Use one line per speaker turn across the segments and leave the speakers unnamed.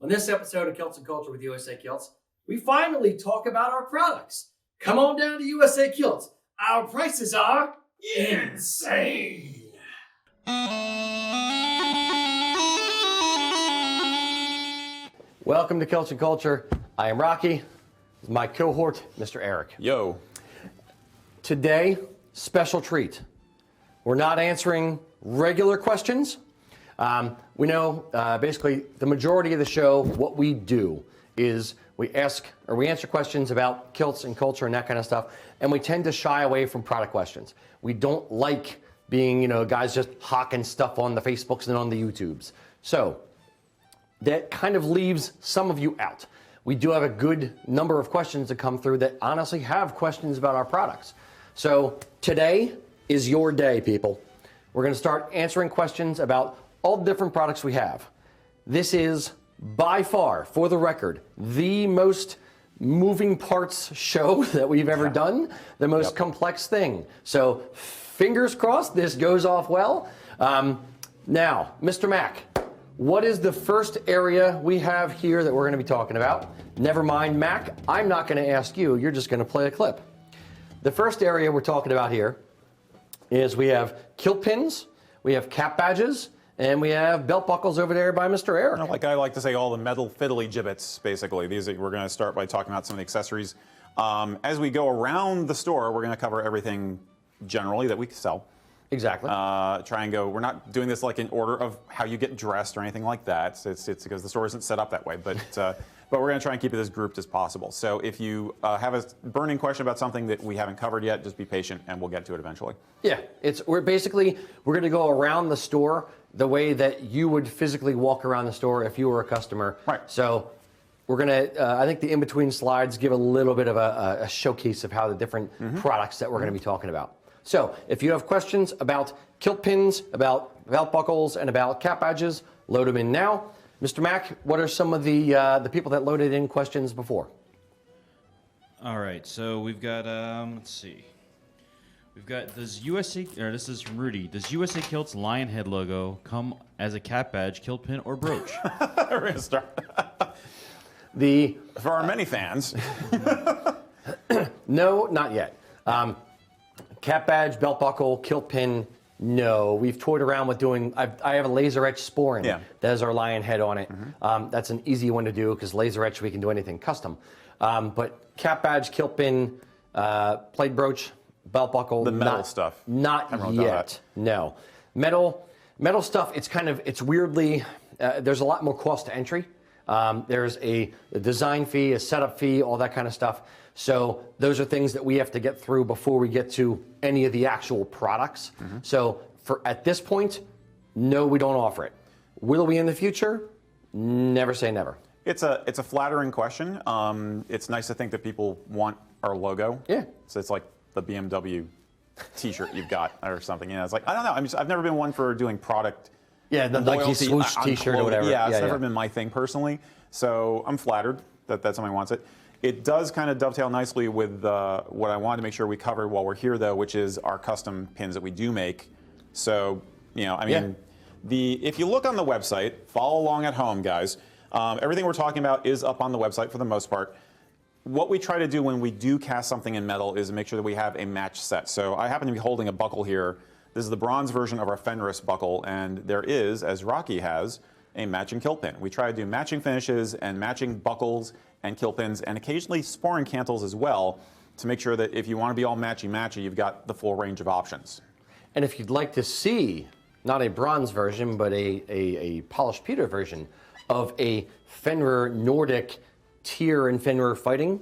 On this episode of Kilts and Culture with USA Kilts, we finally talk about our products. Come on down to USA Kilts. Our prices are insane. Welcome to Kilts and Culture. I am Rocky. This is my cohort, Mr. Eric.
Yo.
Today, special treat. We're not answering regular questions. We know basically the majority of the show, what we do is we answer questions about kilts and culture and that kind of stuff, and we tend to shy away from product questions. We don't like being, guys just hawking stuff on the Facebooks and on the YouTubes. So that kind of leaves some of you out. We do have a good number of questions that come through that honestly have questions about our products. So today is your day, people. We're going to start answering questions about all the different products we have. This is by far, for the record, the most moving parts show that we've ever done, the most complex thing. So fingers crossed this goes off well. Now, Mr. Mac, what is the first area we have here that we're going to be talking about? Never mind, Mac, I'm not going to ask you, you're just going to play a clip. The first area we're talking about here is we have kilt pins, we have cap badges, and we have belt buckles over there by Mr. Eric.
Like I like to say, all the metal fiddly gibbets, basically. We're going to start by talking about some of the accessories. As we go around the store, we're going to cover everything generally that we sell.
Exactly.
We're not doing this like in order of how you get dressed or anything like that. It's because the store isn't set up that way. But we're going to try and keep it as grouped as possible. So if you have a burning question about something that we haven't covered yet, just be patient and we'll get to it eventually. Yeah,
we're going to go around the store the way that you would physically walk around the store if you were a customer.
Right.
So we're going to, I think the in-between slides give a little bit of a showcase of how the different products that we're going to be talking about. So if you have questions about kilt pins, about belt buckles, and about cap badges, load them in now. Mr. Mack, what are some of the people that loaded in questions before?
All right, so we've got, let's see. We've got, this is from Rudy. Does USA Kilts lion head logo come as a cap badge, kilt pin, or brooch?
We're going to start. For our many fans.
No, not yet. Cap badge, belt buckle, kilt pin, no. We've toyed around with doing, I have a laser etch sporin that has our lion head on it. That's an easy one to do because laser etch, we can do anything custom. But cap badge, kilt pin, plaid brooch, belt buckle.
The metal stuff.
Not yet, no. Metal stuff, it's weirdly, there's a lot more cost to entry. There's a design fee, a setup fee, all that kind of stuff. So those are things that we have to get through before we get to any of the actual products. So at this point, no, we don't offer it. Will we in the future? Never say never.
It's a flattering question. It's nice to think that people want our logo.
Yeah.
So it's like the BMW T-shirt you've got or something. It's like, I don't know. I've never been one for doing product.
Yeah, the Nike swoosh T-shirt or whatever.
Yeah, it's never been my thing personally. So I'm flattered that somebody wants it. It does kind of dovetail nicely with what I wanted to make sure we covered while we're here, though, which is our custom pins that we do make. So, if you look on the website, follow along at home, guys. Everything we're talking about is up on the website for the most part. What we try to do when we do cast something in metal is make sure that we have a match set. So I happen to be holding a buckle here. This is the bronze version of our Fenris buckle, and there is, as Rocky has, a matching kilt pin. We try to do matching finishes and matching buckles and kilt pins, and occasionally sporin cantles as well, to make sure that if you want to be all matchy-matchy, you've got the full range of options.
And if you'd like to see, not a bronze version, but a polished pewter version of a Fenrir Nordic tier and Fenrir fighting,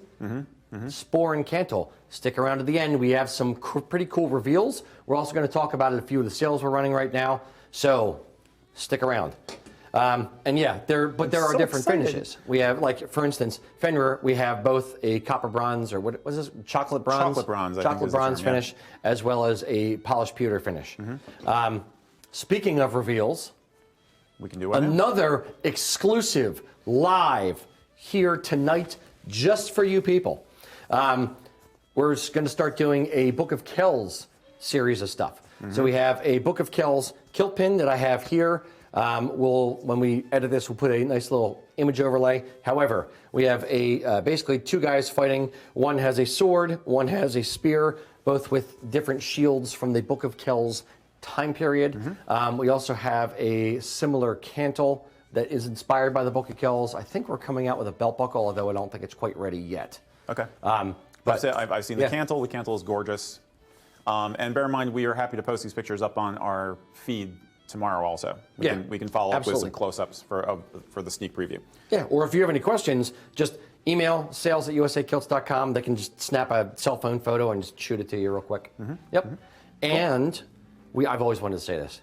sporin cantle, stick around to the end. We have some pretty cool reveals. We're also going to talk about a few of the sales we're running right now, so stick around. There are different finishes. We have, like, for instance, Fenrir, we have both a copper bronze, or what was this, chocolate bronze?
Chocolate bronze
finish, as well as a polished pewter finish. Speaking of reveals,
we can do what
another exclusive live here tonight just for you people. We're going to start doing a Book of Kells series of stuff. So we have a Book of Kells kilt pin that I have here. When we edit this, we'll put a nice little image overlay. However, we have basically two guys fighting. One has a sword, one has a spear, both with different shields from the Book of Kells time period. We also have a similar cantle that is inspired by the Book of Kells. I think we're coming out with a belt buckle, although I don't think it's quite ready yet.
Okay.
But
I've seen the cantle. The cantle is gorgeous. And bear in mind, we are happy to post these pictures up on our feed tomorrow also. We can follow up with some close-ups for the sneak preview.
Yeah, or if you have any questions, just email sales@usakilts.com. They can just snap a cell phone photo and just shoot it to you real quick. Yep. And I've always wanted to say this.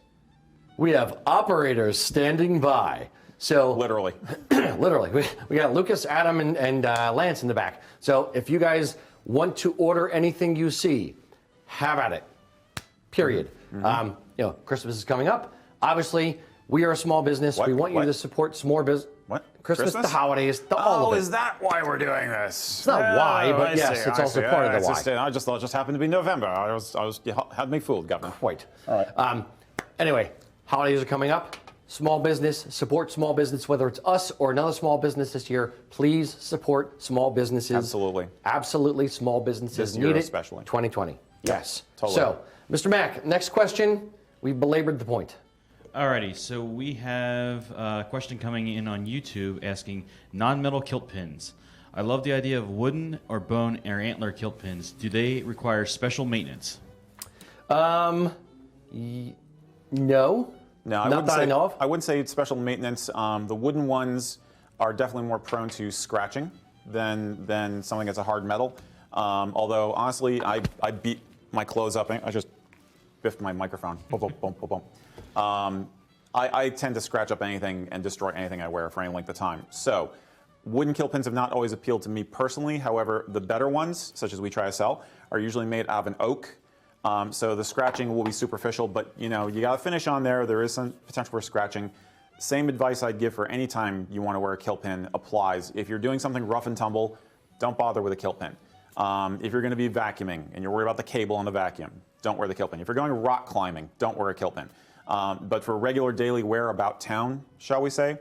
We have operators standing by. So
literally.
literally. We got Lucas, Adam, and Lance in the back. So if you guys want to order anything you see, have at it. Period. Christmas is coming up. Obviously, we are a small business. We want you to support small business.
What?
Christmas, the holidays, all of it.
Is that why we're doing this?
It's not why, but yes, it's also part of the why.
I just thought it just happened to be November. You had me fooled, Governor.
Quite.
All right.
Anyway, holidays are coming up. Small business, support small business, whether it's us or another small business this year. Please support small businesses.
Absolutely.
Absolutely, small businesses
this year
need it.
Especially.
2020. Yes.
Totally.
So, Mr. Mack, next question. We've belabored the point.
Alrighty, so we have a question coming in on YouTube asking non-metal kilt pins. I love the idea of wooden or bone or antler kilt pins. Do they require special maintenance?
No.
No,
Not that I know of.
I wouldn't say it's special maintenance. The wooden ones are definitely more prone to scratching than something that's a hard metal. Although, honestly, I beat my clothes up. I just biffed my microphone. Boom, boom, boom, boom, boom. I tend to scratch up anything and destroy anything I wear for any length of time. So, wooden kilt pins have not always appealed to me personally. However, the better ones, such as we try to sell, are usually made out of an oak. So the scratching will be superficial, but you got a finish on there. There is some potential for scratching. Same advice I'd give for any time you want to wear a kilt pin applies. If you're doing something rough and tumble, don't bother with a kilt pin. If you're going to be vacuuming and you're worried about the cable on the vacuum, don't wear the kilt pin. If you're going rock climbing, don't wear a kilt pin. But for regular daily wear about town, shall we say,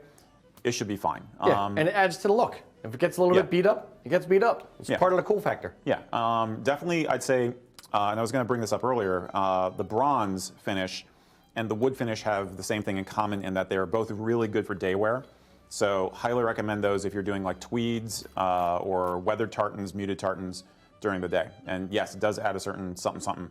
it should be fine.
Yeah, and it adds to the look. If it gets a little bit beat up, it gets beat up. It's part of the cool factor.
Yeah, definitely I'd say, and I was going to bring this up earlier, the bronze finish and the wood finish have the same thing in common in that they're both really good for day wear. So highly recommend those if you're doing like tweeds or weathered tartans, muted tartans during the day. And yes, it does add a certain something.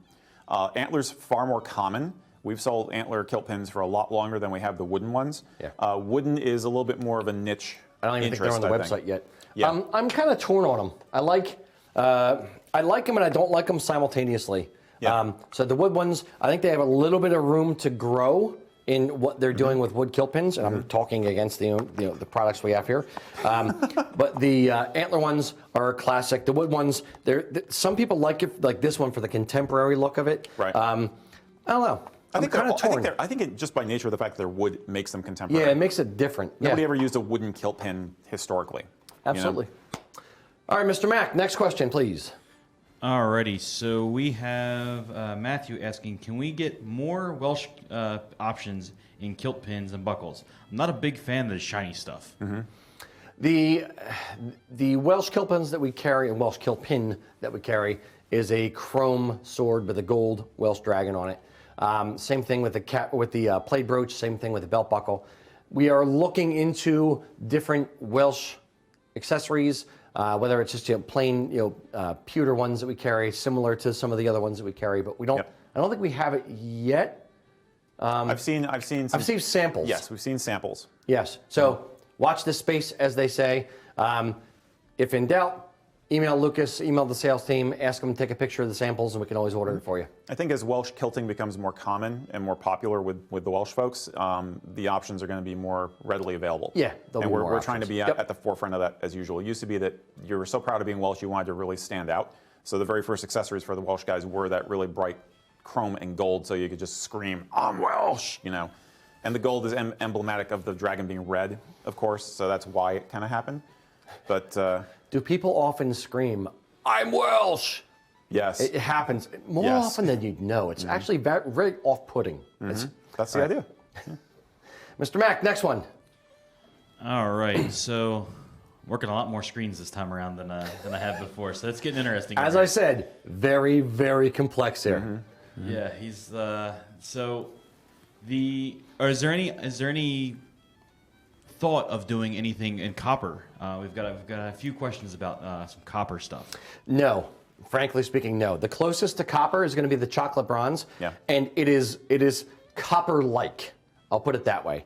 Antlers far more common. We've sold antler kilt pins for a lot longer than we have the wooden ones.
Yeah.
Wooden is a little bit more of a niche.
I don't even think they're on the website yet.
Yeah.
I'm kind of torn on them. I like them and I don't like them simultaneously.
Yeah.
So the wood ones, I think they have a little bit of room to grow in what they're doing with wood kilt pins, and I'm talking against the products we have here. But the antler ones are a classic. The wood ones, some people like it, like this one for the contemporary look of it.
Right.
I don't know. I
think it just by nature of the fact that they're wood makes them contemporary.
Yeah, it makes it different.
Nobody ever used a wooden kilt pin historically.
Absolutely. All right, Mr. Mack, next question, please.
Alrighty, so we have Matthew asking, can we get more Welsh options in kilt pins and buckles? I'm not a big fan of the shiny stuff.
The Welsh kilt pins that we carry, and Welsh kilt pin that we carry, is a chrome sword with a gold Welsh dragon on it. Same thing with the plaid brooch. Same thing with the belt buckle. We are looking into different Welsh accessories, whether it's just plain pewter ones that we carry, similar to some of the other ones that we carry, but we don't.
Yep.
I don't think we have it yet.
I've seen
samples.
Yes, we've seen samples.
Yes. So watch this space, as they say. If in doubt, email Lucas, email the sales team, ask them to take a picture of the samples, and we can always order it for you.
I think as Welsh kilting becomes more common and more popular with the Welsh folks, the options are going to be more readily available.
Yeah,
and we're trying to be at the forefront of that as usual. It used to be that you were so proud of being Welsh, you wanted to really stand out. So the very first accessories for the Welsh guys were that really bright chrome and gold, so you could just scream, "I'm Welsh," And the gold is emblematic of the dragon being red, of course, so that's why it kind of happened. But
do people often scream, "I'm Welsh"?
Yes.
It happens more often than you'd know. It's actually very, very off-putting.
That's the idea.
Mr. Mack, next one.
All right, so working a lot more screens this time around than I have before, so that's getting interesting.
As I said, very, very complex here.
Yeah, he's so the. Or is there any thought of doing anything in copper? We've got a few questions about some copper stuff.
No, frankly speaking, no. The closest to copper is going to be the chocolate bronze, and it is copper-like. I'll put it that way.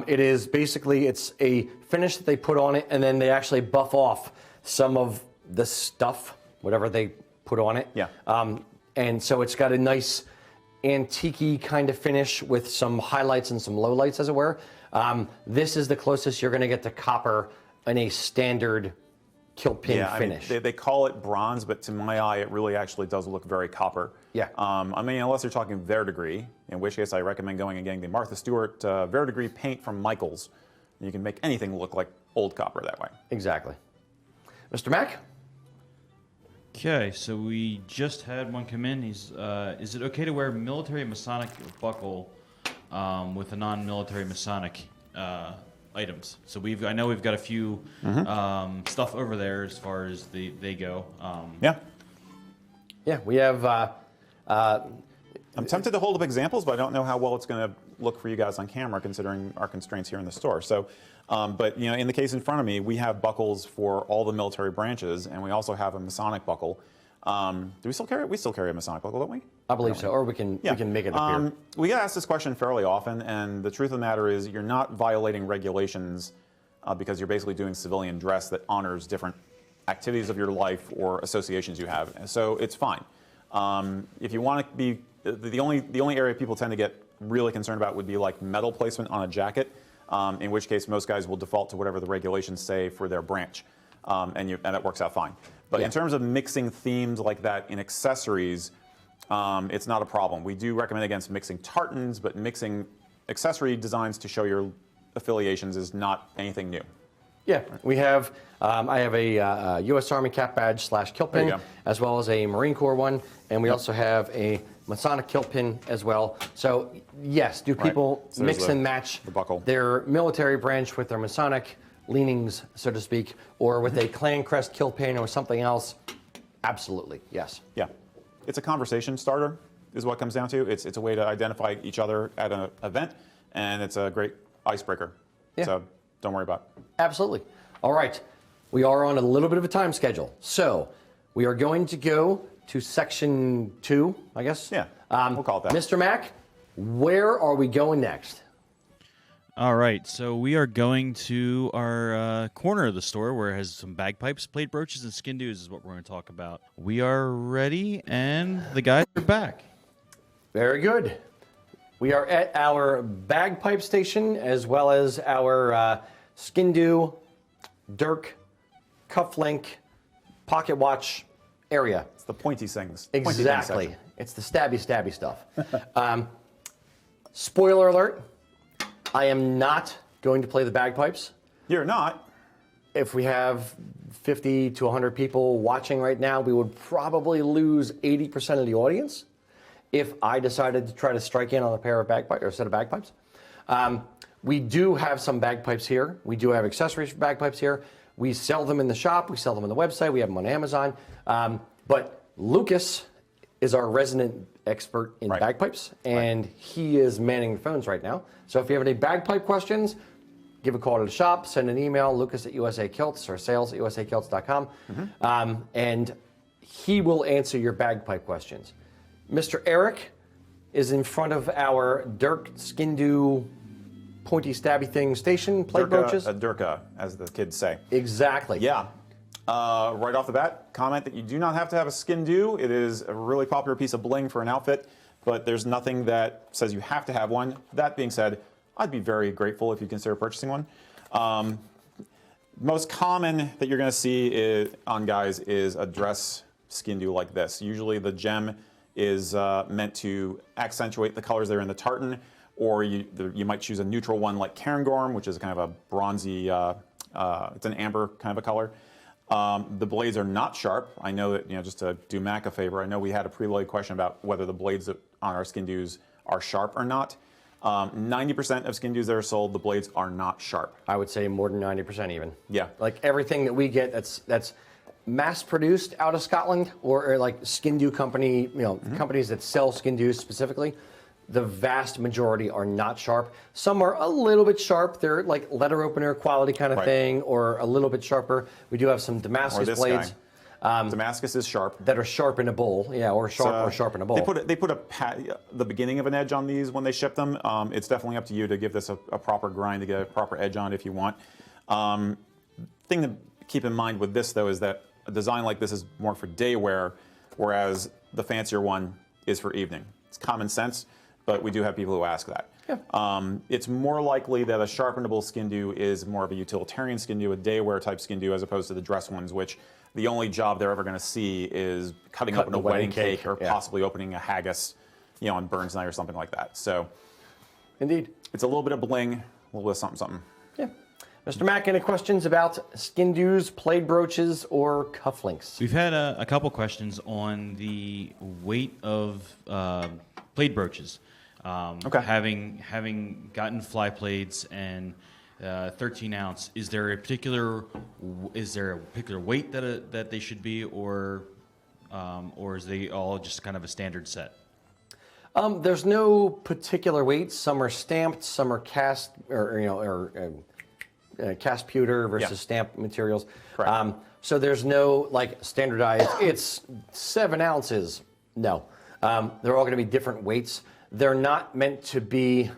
It is basically, it's a finish that they put on it, and then they actually buff off some of the stuff, whatever they put on it.
Yeah.
And so it's got a nice antique-y kind of finish with some highlights and some lowlights, as it were. This is the closest you're going to get to copper in a standard kilt pin finish.
I mean, they call it bronze, but to my eye, it really actually does look very copper.
Yeah.
I mean, unless you're talking verdigris, in which case I recommend going and getting the Martha Stewart verdigris paint from Michaels. You can make anything look like old copper that way.
Exactly. Mr. Mack?
Okay, so we just had one come in. Is it okay to wear military Masonic buckle with a non-military Masonic items? So I know we've got a few stuff over there as far as they go.
Yeah, we have.
I'm tempted to hold up examples, but I don't know how well it's going to look for you guys on camera, considering our constraints here in the store. So, but in the case in front of me, we have buckles for all the military branches, and we also have a Masonic buckle. Do we still carry it? We still carry a Masonic buckle, don't we?
I believe so, or we can make it appear.
We get asked this question fairly often, and the truth of the matter is you're not violating regulations because you're basically doing civilian dress that honors different activities of your life or associations you have. And so it's fine. If you want to be, the only area people tend to get really concerned about would be like metal placement on a jacket, in which case most guys will default to whatever the regulations say for their branch, and it works out fine. But in terms of mixing themes like that in accessories, it's not a problem. We do recommend against mixing tartans, but mixing accessory designs to show your affiliations is not anything new.
Yeah, we have. I have a U.S. Army cap badge / kilt pin, as well as a Marine Corps one, and we also have a Masonic kilt pin as well. So yes, do people mix and match
the buckle,
their military branch with their Masonic leanings, so to speak, or with a clan crest kilt pin or something else? Absolutely, yes.
Yeah, it's a conversation starter, is what it comes down to. It's a way to identify each other at an event, and it's a great icebreaker.
Yeah.
So don't worry about it.
Absolutely. All right, we are on a little bit of a time schedule, so we are going to go to section 2, I guess.
Yeah, we'll call it that.
Mr. Mack, where are we going next?
All right, so we are going to our corner of the store where it has some bagpipes, plate brooches, and skin doos is what we're going to talk about. We are ready, and the guys are back.
Very good. We are at our bagpipe station as well as our skin do, dirk, cufflink, pocket watch area.
It's the pointy things.
Exactly. It's the stabby stuff. Spoiler alert. I am not going to play the bagpipes.
You're not?
If we have 50 to 100 people watching right now, we would probably lose 80% of the audience if I decided to try to strike in on a pair of bagpipes or a set of bagpipes. We do have some bagpipes here. We do have accessories for bagpipes here. We sell them in the shop. We sell them on the website. We have them on Amazon. But Lucas is our resident expert in bagpipes, and he is manning the phones right now. So if you have any bagpipe questions, give a call to the shop, send an email, Lucas at USA Kilts or sales at usakilts.com, and he will answer your bagpipe questions. Mr. Eric is in front of our Dirk Skin-Do pointy stabby thing station, plate brooches.
A Durka, as the kids say.
Exactly.
Yeah. Right off the bat, comment that you do not have to have a skin do. It is a really popular piece of bling for an outfit, but there's nothing that says you have to have one. That being said, I'd be very grateful if you consider purchasing one. Most common that you're going to see on guys is a dress skin do like this. Usually the gem is meant to accentuate the colors that are in the tartan, or you might choose a neutral one like Cairngorm, which is kind of a bronzy, it's an amber kind of a color. The blades are not sharp. I know that, just to do Mac a favor, I know we had a preload question about whether the blades on our skin doos are sharp or not. 90% of skin dews that are sold, the blades are not sharp.
I would say more than 90% even.
Yeah.
Like everything that we get that's mass produced out of Scotland or like skin dew company, companies that sell skin dews specifically, the vast majority are not sharp. Some are a little bit sharp. They're like letter opener quality kind of thing, or a little bit sharper. We do have some Damascus blades.
Damascus is sharp.
That are sharp in a bowl, or sharp in a bowl.
They put the beginning of an edge on these when they ship them. It's definitely up to you to give this a proper grind to get a proper edge on if you want. Thing to keep in mind with this though is that a design like this is more for day wear, whereas the fancier one is for evening. It's common sense, but we do have people who ask that. Yeah. It's more likely that a sharpenable skin dew is more of a utilitarian skin dew, a day wear type skin dew, as opposed to the dress ones, which the only job they're ever going to see is cutting open a wedding cake or possibly opening a haggis, on Burns Night or something like that. So,
indeed,
it's a little bit of bling, a little bit of something, something.
Yeah. Mr. Mack, any questions about skin dews, plaid brooches, or cufflinks?
We've had a couple questions on the weight of plaid brooches. Having gotten fly plaids and 13 ounce, is there a particular weight that they should be, or is they all just kind of a standard set?
There's no particular weight. Some are stamped, some are cast, cast pewter versus stamped materials.
Right.
So there's no like standardized. It's 7 ounces. No, they're all going to be different weights. They're not meant to be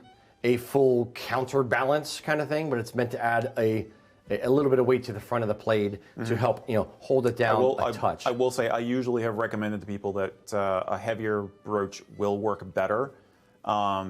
a full counterbalance kind of thing, but it's meant to add a little bit of weight to the front of the plaid to help hold it down a touch.
I will say I usually have recommended to people that a heavier brooch will work better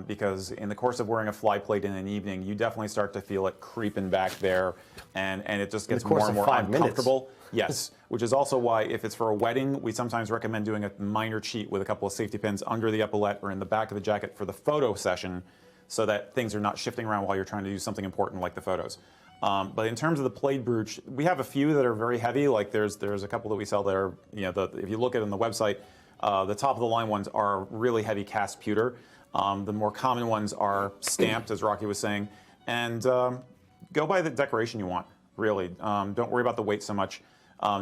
because in the course of wearing a fly plate in an evening, you definitely start to feel it creeping back there, and it just gets more and more uncomfortable. Yes, which is also why if it's for a wedding, we sometimes recommend doing a minor cheat with a couple of safety pins under the epaulette or in the back of the jacket for the photo session, so that things are not shifting around while you're trying to do something important like the photos. But in terms of the plaid brooch, we have a few that are very heavy. Like there's a couple that we sell that are, if you look at it on the website, the top of the line ones are really heavy cast pewter. The more common ones are stamped, as Rocky was saying, and go by the decoration you want. Really, don't worry about the weight so much.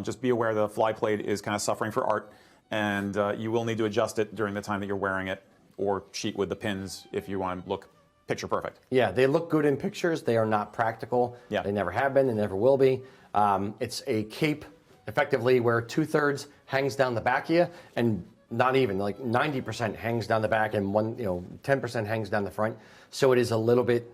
Just be aware the fly plate is kind of suffering for art, and you will need to adjust it during the time that you're wearing it, or cheat with the pins if you want to look picture perfect.
Yeah, they look good in pictures. They are not practical.
Yeah.
They never have been. They never will be. It's a cape, effectively, where 2/3 hangs down the back of you, and not even like 90% hangs down the back, and 10% hangs down the front. So it is a little bit,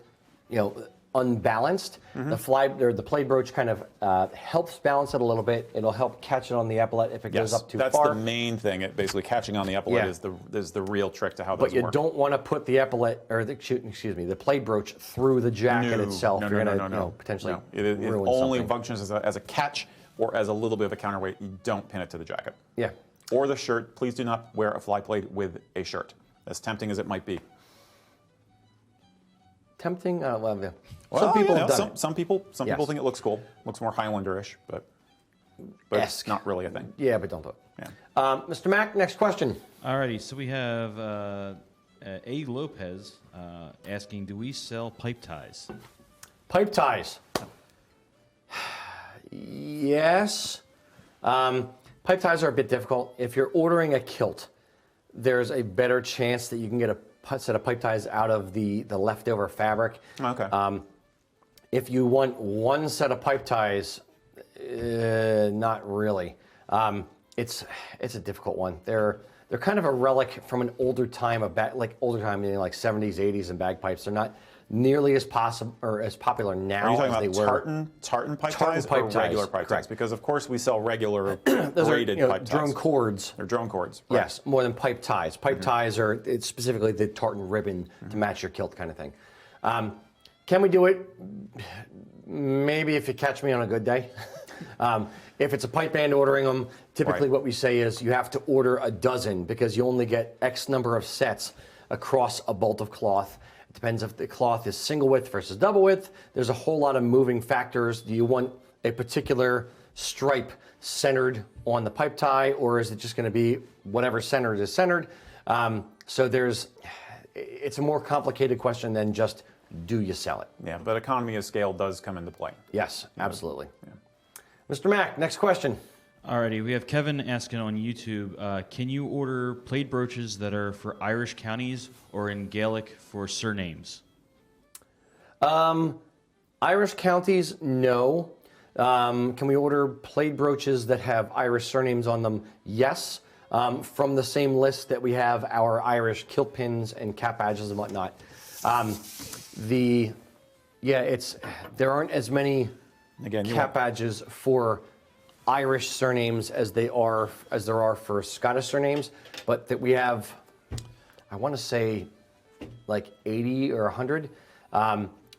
unbalanced. The plaid brooch kind of helps balance it a little bit. It'll help catch it on the epaulette if it goes up too far.
That's the main thing. Basically, catching on the epaulette is the real trick to how those work.
But you don't want to put the epaulette or the plaid brooch through the jacket itself. You're going to potentially ruin
it only
something.
functions as a catch or as a little bit of a counterweight. You don't pin it to the jacket.
Yeah.
Or the shirt. Please do not wear a fly plate with a shirt, as tempting as it might be.
Tempting?
Well,
some people have done it.
Some people think it looks cool. Looks more Highlander-ish, but it's not really a thing.
Yeah, but don't do it.
Yeah.
Mr. Mack, next question.
Alrighty, so we have A. Lopez asking, do we sell pipe ties?
Pipe ties. Yes. Pipe ties are a bit difficult. If you're ordering a kilt, there's a better chance that you can get a set of pipe ties out of the leftover fabric.
Okay.
If you want one set of pipe ties, not really. It's a difficult one. They're kind of a relic from an older time, meaning like 70s, 80s, and bagpipes. They're not nearly as popular now as they were.
Tartan pipe ties or regular pipe ties? Because of course we sell regular braided pipe ties.
Drone cords.
They're drone cords. Right.
Yes, more than pipe ties. Pipe ties are specifically the tartan ribbon to match your kilt kind of thing. Can we do it? Maybe if you catch me on a good day. If it's a pipe band ordering them, typically what we say is you have to order a dozen because you only get X number of sets across a bolt of cloth. It depends if the cloth is single width versus double width. There's a whole lot of moving factors. Do you want a particular stripe centered on the pipe tie, or is it just going to be whatever centered is centered? So it's a more complicated question than just do you sell it.
Yeah, but economy of scale does come into play.
Yes, absolutely. Yeah. Mr. Mack, next question.
Alrighty, we have Kevin asking on YouTube, can you order plaid brooches that are for Irish counties or in Gaelic for surnames?
Irish counties, no. Can we order plaid brooches that have Irish surnames on them? Yes. From the same list that we have our Irish kilt pins and cap badges and whatnot. There aren't as many cap badges for Irish surnames as there are for Scottish surnames, but that we have, I want to say, like 80 or 100.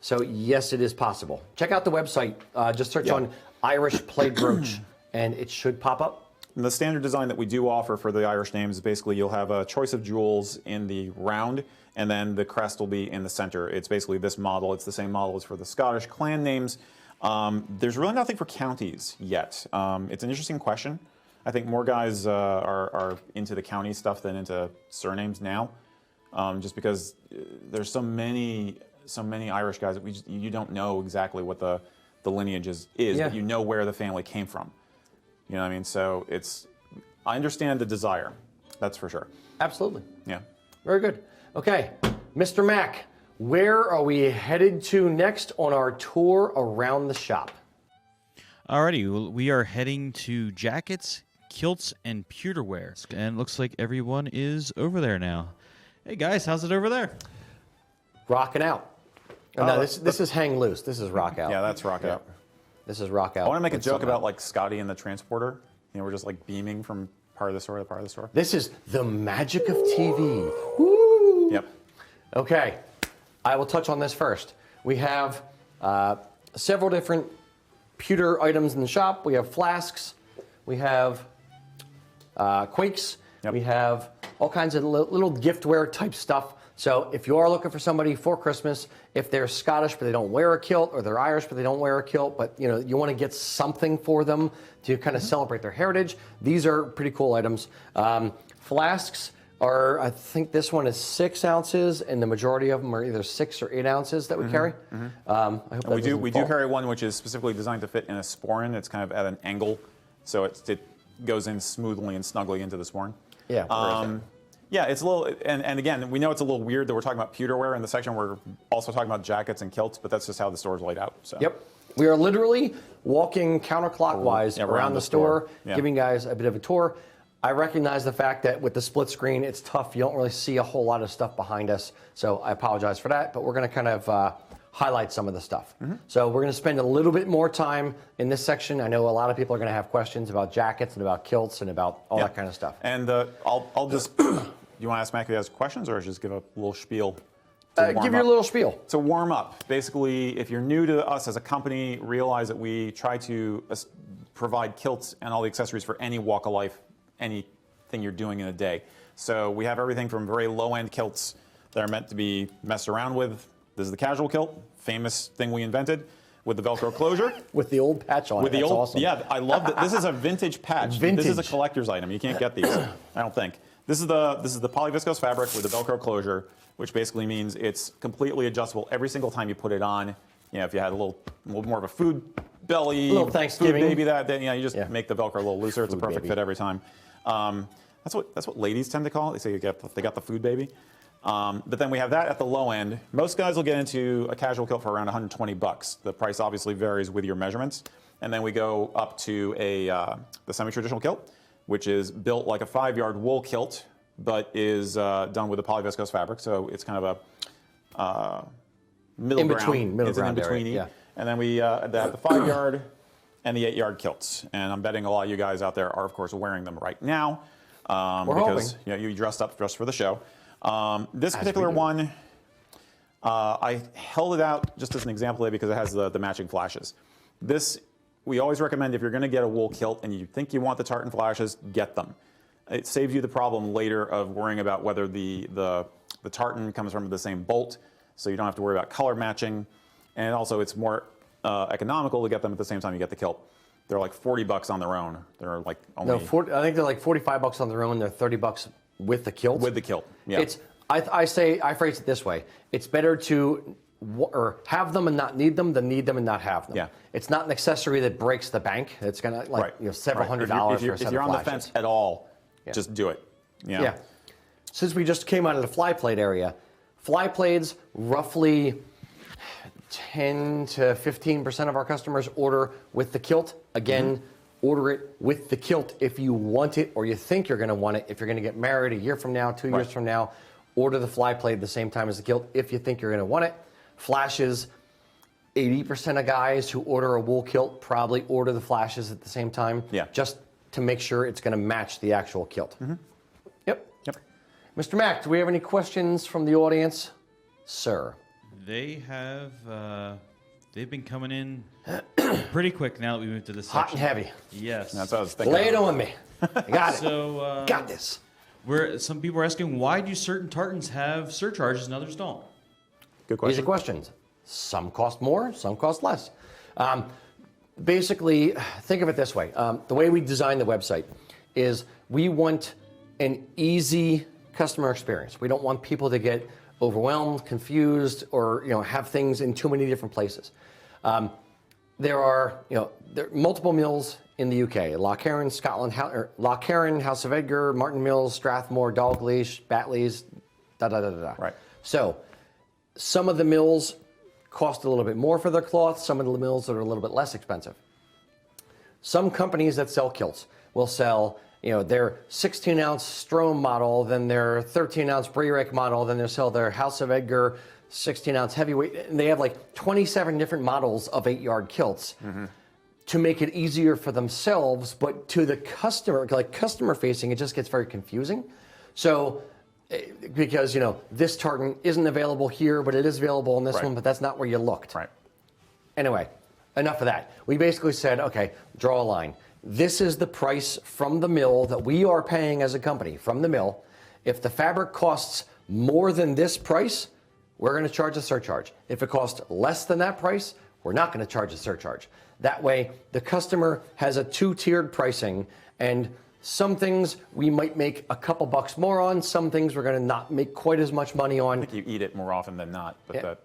So yes, it is possible. Check out the website. Just search on Irish plaid brooch, and it should pop up.
And the standard design that we do offer for the Irish names is basically you'll have a choice of jewels in the round, and then the crest will be in the center. It's basically this model. It's the same model as for the Scottish clan names. There's really nothing for counties yet. It's an interesting question. I think more guys are into the county stuff than into surnames now, just because there's so many Irish guys that you don't know exactly what the lineage is, but you know where the family came from. You know what I mean? So I understand the desire, that's for sure.
Absolutely.
Yeah.
Very good. Okay, Mr. Mack, where are we headed to next on our tour around the shop?
Alrighty, we are heading to jackets, kilts, and pewterware. And it looks like everyone is over there now. Hey guys, how's it over there?
Rocking out. No, this is hang loose. This is rock out.
Yeah, that's rock out.
This is rock out.
I want to make a joke about like Scotty and the transporter. You know, we're just like beaming from part of the store to part of the store.
This is the magic of TV. Woo!
Yep.
Okay, I will touch on this first. We have several different pewter items in the shop. We have flasks. We have quakes.
Yep.
We have all kinds of little giftware type stuff. So if you are looking for somebody for Christmas, if they're Scottish but they don't wear a kilt, or they're Irish but they don't wear a kilt, but you want to get something for them to kind of celebrate their heritage, these are pretty cool items. Flasks are, I think this one is 6 ounces, and the majority of them are either 6 or 8 ounces that we carry. I hope
we do carry one which is specifically designed to fit in a sporran. It's kind of at an angle, so it goes in smoothly and snugly into the sporran.
Yeah.
Yeah, it's a little, and again, we know it's a little weird that we're talking about pewterware in the section. We're also talking about jackets and kilts, but that's just how the store is laid out. So.
Yep. We are literally walking counterclockwise around the store, giving guys a bit of a tour. I recognize the fact that with the split screen, it's tough. You don't really see a whole lot of stuff behind us, so I apologize for that, but we're going to kind of highlight some of the stuff. So we're going to spend a little bit more time in this section. I know a lot of people are going to have questions about jackets and about kilts and about all that kind of stuff.
And I'll just, you want to ask Mac if he has questions, or just give a little spiel?
Give your little spiel.
To warm up. Basically, if you're new to us as a company, realize that we try to provide kilts and all the accessories for any walk of life, anything you're doing in a day. So we have everything from very low-end kilts that are meant to be messed around with. This is the casual kilt, famous thing we invented, with the Velcro closure.
With the old patch on it. That's awesome.
Yeah, I love that. This is a vintage patch.
Vintage.
This is a collector's item. You can't get these, I don't think. This is the polyviscose fabric with the Velcro closure, which basically means it's completely adjustable every single time you put it on. You know, if you had a little more of a food belly,
a little Thanksgiving
food baby, you just make the Velcro a little looser. It's a perfect fit every time. That's what ladies tend to call it. They say they got the food baby. But then we have that at the low end. Most guys will get into a casual kilt for around $120. The price obviously varies with your measurements. And then we go up to the semi-traditional kilt, which is built like a 5-yard wool kilt, but is done with a polyviscose fabric. So it's kind of a middle ground.
Middle
it's
ground
an in-between.
area, yeah.
And then we have the 5-yard and the 8-yard kilts. And I'm betting a lot of you guys out there are, of course, wearing them right now. Because you dressed up just for the show. This particular one, I held it out just as an example because it has the matching flashes. This, we always recommend if you're going to get a wool kilt and you think you want the tartan flashes, get them. It saves you the problem later of worrying about whether the tartan comes from the same bolt, so you don't have to worry about color matching. And also it's more economical to get them at the same time you get the kilt. They're like $40 on their own. They're like only...
No, I think they're like $45 on their own. They're $30 with the kilt.
With the kilt, yeah.
I phrase it this way. It's better to or have them and not need them than need them and not have them.
Yeah.
It's not an accessory that breaks the bank. It's going to several $100 for a set of
If you're on the
flashes.
fence at all, just do it.
Yeah. Since we just came out of the fly plate area, fly plates, roughly 10 to 15% of our customers order with the kilt. Again, order it with the kilt if you want it or you think you're going to want it. If you're going to get married a year from now, 2 years from now, order the fly plate at the same time as the kilt if you think you're going to want it. Flashes, 80% of guys who order a wool kilt probably order the flashes at the same time.
Yeah.
Just to make sure it's going to match the actual kilt. Yep.
Yep.
Mr. Mack, do we have any questions from the audience? Sir.
They have. They've been coming in pretty quick now that we moved to this
Hot
section.
and heavy.
Yes.
That's what I was thinking.
Lay it on me. I got it.
So
Got this.
some people are asking, why do certain tartans have surcharges and others don't?
Good question.
Easy questions. Some cost more, some cost less. Basically, think of it this way. The way we design the website is we want an easy customer experience. We don't want people to get overwhelmed, confused, or have things in too many different places. There are multiple mills in the UK: Loch Erin, Scotland, Loch Erin, House of Edgar, Martin Mills, Strathmore, Dalgleish, Batley's,
Right.
So some of the mills cost a little bit more for their cloth. Some of the mills are a little bit less expensive. Some companies that sell kilts will sell their 16-ounce Strom model, then their 13-ounce Brearek model, then they'll sell their House of Edgar 16-ounce heavyweight. And they have like 27 different models of 8-yard kilts to make it easier for themselves, but to the customer, like customer facing, it just gets very confusing. So, because this tartan isn't available here, but it is available in this one, but that's not where you looked.
Right.
Anyway, enough of that. We basically said, okay, draw a line. This is the price from the mill that we are paying as a company from the mill. If the fabric costs more than this price, we're going to charge a surcharge. If it costs less than that price, we're not going to charge a surcharge. That way, the customer has a two-tiered pricing, and some things we might make a couple bucks more on. Some things we're going to not make quite as much money on.
I think you eat it more often than not, but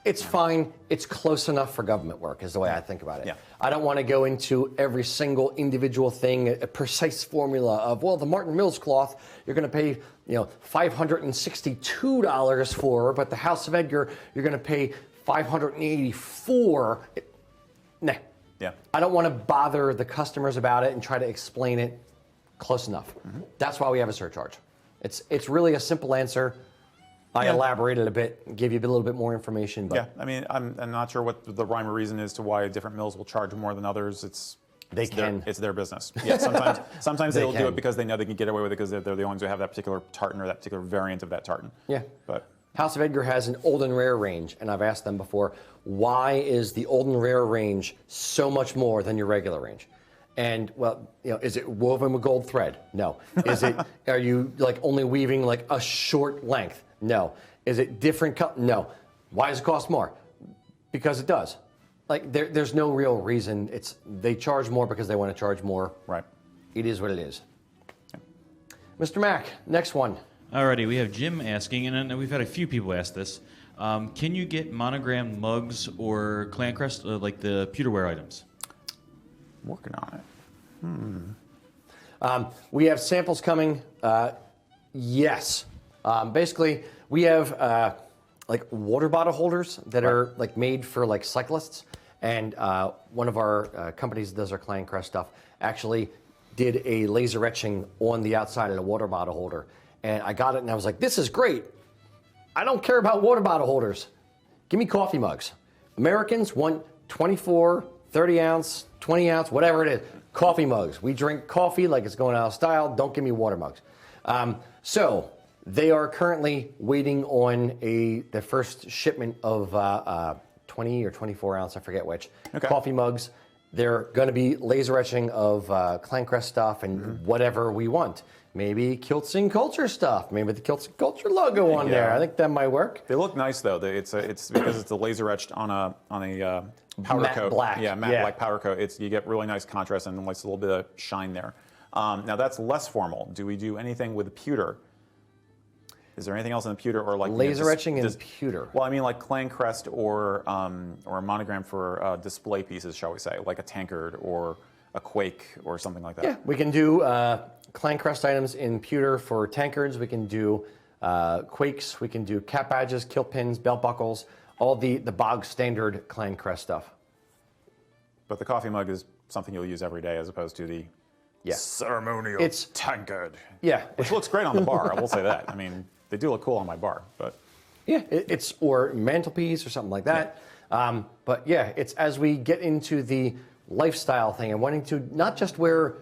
It's fine. It's close enough for government work is the way I think about it.
Yeah.
I don't want to go into every single individual thing, a precise formula of, well, the Martin Mills cloth, you're going to pay $562 for, but the House of Edgar, you're going to pay $584. Nah.
Yeah.
I don't want to bother the customers about it and try to explain it close enough. That's why we have a surcharge. It's really a simple answer. I elaborated a bit, give you a little bit more information. But
yeah, I mean, I'm not sure what the rhyme or reason is to why different mills will charge more than others. It's their business. Yeah, sometimes they'll do it because they know they can get away with it because they're the ones who have that particular tartan or that particular variant of that tartan.
Yeah.
But
House of Edgar has an old and rare range, and I've asked them before, why is the old and rare range so much more than your regular range? And well, is it woven with gold thread? No. Are you like only weaving like a short length? No. Is it different cut? No. Why does it cost more? Because it does. Like there's no real reason. They charge more because they want to charge more.
right.
It is what it is. Mr. Mack, next one.
Alrighty, we have Jim asking, and we've had a few people ask this. Can you get monogrammed mugs or clan crest, like the pewterware items?
Working on it.
We have samples coming. Yes. Basically, we have like water bottle holders that are like made for like cyclists. And one of our companies that does our clan crest stuff actually did a laser etching on the outside of the water bottle holder. And I got it and I was like, this is great. I don't care about water bottle holders. Give me coffee mugs. Americans want 24, 30 ounce, 20 ounce, whatever it is, coffee mugs. We drink coffee like it's going out of style. Don't give me water mugs. So they are currently waiting on the first shipment of 20 or 24 ounce, I forget which, coffee mugs. They're going to be laser etching of clan crest stuff and whatever we want. Maybe Kilts and Culture stuff. Maybe the Kilts and Culture logo on there. I think that might work.
They look nice though. It's because it's a laser etched on a powder
matte
coat.
black.
Yeah, matte black powder coat. You get really nice contrast and like a little bit of shine there. Now that's less formal. Do we do anything with pewter? Is there anything else in the pewter or like
Laser etching and pewter.
Well, I mean like clan crest or a monogram for display pieces, shall we say, like a tankard or a quake or something like that.
Yeah, we can do clan crest items in pewter for tankards. We can do quakes. We can do cap badges, kilt pins, belt buckles, all the bog standard clan crest stuff.
But the coffee mug is something you'll use every day as opposed to the ceremonial tankard.
Yeah.
Which looks great on the bar, I will say that. I mean, they do look cool on my bar, but.
Yeah, it's or mantelpiece or something like that. Yeah. But yeah, it's as we get into the lifestyle thing and wanting to not just wear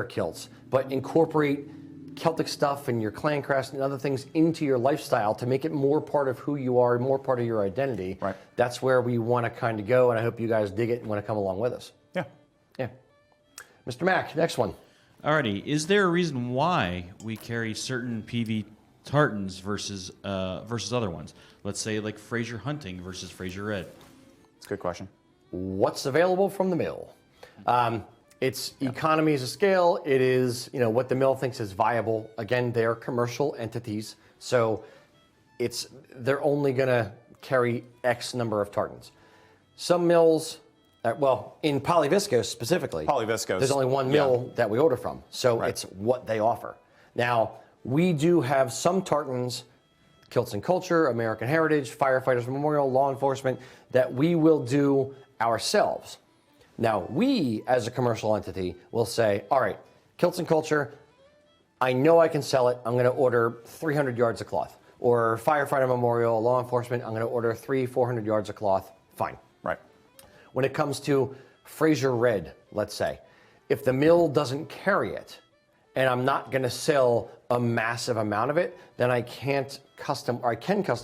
kilts, but incorporate Celtic stuff and your clan crest and other things into your lifestyle to make it more part of who you are, more part of your identity.
Right.
That's where we want to kind of go, and I hope you guys dig it and want to come along with us.
Yeah.
Yeah. Mr. Mack, next one.
Alrighty, is there a reason why we carry certain PV tartans versus other ones? Let's say like Fraser Hunting versus Fraser Red.
It's a good question.
What's available from the mill? It's economies of scale. It is, what the mill thinks is viable. Again, they're commercial entities, so they're only going to carry X number of tartans. Some mills, in polyviscose specifically, there's only one mill that we order from, so it's what they offer. Now, we do have some tartans, Kilts and Culture, American Heritage, Firefighters Memorial, Law Enforcement, that we will do ourselves. Now, we, as a commercial entity, will say, all right, Kilts and Culture, I know I can sell it. I'm going to order 300 yards of cloth. Or Firefighter Memorial, Law Enforcement, I'm going to order 400 yards of cloth. Fine.
Right.
When it comes to Fraser Red, let's say, if the mill doesn't carry it, and I'm not going to sell a massive amount of it, then I can custom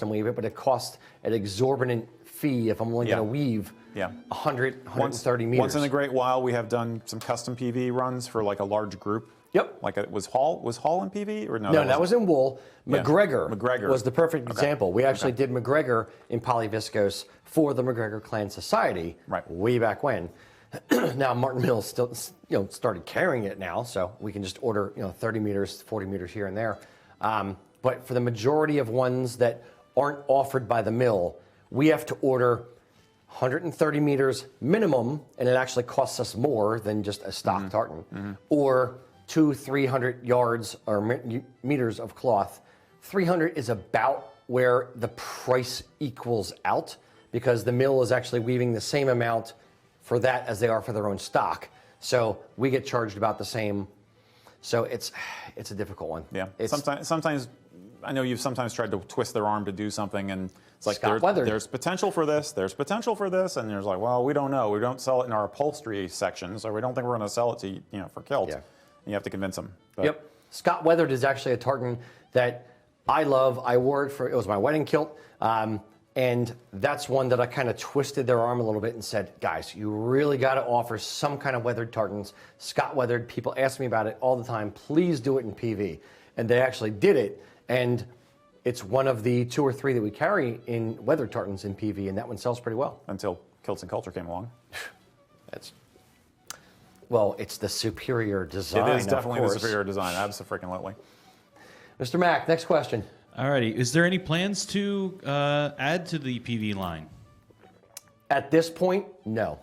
weave it, but it costs an exorbitant fee if I'm only going to weave 100, 130 meters.
Once in a great while, we have done some custom PV runs for like a large group.
Yep.
Like was Hall in PV or no?
No, that was in wool.
Yeah.
McGregor was the perfect example. We actually did McGregor in polyviscose for the McGregor Clan Society way back when. Now Martin Mills still started carrying it now, so we can just order 30 meters, 40 meters here and there. But for the majority of ones that aren't offered by the mill, we have to order 130 meters minimum, and it actually costs us more than just a stock tartan, or 200-300 yards or meters of cloth. 300 is about where the price equals out, because the mill is actually weaving the same amount for that as they are for their own stock. So we get charged about the same. So it's a difficult one.
Yeah. Sometimes I know you've sometimes tried to twist their arm to do something, and it's like there's potential for this, there's potential for this, and there's like, well, we don't know. We don't sell it in our upholstery section, so we don't think we're going to sell it to for kilt. Yeah. And you have to convince them. But.
Yep. Scott Weathered is actually a tartan that I love. I wore it it was my wedding kilt, and that's one that I kind of twisted their arm a little bit and said, guys, you really got to offer some kind of weathered tartans. Scott Weathered, people ask me about it all the time. Please do it in PV. And they actually did it. And it's one of the 2 or 3 that we carry in weathered tartans in PV, and that one sells pretty well.
Until Kilts and Culture came along.
It's the superior design.
It is definitely the superior design, absolutely.
Mr. Mack, next question.
Alrighty, is there any plans to add to the PV line?
At this point, no.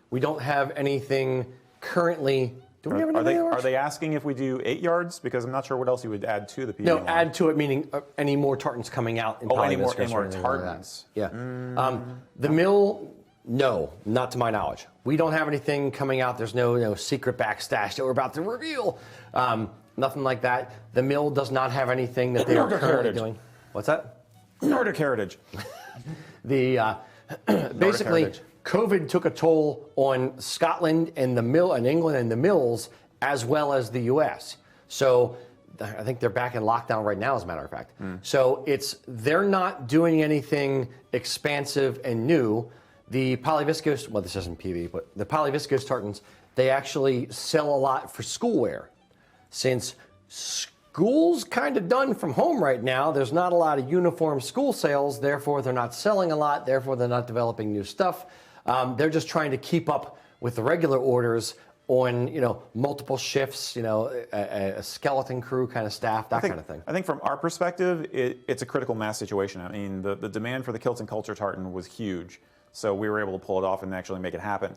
We don't have anything currently. Do we have anything?
Are they asking if we do 8 yards? Because I'm not sure what else you would add to the PV line.
No, add to it meaning any more tartans coming out in polyviscose.
Any more tartans.
Yeah. The mill, no, not to my knowledge. We don't have anything coming out. There's no secret backstash that we're about to reveal. Nothing like that. The mill does not have anything that they are currently doing. What's that?
Nordic Heritage.
Basically, COVID took a toll on Scotland and the mill, and England and the mills, as well as the U.S. So I think they're back in lockdown right now, as a matter of fact. So they're not doing anything expansive and new. The polyviscose, well, this isn't PV, but the polyviscose tartans, they actually sell a lot for school wear. Since school's kind of done from home right now, there's not a lot of uniform school sales, therefore they're not selling a lot, therefore they're not developing new stuff. They're just trying to keep up with the regular orders on, multiple shifts, a skeleton crew kind of staff, that kind of thing.
I think from our perspective, it's a critical mass situation. I mean, the demand for the Kilts and Culture tartan was huge, so we were able to pull it off and actually make it happen.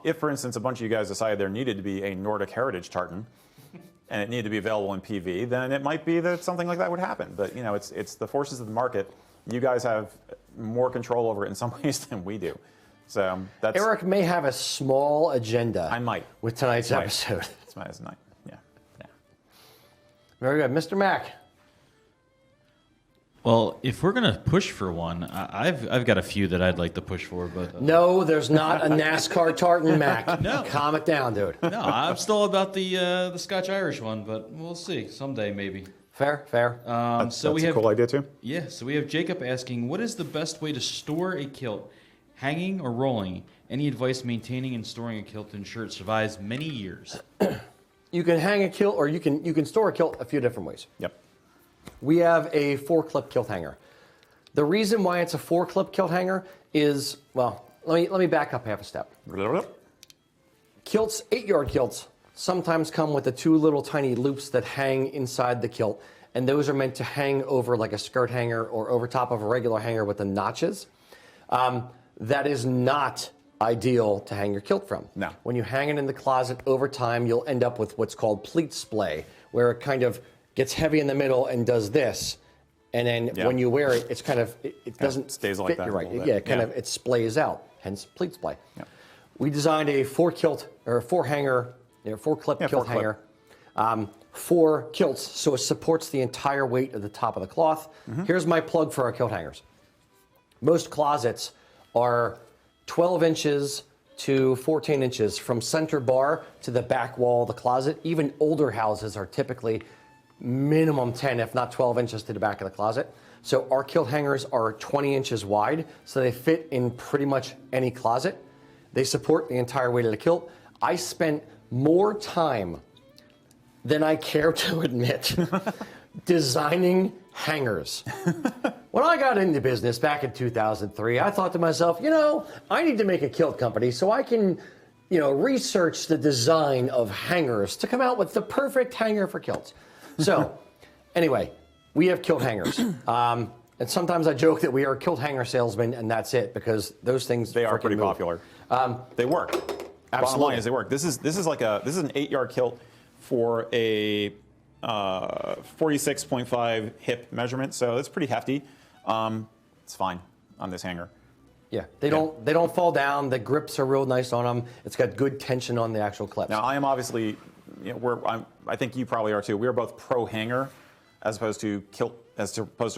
If, for instance, a bunch of you guys decided there needed to be a Nordic heritage tartan, and it needed to be available in PV, then it might be that something like that would happen. But it's the forces of the market. You guys have more control over it in some ways than we do. So that's
Eric may have a small agenda.
I might
with tonight's episode.
It's night. Yeah.
Very good, Mr. Mack.
Well, if we're gonna push for one, I've got a few that I'd like to push for, but
No, there's not a NASCAR tartan, Mac.
No.
Calm it down, dude.
no, I'm still about the Scotch-Irish one, but we'll see someday maybe.
Fair.
That's a cool idea too.
Yeah, so we have Jacob asking, what is the best way to store a kilt, hanging or rolling? Any advice maintaining and storing a kilt to ensure it survives many years?
You can hang a kilt, or you can store a kilt a few different ways.
Yep.
We have a 4-clip kilt hanger. The reason why it's a 4-clip kilt hanger is, well, let me back up half a step. Kilts, 8-yard kilts, sometimes come with the 2 little tiny loops that hang inside the kilt, and those are meant to hang over like a skirt hanger or over top of a regular hanger with the notches. That is not ideal to hang your kilt from.
No.
When you hang it in the closet over time, you'll end up with what's called pleat splay, where it kind of gets heavy in the middle and does this, and then when you wear it, it's kind of it doesn't
stays
fit
like that
you
a
right.
little bit.
Yeah, it kind of it splays out. Hence pleat splay.
Yeah.
We designed a 4-clip kilt hanger for kilts, so it supports the entire weight of the top of the cloth. Here's my plug for our kilt hangers. Most closets are 12 inches to 14 inches from center bar to the back wall of the closet. Even older houses are typically minimum 10, if not 12 inches to the back of the closet. So our kilt hangers are 20 inches wide, so they fit in pretty much any closet. They support the entire weight of the kilt. I spent more time than I care to admit designing hangers. When I got into business back in 2003, I thought to myself, I need to make a kilt company so I can, research the design of hangers to come out with the perfect hanger for kilts. So, anyway, we have kilt hangers. And sometimes I joke that we are kilt hanger salesmen, and that's it, because those things
They are pretty
move.
popular. They work. Bottom
Absolutely.
line is they work. This is an 8-yard kilt for a 46.5 hip measurement, so it's pretty hefty. It's fine on this hanger.
Yeah, they don't fall down. The grips are real nice on them. It's got good tension on the actual clips.
Now I am obviously, I think you probably are too. We are both pro hanger as opposed to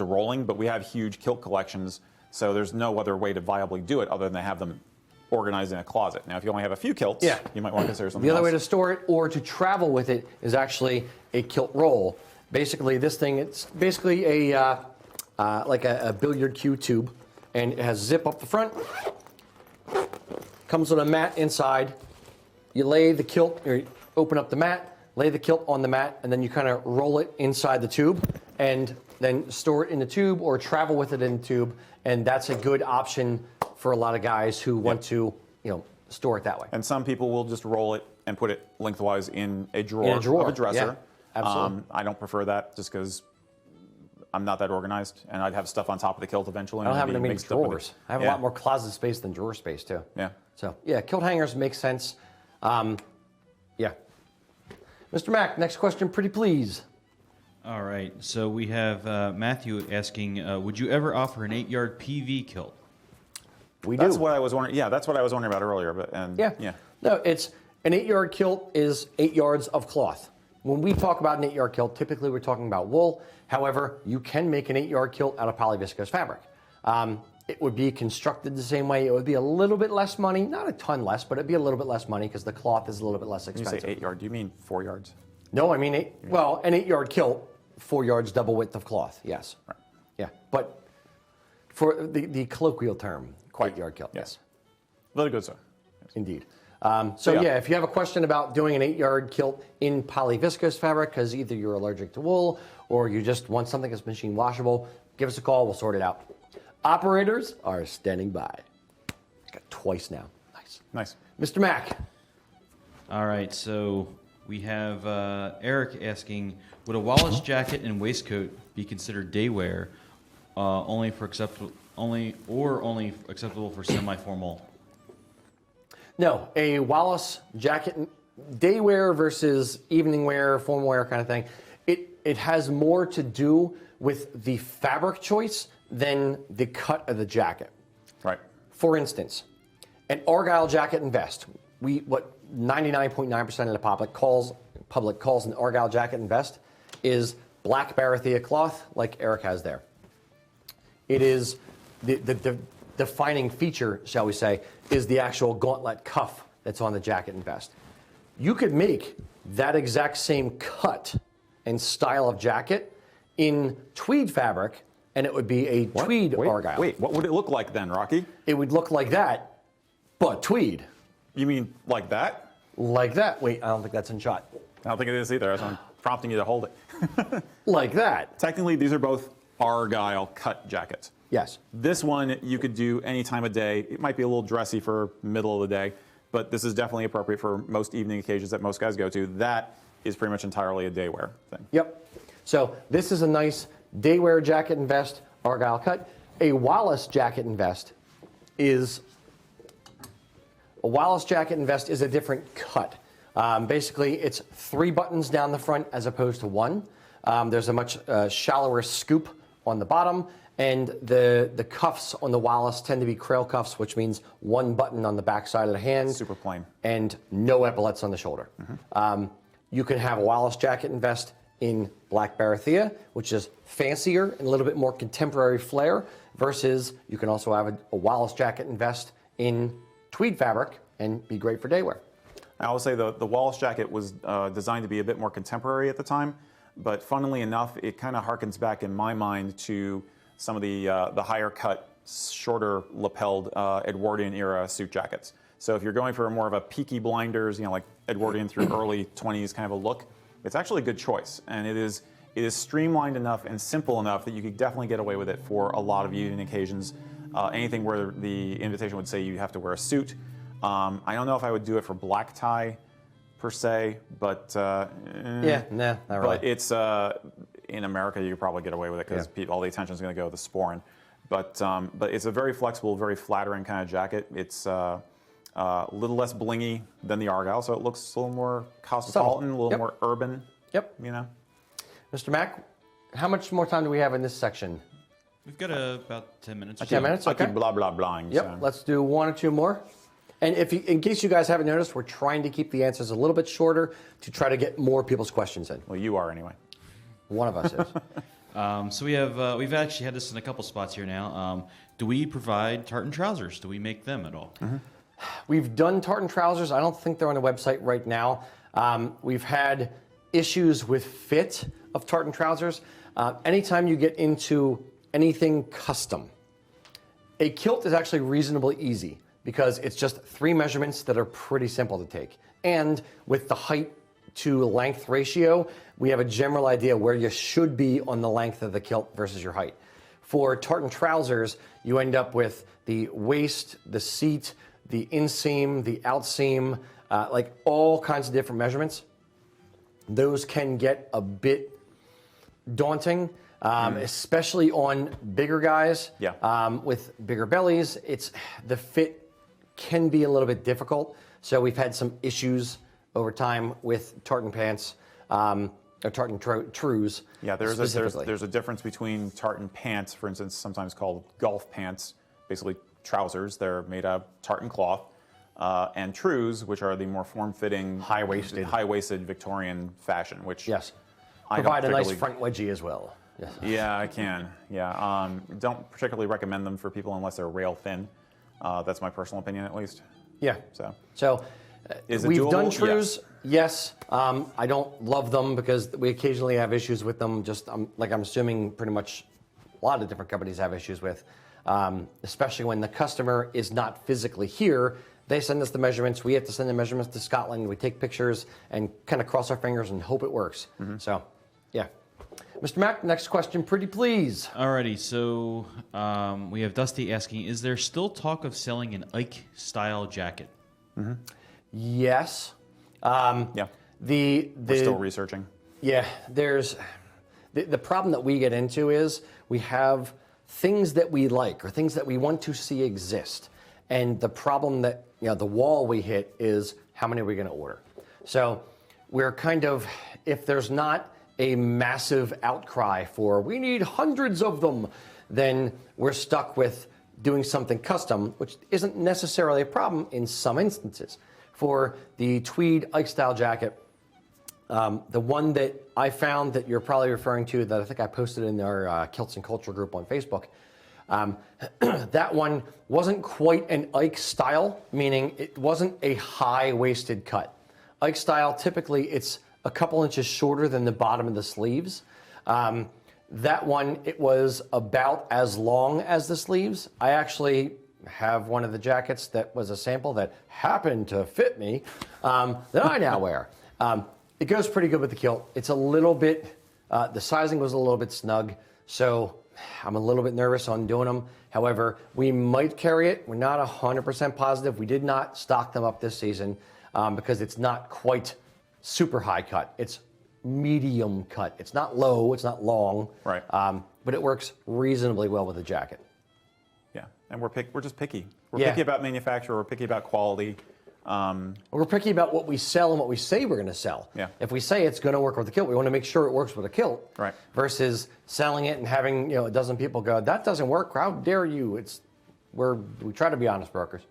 rolling, but we have huge kilt collections, so there's no other way to viably do it other than to have them organized in a closet. Now, if you only have a few kilts, you might want to consider something else.
The other way to store it or to travel with it is actually a kilt roll. Basically, this thing, it's basically like a billiard cue tube, and it has zip up the front. Comes with a mat inside. You lay the kilt, or you open up the mat, lay the kilt on the mat, and then you kind of roll it inside the tube, and then store it in the tube or travel with it in the tube. And that's a good option for a lot of guys who want to, store it that way.
And some people will just roll it and put it lengthwise in a drawer of a dresser.
Yeah, absolutely.
I don't prefer that just because I'm not that organized, and I'd have stuff on top of the kilt eventually.
I don't have
and
many
mixed up with
drawers.
it.
I have a lot more closet space than drawer space too.
Yeah.
So kilt hangers make sense. Yeah. Mr. Mack, next question, pretty please.
All right, so we have Matthew asking, would you ever offer an 8-yard PV kilt?
We do.
That's what I was wondering. Yeah, that's what I was wondering about earlier.
No, it's an 8-yard kilt is 8 yards of cloth. When we talk about an 8-yard kilt, typically we're talking about wool. However, you can make an 8-yard kilt out of polyviscose fabric. It would be constructed the same way. It would be a little bit less money, not a ton less, but it'd be a little bit less money because the cloth is a little bit less
When
expensive.
you say 8-yard, do you mean 4 yards?
No, I mean, an 8-yard kilt, 4 yards double width of cloth, yes.
Right.
Yeah, but for the colloquial term, 8-yard kilt, yes.
Very good, sir.
Indeed. If you have a question about doing an 8-yard kilt in polyviscose fabric because either you're allergic to wool or you just want something that's machine washable, give us a call. We'll sort it out. Operators are standing by. Got twice now. Nice.
Nice.
Mr. Mack,
All right, so we have Eric asking, would a Wallace jacket and waistcoat be considered day wear, only acceptable for semi-formal?
No, a Wallace jacket, day wear versus evening wear, formal wear kind of thing. It has more to do with the fabric choice than the cut of the jacket.
Right.
For instance, an Argyle jacket and vest. What 99.9% of the public calls an Argyle jacket and vest is black Barathea cloth, like Eric has there. It is the defining feature, shall we say, is the actual gauntlet cuff that's on the jacket and vest. You could make that exact same cut and style of jacket in tweed fabric, and it would be a tweed Argyle.
Wait, what would it look like then, Rocky?
It would look like that, but tweed.
You mean like that?
Like that. Wait, I don't think that's in shot.
I don't think it is either. That's why I'm prompting you to hold it.
Like that.
Technically, these are both Argyle cut jackets.
Yes.
This one you could do any time of day. It might be a little dressy for middle of the day, but this is definitely appropriate for most evening occasions that most guys go to. That is pretty much entirely a day wear thing.
Yep. So this is a nice day wear jacket and vest, Argyle cut. A Wallace jacket and vest is a different cut. Basically, it's 3 buttons down the front as opposed to 1. There's a much shallower scoop on the bottom, and the cuffs on the Wallace tend to be crail cuffs, which means 1 button on the back side of the hand.
Super plain.
And no epaulets on the shoulder. You can have a Wallace jacket and vest in black Barathea, which is fancier and a little bit more contemporary flair, versus you can also have a Wallace jacket and vest in tweed fabric and be great for day wear.
I will say the Wallace jacket was designed to be a bit more contemporary at the time, but funnily enough, it kind of harkens back in my mind to some of the higher cut, shorter lapelled Edwardian era suit jackets. So if you're going for more of a peaky blinders, like Edwardian through early 20s kind of a look, it's actually a good choice. And it is streamlined enough and simple enough that you could definitely get away with it for a lot of evening occasions. Anything where the invitation would say you have to wear a suit. I don't know if I would do it for black tie per se, but
yeah, nah, not really.
But it's in America you could probably get away with it because all the attention is going to go to the sporran. But it's a very flexible, very flattering kind of jacket. It's a little less blingy than the Argyle, so it looks a little more cosmopolitan, a little more urban.
Yep. Mr. Mack, how much more time do we have in this section?
We've got about 10 minutes.
10 minutes, okay.
I keep blah, blah, blahing.
Yep,
So.
let's do 1 or 2 more. And in case you guys haven't noticed, we're trying to keep the answers a little bit shorter to try to get more people's questions in.
Well, you are anyway.
One of us is.
So we've actually had this in a couple spots here now. Do we provide tartan trousers? Do we make them at all?
Mm-hmm.
We've done tartan trousers. I don't think they're on the website right now. We've had issues with fit of tartan trousers. Anytime you get into anything custom, a kilt is actually reasonably easy because it's just 3 measurements that are pretty simple to take. And with the height to length ratio, we have a general idea where you should be on the length of the kilt versus your height. For tartan trousers, you end up with the waist, the seat, the inseam, the outseam, like all kinds of different measurements. Those can get a bit daunting, especially on bigger guys. With bigger bellies, the fit can be a little bit difficult. So we've had some issues over time with tartan pants, or tartan trews.
Yeah, there's a difference between tartan pants, for instance, sometimes called golf pants, basically trousers. They're made of tartan cloth, and trews, which are the more form-fitting, high-waisted Victorian fashion, which
provide a nice front wedgie as well. Yes.
Yeah, I can. Yeah, don't particularly recommend them for people unless they're rail thin. That's my personal opinion, at least.
Yeah.
So
we've done trews. Yes. I don't love them because we occasionally have issues with them. I'm assuming pretty much a lot of different companies have issues with, especially when the customer is not physically here. They send us the measurements. We have to send the measurements to Scotland. We take pictures and kind of cross our fingers and hope it works. So, yeah. Mr. Mack, next question, pretty please.
Alrighty, so we have Dusty asking, is there still talk of selling an Ike-style jacket?
Yes.
Yeah. We're still researching.
Yeah, there's the problem that we get into is we have things that we like or things that we want to see exist, and the problem that the wall we hit is how many are we going to order. So we're kind of, if there's not a massive outcry for we need hundreds of them, then we're stuck with doing something custom, which isn't necessarily a problem in some instances. For the tweed Ike style jacket, the one that I found that you're probably referring to, that I think I posted in our Kilts and Culture group on Facebook, that one wasn't quite an Ike style, meaning it wasn't a high-waisted cut. Ike style, typically it's a couple inches shorter than the bottom of the sleeves. That one, it was about as long as the sleeves. I actually have one of the jackets that was a sample that happened to fit me that I now wear. It goes pretty good with the kilt. It's a little bit, the sizing was a little bit snug, so I'm a little bit nervous on doing them. However, we might carry it. We're not 100% positive. We did not stock them up this season because it's not quite super high cut. It's medium cut. It's not low, it's not long,
right?
But it works reasonably well with the jacket.
Yeah, and we're just picky. We're picky about manufacturer. We're picky about quality.
We're picky about what we sell and what we say we're going to sell.
Yeah.
If we say it's going to work with the kilt, we want to make sure it works with a kilt.
Right.
Versus selling it and having a dozen people go, that doesn't work. How dare you? We try to be honest brokers.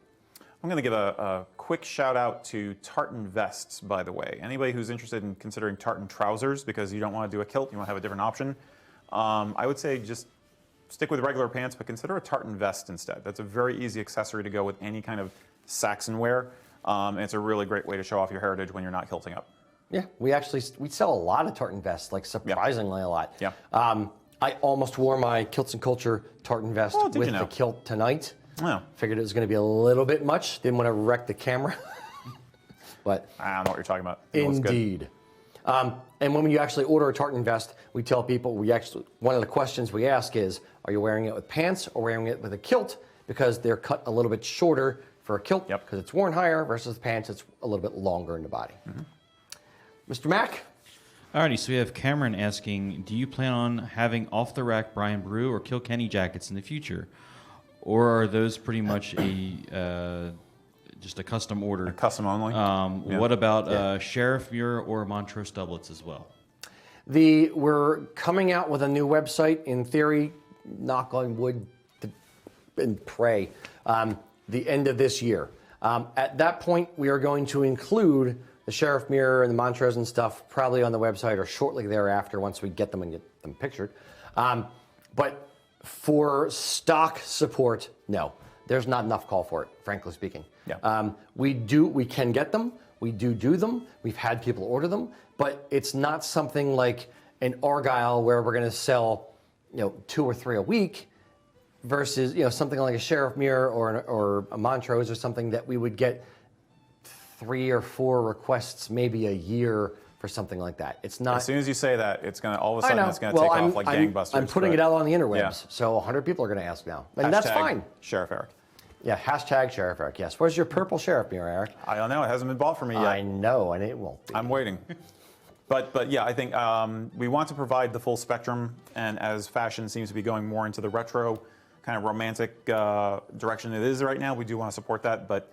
I'm going to give a quick shout out to tartan vests, by the way. Anybody who's interested in considering tartan trousers because you don't want to do a kilt, you want to have a different option, I would say just stick with regular pants, but consider a tartan vest instead. That's a very easy accessory to go with any kind of Saxon wear, and it's a really great way to show off your heritage when you're not kilting up.
Yeah, we sell a lot of tartan vests, like surprisingly a lot.
Yeah.
I almost wore my Kilts and Culture tartan vest with the kilt tonight.
Oh.
Figured it was going to be a little bit much. Didn't want to wreck the camera. But
I don't know what you're talking about.
Indeed. And when you actually order a tartan vest, we tell people, one of the questions we ask is, are you wearing it with pants or wearing it with a kilt? Because they're cut a little bit shorter for a kilt because it's worn higher versus the pants, it's a little bit longer in the body. Mr. Mack?
Alrighty, so we have Cameron asking, do you plan on having off-the-rack Brian Brew or Kilkenny jackets in the future? Or are those pretty much just a custom order?
A custom only?
What about Sheriff Muir or Montrose doublets as well?
We're coming out with a new website, in theory, knock on wood and pray, the end of this year. At that point, we are going to include the Sheriff Muir and the Montrose and stuff probably on the website or shortly thereafter once we get them and get them pictured. But for stock support, no. There's not enough call for it, frankly speaking.
Yeah.
We can get them. We do them. We've had people order them, but it's not something like an Argyle where we're going to sell, 2 or 3 a week versus, something like a Sheriff Muir or a Montrose or something that we would get 3 or 4 requests maybe a year for something like that. It's not.
As soon as you say that, it's going to all of a sudden it's going to take off like gangbusters.
I'm putting it out on the interwebs, so 100 people are going to ask now, and that's fine.
Sheriff Eric.
Yeah, hashtag Sheriff Eric. Yes. Where's your purple Sheriff Muir, Eric?
I don't know. It hasn't been bought for me yet.
I know, and it won't be.
I'm waiting. But yeah, I think we want to provide the full spectrum, and as fashion seems to be going more into the retro kind of romantic direction it is right now, we do want to support that. But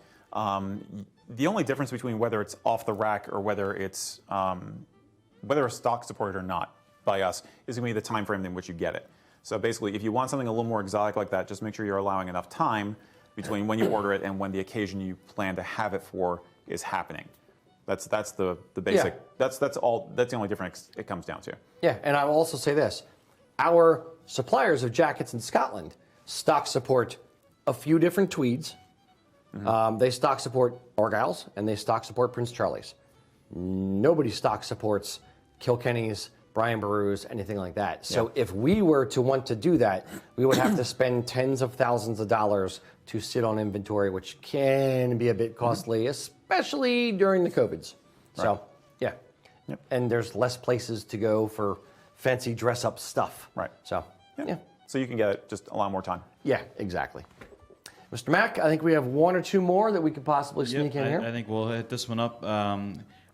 the only difference between whether it's off the rack or whether it's whether it's stock supported or not by us is going to be the time frame in which you get it. So basically, if you want something a little more exotic like that, just make sure you're allowing enough time between when you order it and when the occasion you plan to have it for is happening. That's the basic. Yeah. That's the only difference it comes down to.
Yeah, and I will also say this: our suppliers of jackets in Scotland stock support a few different tweeds. They stock support Argyles and they stock support Prince Charlies. Nobody stock supports Kilkennys, Brian Boru's, anything like that. So if we were to want to do that, we would have to spend tens of thousands of dollars to sit on inventory, which can be a bit costly, especially during the COVIDs. Right. So, yeah. Yep. And there's less places to go for fancy dress-up stuff.
Right.
So, yeah.
So you can get it just a lot more time.
Yeah, exactly. Mr. Mack, I think we have 1 or 2 more that we could possibly sneak in here.
I think we'll hit this one up.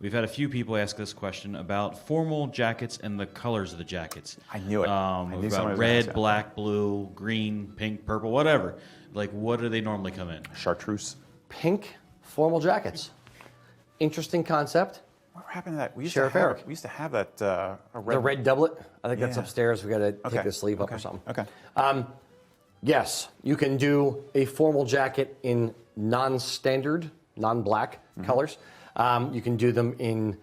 we've had a few people ask this question about formal jackets and the colors of the jackets.
I knew it. I knew
We've
someone
got
was gonna ask
red,
that.
black, blue, green, pink, purple, whatever. Like, what do they normally come in?
Chartreuse.
Pink formal jackets. Interesting concept.
What happened to that? We used
Sheriff
to have,
Eric.
We used to have that a red.
The red doublet. I think that's
Yeah.
upstairs. We got to
Okay.
take the sleeve up
Okay.
or something.
Okay.
Yes, you can do a formal jacket in non-standard, non-black colors. You can do them in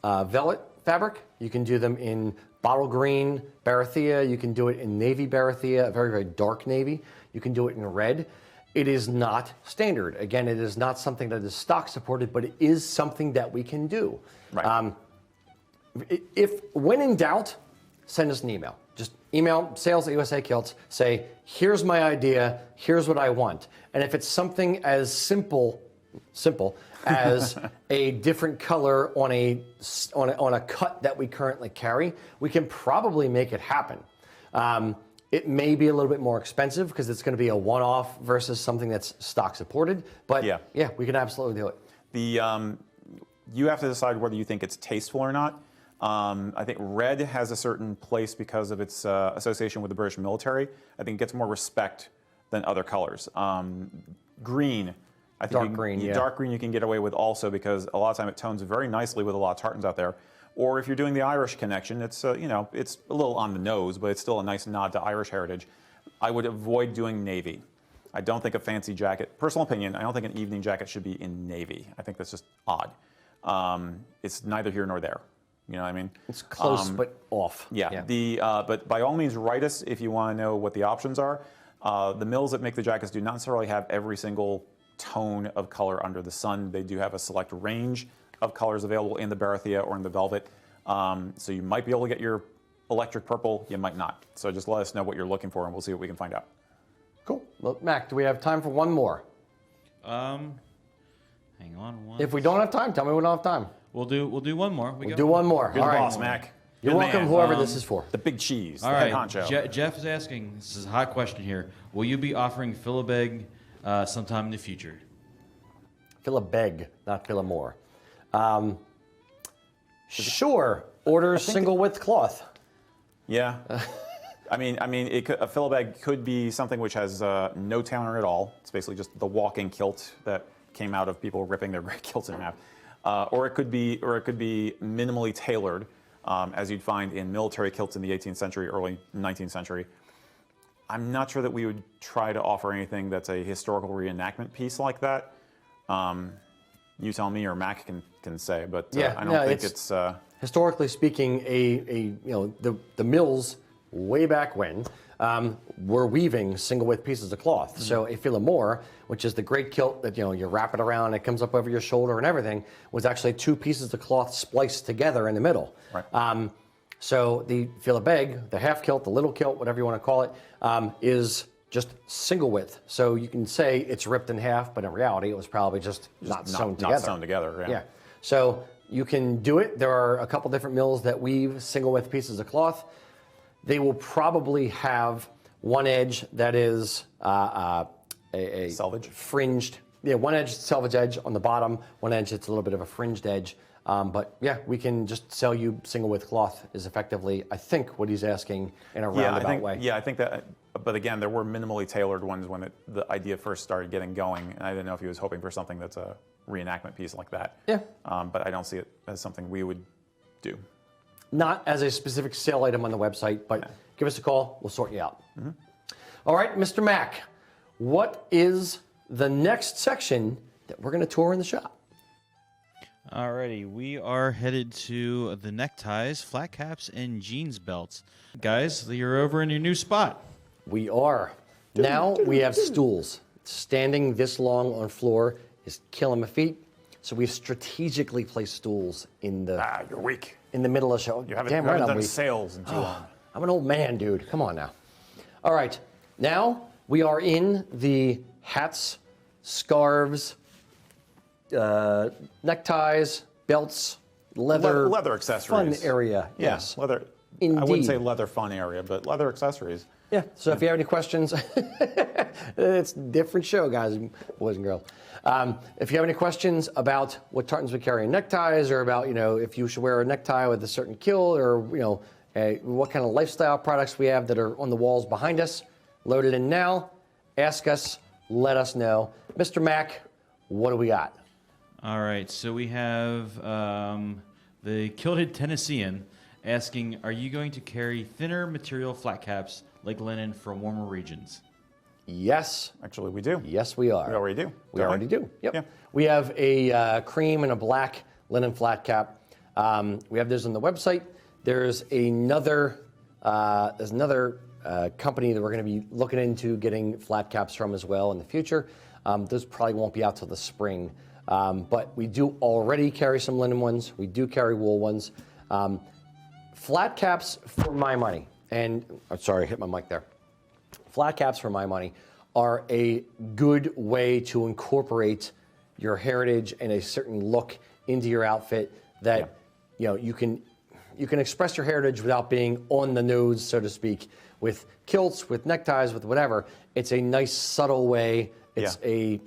velvet fabric. You can do them in bottle green barathea. You can do it in navy barathea, a very, very dark navy. You can do it in red. It is not standard. Again, it is not something that is stock supported, but it is something that we can do.
Right.
If, when in doubt, send us an email. Just email sales@USA Kilts, say, here's my idea, here's what I want. And if it's something as simple as a different color on a cut that we currently carry, we can probably make it happen. It may be a little bit more expensive because it's going to be a one-off versus something that's stock supported, but yeah, we can absolutely do it.
You have to decide whether you think it's tasteful or not. I think red has a certain place because of its association with the British military. I think it gets more respect than other colors. Green, I think dark green you can get away with also because a lot of time it tones very nicely with a lot of tartans out there. Or if you're doing the Irish connection, it's it's a little on the nose, but it's still a nice nod to Irish heritage. I would avoid doing navy. I don't think a fancy jacket, personal opinion, I don't think an evening jacket should be in navy. I think that's just odd. It's neither here nor there. You know what I mean?
It's close but off.
Yeah. But by all means, write us if you want to know what the options are. The mills that make the jackets do not necessarily have every single tone of color under the sun. They do have a select range of colors available in the barathea or in the velvet. So you might be able to get your electric purple, you might not. So just let us know what you're looking for and we'll see what we can find out.
Cool. Well, Mac, do we have time for one more?
Hang on.
If we don't have time, tell me we don't have time.
We'll do one more.
We'll do one more.
You're
All
the
right.
boss, Mac.
You're
Good
welcome,
man.
whoever this is for.
The big cheese,
All
the
right.
head honcho.
Jeff is asking, this is a hot question here. Will you be offering Filibeg sometime in the future?
Filibeg, not Filimore. Sure. Order single width cloth.
Yeah. I mean, a Filibeg could be something which has no towner at all. It's basically just the walking kilt that came out of people ripping their gray kilts in half. Or it could be minimally tailored, as you'd find in military kilts in the 18th century, early 19th century. I'm not sure that we would try to offer anything that's a historical reenactment piece like that. You tell me, or Mac can say, but I don't think it's.
Historically speaking, the mills way back when were weaving single width pieces of cloth. Mm-hmm. So a filamore, which is the great kilt that you wrap it around, it comes up over your shoulder and everything, was actually two pieces of cloth spliced together in the middle.
Right.
So the filibeg, the half kilt, the little kilt, whatever you want to call it, is just single width. So you can say it's ripped in half, but in reality, it was probably just not sewn together.
Not sewn together, yeah.
So you can do it. There are a couple different mills that weave single width pieces of cloth. They will probably have one edge that is a
selvage
fringed. Yeah, one edge selvage edge on the bottom. One edge it's a little bit of a fringed edge. But yeah, we can just sell you single width cloth is effectively, I think, what he's asking in a roundabout way.
Yeah, I think that. But again, there were minimally tailored ones when the idea first started getting going, and I didn't know if he was hoping for something that's a reenactment piece like that.
Yeah.
But I don't see it as something we would do.
Not as a specific sale item on the website, but give us a call. We'll sort you out. Mm-hmm. All right, Mr. Mack, what is the next section that we're going to tour in the shop?
Alrighty, we are headed to the neckties, flat caps, and jeans belts. Guys, you're over in your new spot.
We are. Now we have stools. Standing this long on floor is killing my feet. So we've strategically placed stools in the
you're weak.
In the middle of the show.
You haven't done sales in too long.
I'm an old man, dude. Come on now. All right. Now we are in the hats, scarves, neckties, belts, leather
accessories.
fun area.
Yeah,
Yes.
leather.
Indeed.
I wouldn't say leather fun area, but leather accessories.
Yeah, so if you have any questions, it's a different show, guys, boys and girls. If you have any questions about what tartans we carry in neckties, or about, if you should wear a necktie with a certain kilt, or, what kind of lifestyle products we have that are on the walls behind us, load it in now, ask us, let us know. Mr. Mack, what do we got?
All right, so we have the Kilted Tennessean asking, are you going to carry thinner material flat caps like linen for warmer regions?
Yes.
Actually, we do.
Yes, we are.
We already do.
We already do. Yep.
Yeah.
We have a cream and a black linen flat cap. We have those on the website. There's another company that we're going to be looking into getting flat caps from as well in the future. Those probably won't be out till the spring. But we do already carry some linen ones. We do carry wool ones. Flat caps, for my money, and I'm sorry, I hit my mic there. Flat caps, for my money, are a good way to incorporate your heritage and a certain look into your outfit that you can express your heritage without being on the nose, so to speak, with kilts, with neckties, with whatever. It's a nice, subtle way. It's a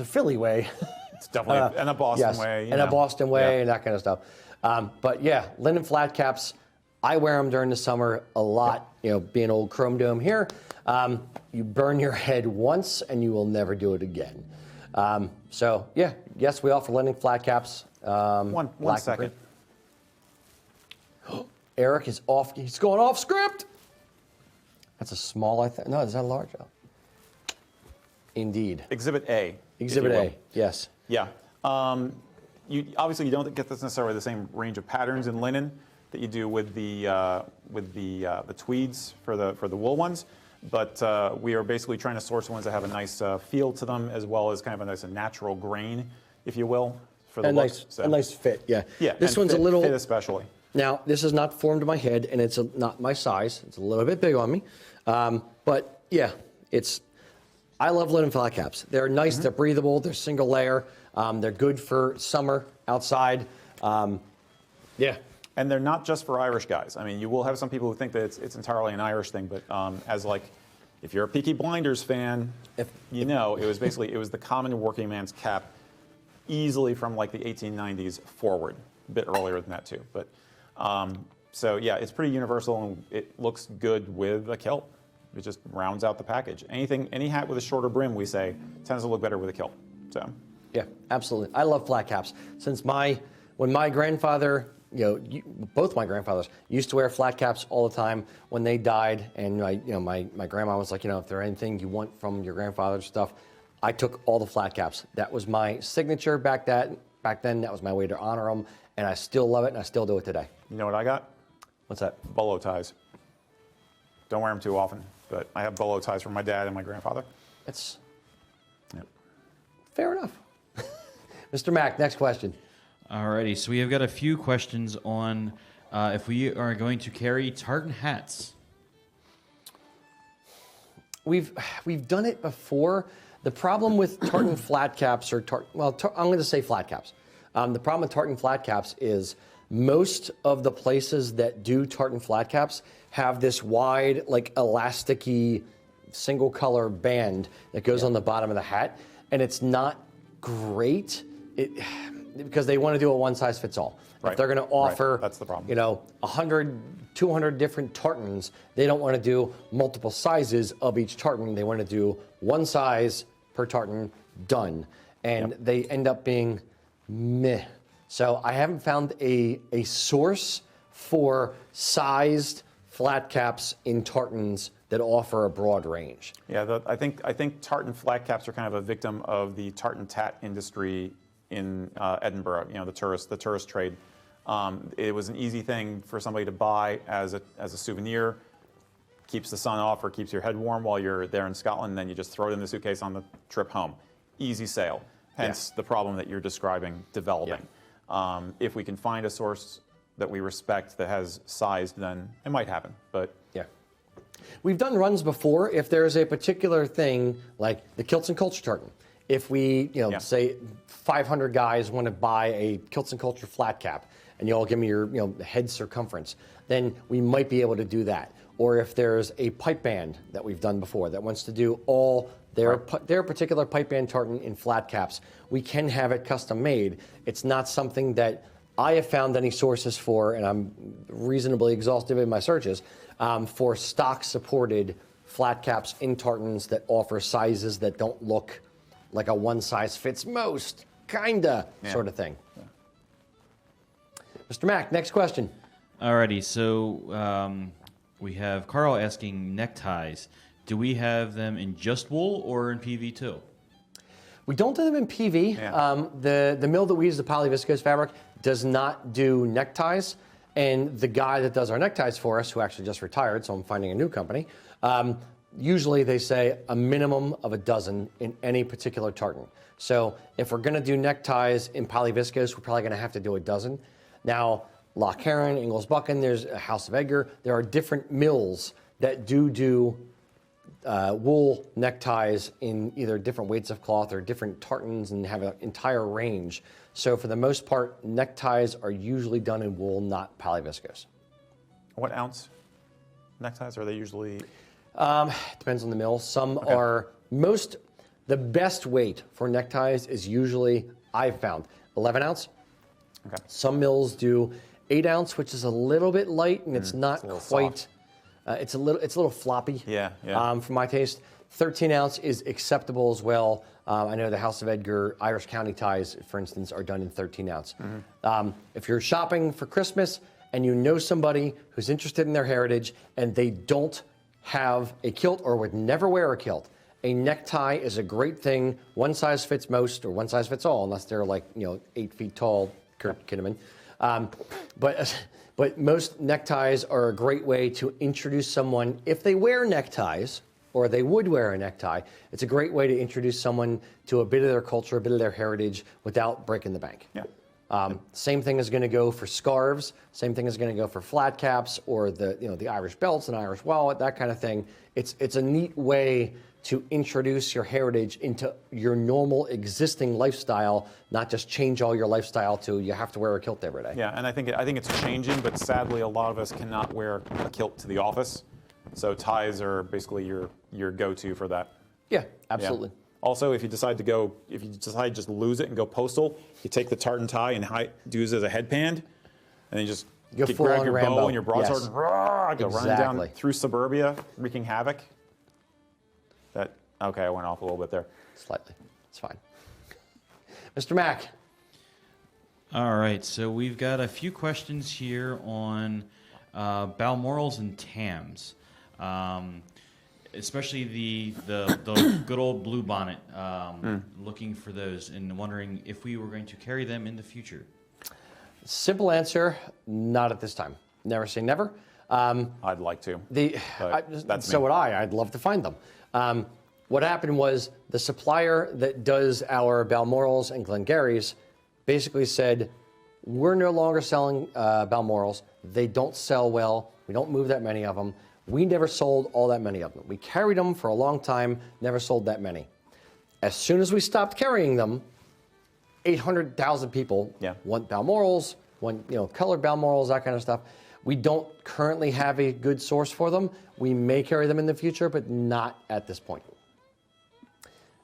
Philly way.
It's definitely and a Boston way.
And a Boston way and that kind of stuff. But yeah, linen flat caps, I wear them during the summer a lot. Being old Chrome Dome here, you burn your head once and you will never do it again. So yeah, yes, we offer linen flat caps.
One second.
Eric is off. He's going off script. That's a small, I think. No, is that a large? Oh. Indeed.
Exhibit A.
Exhibit A. Yes.
Yeah. You obviously you don't get this necessarily the same range of patterns in linen that you do with the tweeds for the wool ones, but we are basically trying to source ones that have a nice feel to them, as well as kind of a nice natural grain, if you will, for the look.
A nice fit. Yeah.
Yeah.
This one's a little
fit especially.
Now, this is not formed to my head, and it's not my size. It's a little bit big on me. But yeah, I love linen flat caps. They're nice, they're breathable, they're single layer. They're good for summer outside. Yeah.
And they're not just for Irish guys. I mean, you will have some people who think that it's entirely an Irish thing, but if you're a Peaky Blinders fan, it was the common working man's cap, easily from like the 1890s forward, a bit earlier than that too. But so yeah, it's pretty universal, and it looks good with a kilt. It just rounds out the package. Any hat with a shorter brim, we say, tends to look better with a kilt. So.
Yeah, absolutely. I love flat caps. When my grandfather, both my grandfathers used to wear flat caps all the time when they died, and my grandma was like, if there's anything you want from your grandfather's stuff, I took all the flat caps. That was my signature back then. That was my way to honor them, and I still love it, and I still do it today.
You know what I got?
What's that?
Bolo ties. Don't wear them too often, but I have bolo ties from my dad and my grandfather.
It's fair enough. Mr. Mack, next question.
Alrighty, so we have got a few questions on if we are going to carry tartan hats.
We've done it before. The problem with tartan flat caps, I'm going to say flat caps. The problem with tartan flat caps is most of the places that do tartan flat caps have this wide, like elasticy, single color band that goes on the bottom of the hat, and it's not great. Because they want to do a one size fits all.
Right.
If they're going to offer,
that's the problem.
100, 200 different tartans, they don't want to do multiple sizes of each tartan. They want to do one size per tartan, done. And they end up being meh. So I haven't found a source for sized flat caps in tartans that offer a broad range.
Yeah, I think tartan flat caps are kind of a victim of the tartan tat industry in Edinburgh, the tourist trade. It was an easy thing for somebody to buy as a souvenir, keeps the sun off or keeps your head warm while you're there in Scotland, and then you just throw it in the suitcase on the trip home. Easy sale, hence the problem that you're describing developing. Yeah. If we can find a source that we respect that has sized, then it might happen, but.
Yeah. We've done runs before. If there's a particular thing, like the Kilts and Culture tartan, if we,
Yeah.
say 500 guys want to buy a Kilts and Culture flat cap, and you all give me your, head circumference, then we might be able to do that. Or if there's a pipe band that we've done before that wants to do all their particular pipe band tartan in flat caps, we can have it custom made. It's not something that I have found any sources for, and I'm reasonably exhaustive in my searches, for stock supported flat caps in tartans that offer sizes that don't look like a one size fits most, kinda sort of thing. Yeah. Mr. Mack, next question.
Alrighty, so we have Carl asking neckties. Do we have them in just wool or in PV too?
We don't do them in PV.
Yeah.
The mill that we use, the polyviscose fabric, does not do neckties. And the guy that does our neckties for us, who actually just retired, so I'm finding a new company, usually they say a minimum of a dozen in any particular tartan. So if we're going to do neckties in polyviscose, we're probably going to have to do a dozen. Now, Loch Heron, Ingalls Buchan, there's a House of Edgar. There are different mills that do wool neckties in either different weights of cloth or different tartans and have an entire range. So for the most part, neckties are usually done in wool, not polyviscose.
What ounce neckties are they usually?
Depends on the mill. Some are the best weight for neckties is usually, I've found, 11 ounce.
Okay.
Some mills do 8 ounce, which is a little bit light, and it's not quite. It's a little floppy.
Yeah, yeah.
For my taste, 13 ounce is acceptable as well. I know the House of Edgar Irish County ties, for instance, are done in 13 ounce. If you're shopping for Christmas and you know somebody who's interested in their heritage and they don't have a kilt or would never wear a kilt, a necktie is a great thing. One size fits most, or one size fits all, unless they're like 8 feet tall, Kurt Kinnaman. But most neckties are a great way to introduce someone, if they wear neckties, or they would wear a necktie, it's a great way to introduce someone to a bit of their culture, a bit of their heritage, without breaking the bank.
Yeah.
Same thing is going to go for scarves. Same thing is going to go for flat caps, or the Irish belts and Irish wallet, that kind of thing. It's a neat way to introduce your heritage into your normal existing lifestyle, not just change all your lifestyle to you have to wear a kilt every day.
Yeah, and I think it's changing, but sadly a lot of us cannot wear a kilt to the office. So ties are basically your go-to for that.
Yeah, absolutely.
Yeah. Also, if you decide to just lose it and go postal, you take the tartan tie and use it as a headband, and then you just grab your
Rambo.
bow and your broadsword and go running down through suburbia, wreaking havoc. Okay, I went off a little bit there.
Slightly. It's fine. Mr. Mack.
All right, so we've got a few questions here on Balmorals and Tams, especially the good old blue bonnet. Looking for those and wondering if we were going to carry them in the future.
Simple answer: not at this time. Never say never.
I'd like to.
So would I. I'd love to find them. What happened was the supplier that does our Balmorals and Glengarrys basically said, we're no longer selling Balmorals. They don't sell well. We don't move that many of them. We never sold all that many of them. We carried them for a long time, never sold that many. As soon as we stopped carrying them, 800,000 people want Balmorals, want colored Balmorals, that kind of stuff. We don't currently have a good source for them. We may carry them in the future, but not at this point.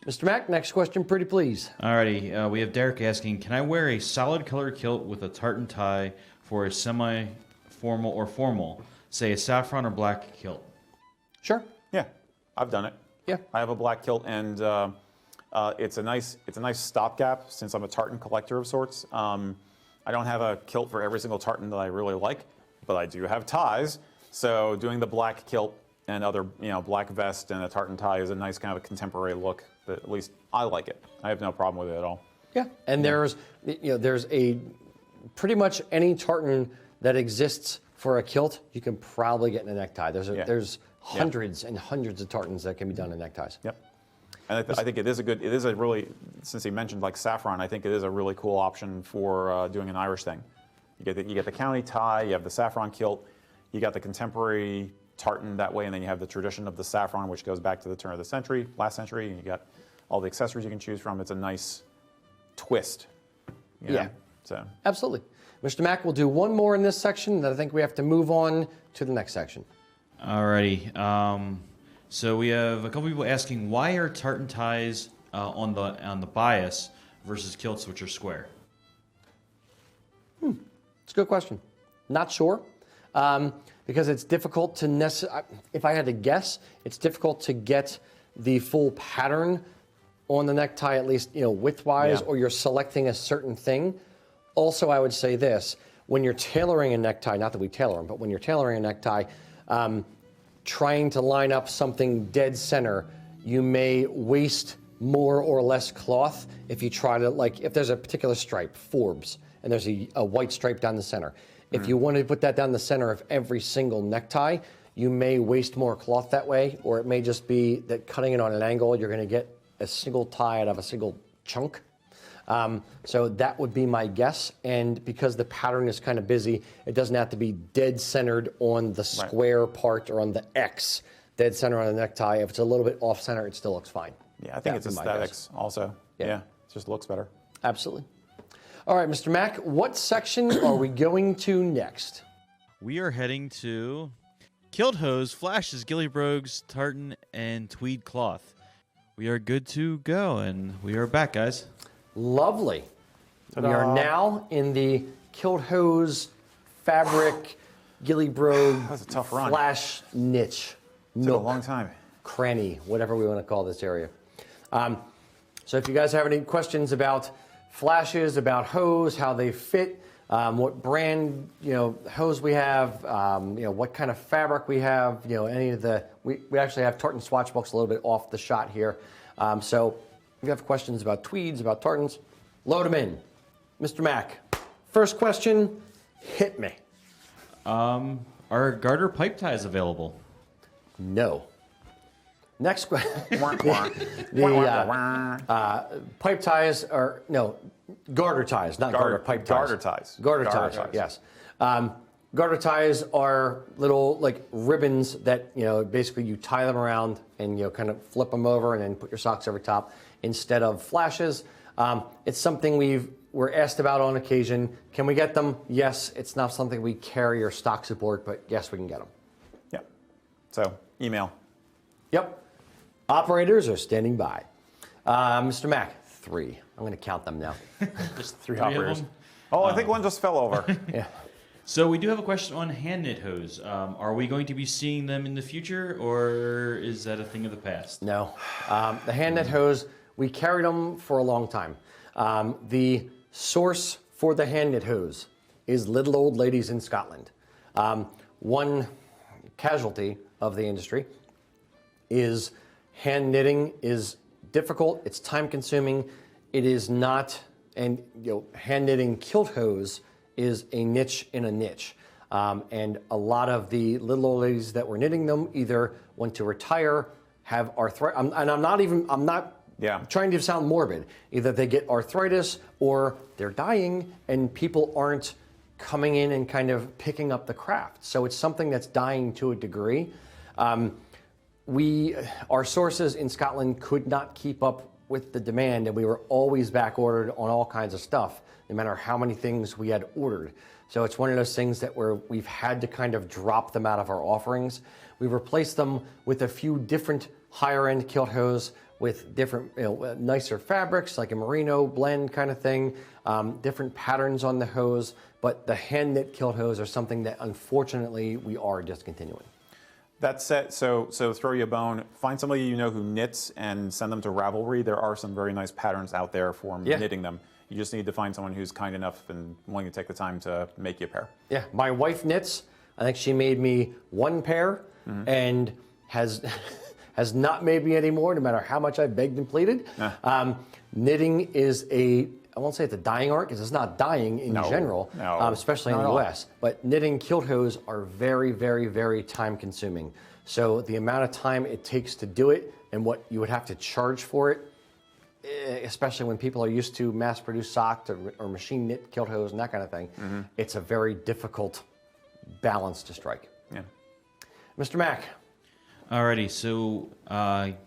Mr. Mack, next question, pretty please.
Alrighty, we have Derek asking, can I wear a solid colored kilt with a tartan tie for a semi-formal or formal, say a saffron or black kilt?
Sure.
Yeah, I've done it.
Yeah.
I have a black kilt, and it's a nice stopgap since I'm a tartan collector of sorts. I don't have a kilt for every single tartan that I really like, but I do have ties. So doing the black kilt and other, black vest and a tartan tie is a nice kind of a contemporary look. That at least I like it. I have no problem with it at all.
Yeah, and there's a pretty much any tartan that exists for a kilt, you can probably get in a necktie. There's hundreds and hundreds of tartans that can be done in neckties.
Yep. And I think it is a really, since he mentioned like saffron, I think it is a really cool option for doing an Irish thing. You get the county tie, you have the saffron kilt, you got the contemporary tartan that way, and then you have the tradition of the saffron, which goes back to the turn of the century, last century, and you got all the accessories you can choose from. It's a nice twist. You know?
Yeah.
So.
Absolutely. Mr. Mack, we'll do one more in this section, then I think we have to move on to the next section.
Alrighty. So we have a couple people asking, why are tartan ties on the bias versus kilts, which are square?
It's a good question. Not sure. Because it's difficult to if I had to guess, it's difficult to get the full pattern on the necktie, at least width-wise, or you're selecting a certain thing. Also, I would say this: when you're tailoring a necktie, not that we tailor them, but when you're tailoring a necktie, trying to line up something dead center, you may waste more or less cloth if you try to, if there's a particular stripe, Forbes, and there's a white stripe down the center. If you want to put that down the center of every single necktie, you may waste more cloth that way, or it may just be that cutting it on an angle, you're going to get a single tie out of a single chunk. So that would be my guess. And because the pattern is kind of busy, it doesn't have to be dead centered on the square part or on the X, dead center on the necktie. If it's a little bit off center, it still looks fine.
Yeah, I think it's aesthetics also. Yeah, it just looks better.
Absolutely. All right, Mr. Mack, what section are we going to next?
We are heading to kilt hose, flashes, ghillie brogues, tartan, and tweed cloth. We are good to go, and we are back, guys.
Lovely.
Ta-da.
We are now in the kilt hose, fabric, ghillie brogue,
That's a tough run.
flash niche,
Took a long time.
cranny, whatever we want to call this area. So if you guys have any questions about flashes, about hose, how they fit, what brand hose we have, what kind of fabric we have, any of the we actually have tartan swatch books a little bit off the shot here. So if you have questions about tweeds, about tartans, load them in. Mr. Mack, first question, hit me.
Are garter pipe ties available?
No. Next question. Pipe ties are, no, garter ties, not garter pipe ties.
Garter ties.
Garter ties, yes. Garter ties are little ribbons that, basically you tie them around and kind of flip them over and then put your socks over top instead of flashes. It's something we're asked about on occasion. Can we get them? Yes. It's not something we carry or stock support, but yes, we can get them.
Yeah. So, email.
Yep. Operators are standing by. Mr. Mack, 3. I'm going to count them now.
Just
Three
of
operators.
them?
Oh, I think one just fell over.
Yeah.
So we do have a question on hand knit hose. Are we going to be seeing them in the future, or is that a thing of the past?
No. The hand knit hose, we carried them for a long time. The source for the hand knit hose is little old ladies in Scotland. One casualty of the industry is hand knitting is difficult, it's time consuming, it is not, and hand knitting kilt hose is a niche in a niche. And a lot of the little old ladies that were knitting them either went to retire, have arthritis, and I'm not trying to sound morbid. Either they get arthritis or they're dying and people aren't coming in and kind of picking up the craft. So it's something that's dying to a degree. Our sources in Scotland could not keep up with the demand, and we were always back ordered on all kinds of stuff, no matter how many things we had ordered. So it's one of those things that we've had to kind of drop them out of our offerings. We replaced them with a few different higher end kilt hose with different, nicer fabrics, like a merino blend kind of thing, different patterns on the hose, but the hand knit kilt hose are something that unfortunately we are discontinuing.
That said, so throw you a bone. Find somebody you know who knits and send them to Ravelry. There are some very nice patterns out there for knitting them. You just need to find someone who's kind enough and willing to take the time to make you a pair.
Yeah, my wife knits. I think she made me one pair and has not made me any more, no matter how much I begged and pleaded. Knitting is I won't say it's a dying art, because it's not dying in general, especially in the US. But knitting kilt hose are very, very, very time consuming. So the amount of time it takes to do it and what you would have to charge for it, especially when people are used to mass-produced socks or machine knit kilt hose and that kind of thing, it's a very difficult balance to strike.
Yeah.
Mr. Mack.
Alrighty, so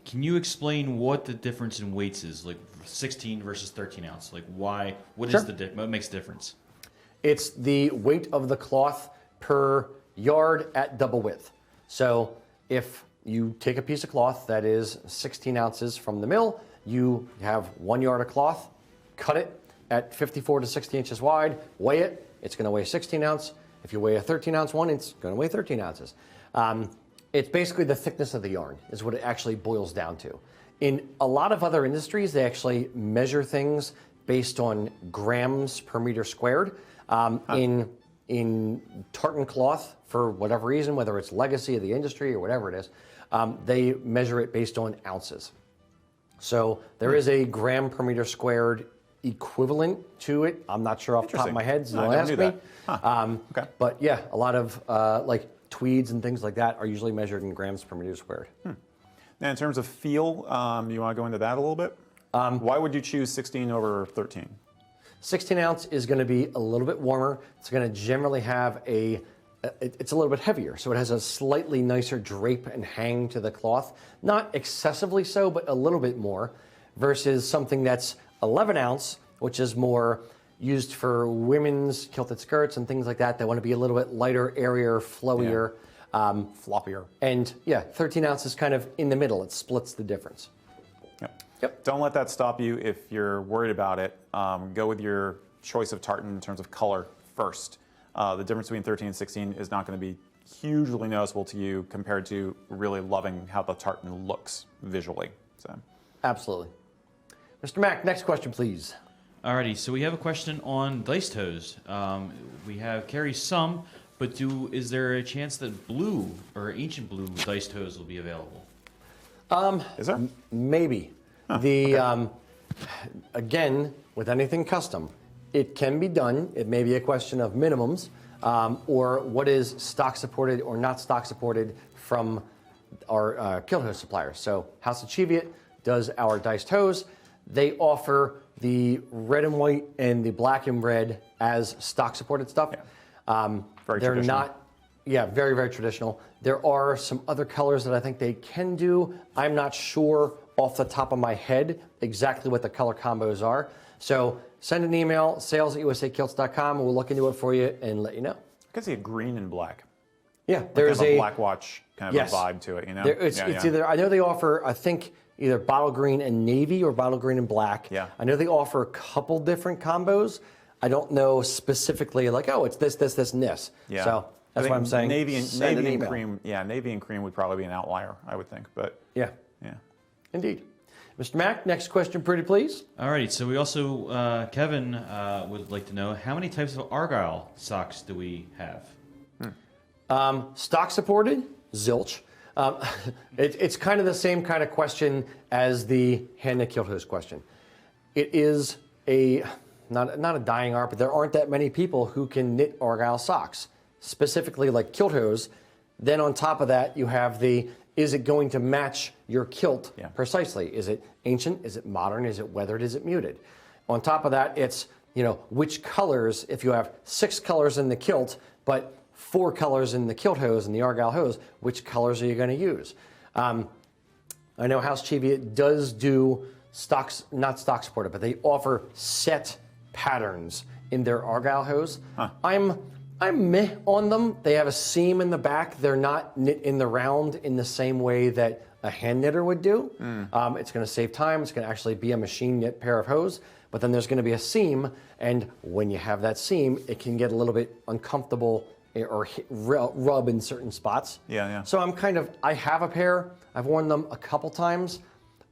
can you explain what the difference in weights is, like 16 versus 13 ounce? Like why? What
Sure.
is what makes the difference?
It's the weight of the cloth per yard at double width. So if you take a piece of cloth that is 16 ounces from the mill, you have 1 yard of cloth, cut it at 54 to 60 inches wide, weigh it, it's going to weigh 16 ounce. If you weigh a 13 ounce one, it's going to weigh 13 ounces. It's basically the thickness of the yarn is what it actually boils down to. In a lot of other industries, they actually measure things based on grams per meter squared. In tartan cloth, for whatever reason, whether it's legacy of the industry or whatever it is, they measure it based on ounces. So there is a gram per meter squared equivalent to it. I'm not sure off the top of my head, so
No,
don't
I
ask
never
me.
knew that. Okay.
But yeah, a lot of like tweeds and things like that are usually measured in grams per meter squared.
Now, in terms of feel, you want to go into that a little bit? Why would you choose 16 over 13?
16 ounce is going to be a little bit warmer. It's going to generally have it's a little bit heavier, so it has a slightly nicer drape and hang to the cloth. Not excessively so, but a little bit more, versus something that's 11 ounce, which is more used for women's kilted skirts and things like that. They want to be a little bit lighter, airier, flowier.
Floppier.
And yeah, 13 ounce is kind of in the middle. It splits the difference. Yep.
Don't let that stop you if you're worried about it. Go with your choice of tartan in terms of color first. The difference between 13 and 16 is not going to be hugely noticeable to you compared to really loving how the tartan looks visually. So.
Absolutely. Mr. Mack, next question, please.
Alrighty, so we have a question on dice toes. We have carry some, but is there a chance that blue or ancient blue dice toes will be available?
Is there?
Maybe. Again, with anything custom, it can be done. It may be a question of minimums or what is stock supported or not stock supported from our kilt hose suppliers. So House of Cheviot does our dice toes. They offer the red and white and the black and red as stock supported stuff.
Very
they're
traditional.
not, very, very traditional. There are some other colors that I think they can do. I'm not sure off the top of my head exactly what the color combos are. So send an email, sales@usakilts.com, and we'll look into it for you and let you know.
I could see a green and black.
Yeah,
Like
there's
kind of a black watch kind of
yes.
a vibe to it, you know?
It's either, I know they offer, I think, either bottle green and navy or bottle green and black.
Yeah.
I know they offer a couple different combos. I don't know specifically like, oh, it's this, this, this, and this.
Yeah.
So that's why I'm saying
navy
send an
and
email.
cream. Yeah, navy and cream would probably be an outlier, I would think. But
Yeah,
yeah.
indeed. Mr. Mack, next question, pretty please.
Alrighty, so we also, Kevin would like to know, how many types of Argyle socks do we have?
Stock supported, zilch. It's kind of the same kind of question as the hand-knit kilt hose question. It is not a dying art, but there aren't that many people who can knit Argyle socks, specifically like kilt hose. Then on top of that, you have is it going to match your kilt precisely? Is it ancient? Is it modern? Is it weathered? Is it muted? On top of that, it's, which colors, if you have 6 colors in the kilt, but 4 colors in the kilt hose and the Argyle hose, which colors are you going to use? I know House Cheviot does do stocks, not stock supported, but they offer set patterns in their Argyle hose. I'm meh on them. They have a seam in the back. They're not knit in the round in the same way that a hand knitter would do. It's going to save time. It's going to actually be a machine knit pair of hose, but then there's going to be a seam, and when you have that seam, it can get a little bit uncomfortable or rub in certain spots.
Yeah.
So I have a pair. I've worn them a couple times.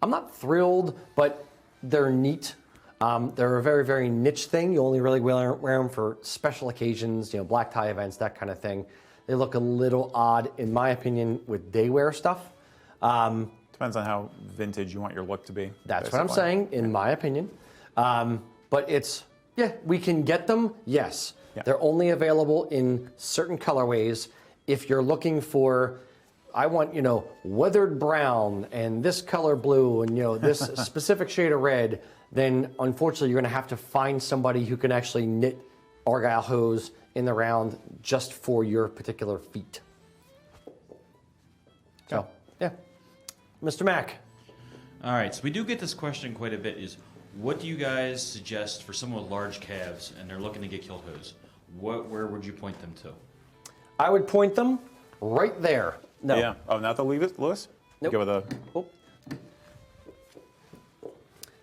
I'm not thrilled, but they're neat. They're a very, very niche thing. You only really wear them for special occasions, black tie events, that kind of thing. They look a little odd, in my opinion, with day wear stuff.
Depends on how vintage you want your look to be.
That's what I'm saying, in my opinion. But we can get them, yes.
Yeah.
They're only available in certain colorways. If you're looking for, I want, weathered brown and this color blue and, this specific shade of red, then unfortunately you're going to have to find somebody who can actually knit Argyle hose in the round just for your particular feet. So Yeah. Mr. Mack.
All right, so we do get this question quite a bit is, what do you guys suggest for someone with large calves and they're looking to get kilt hose? Where would you point them to?
I would point them right there. No.
Yeah. Oh, not the Lewis?
Nope.
Go with a...
Oh.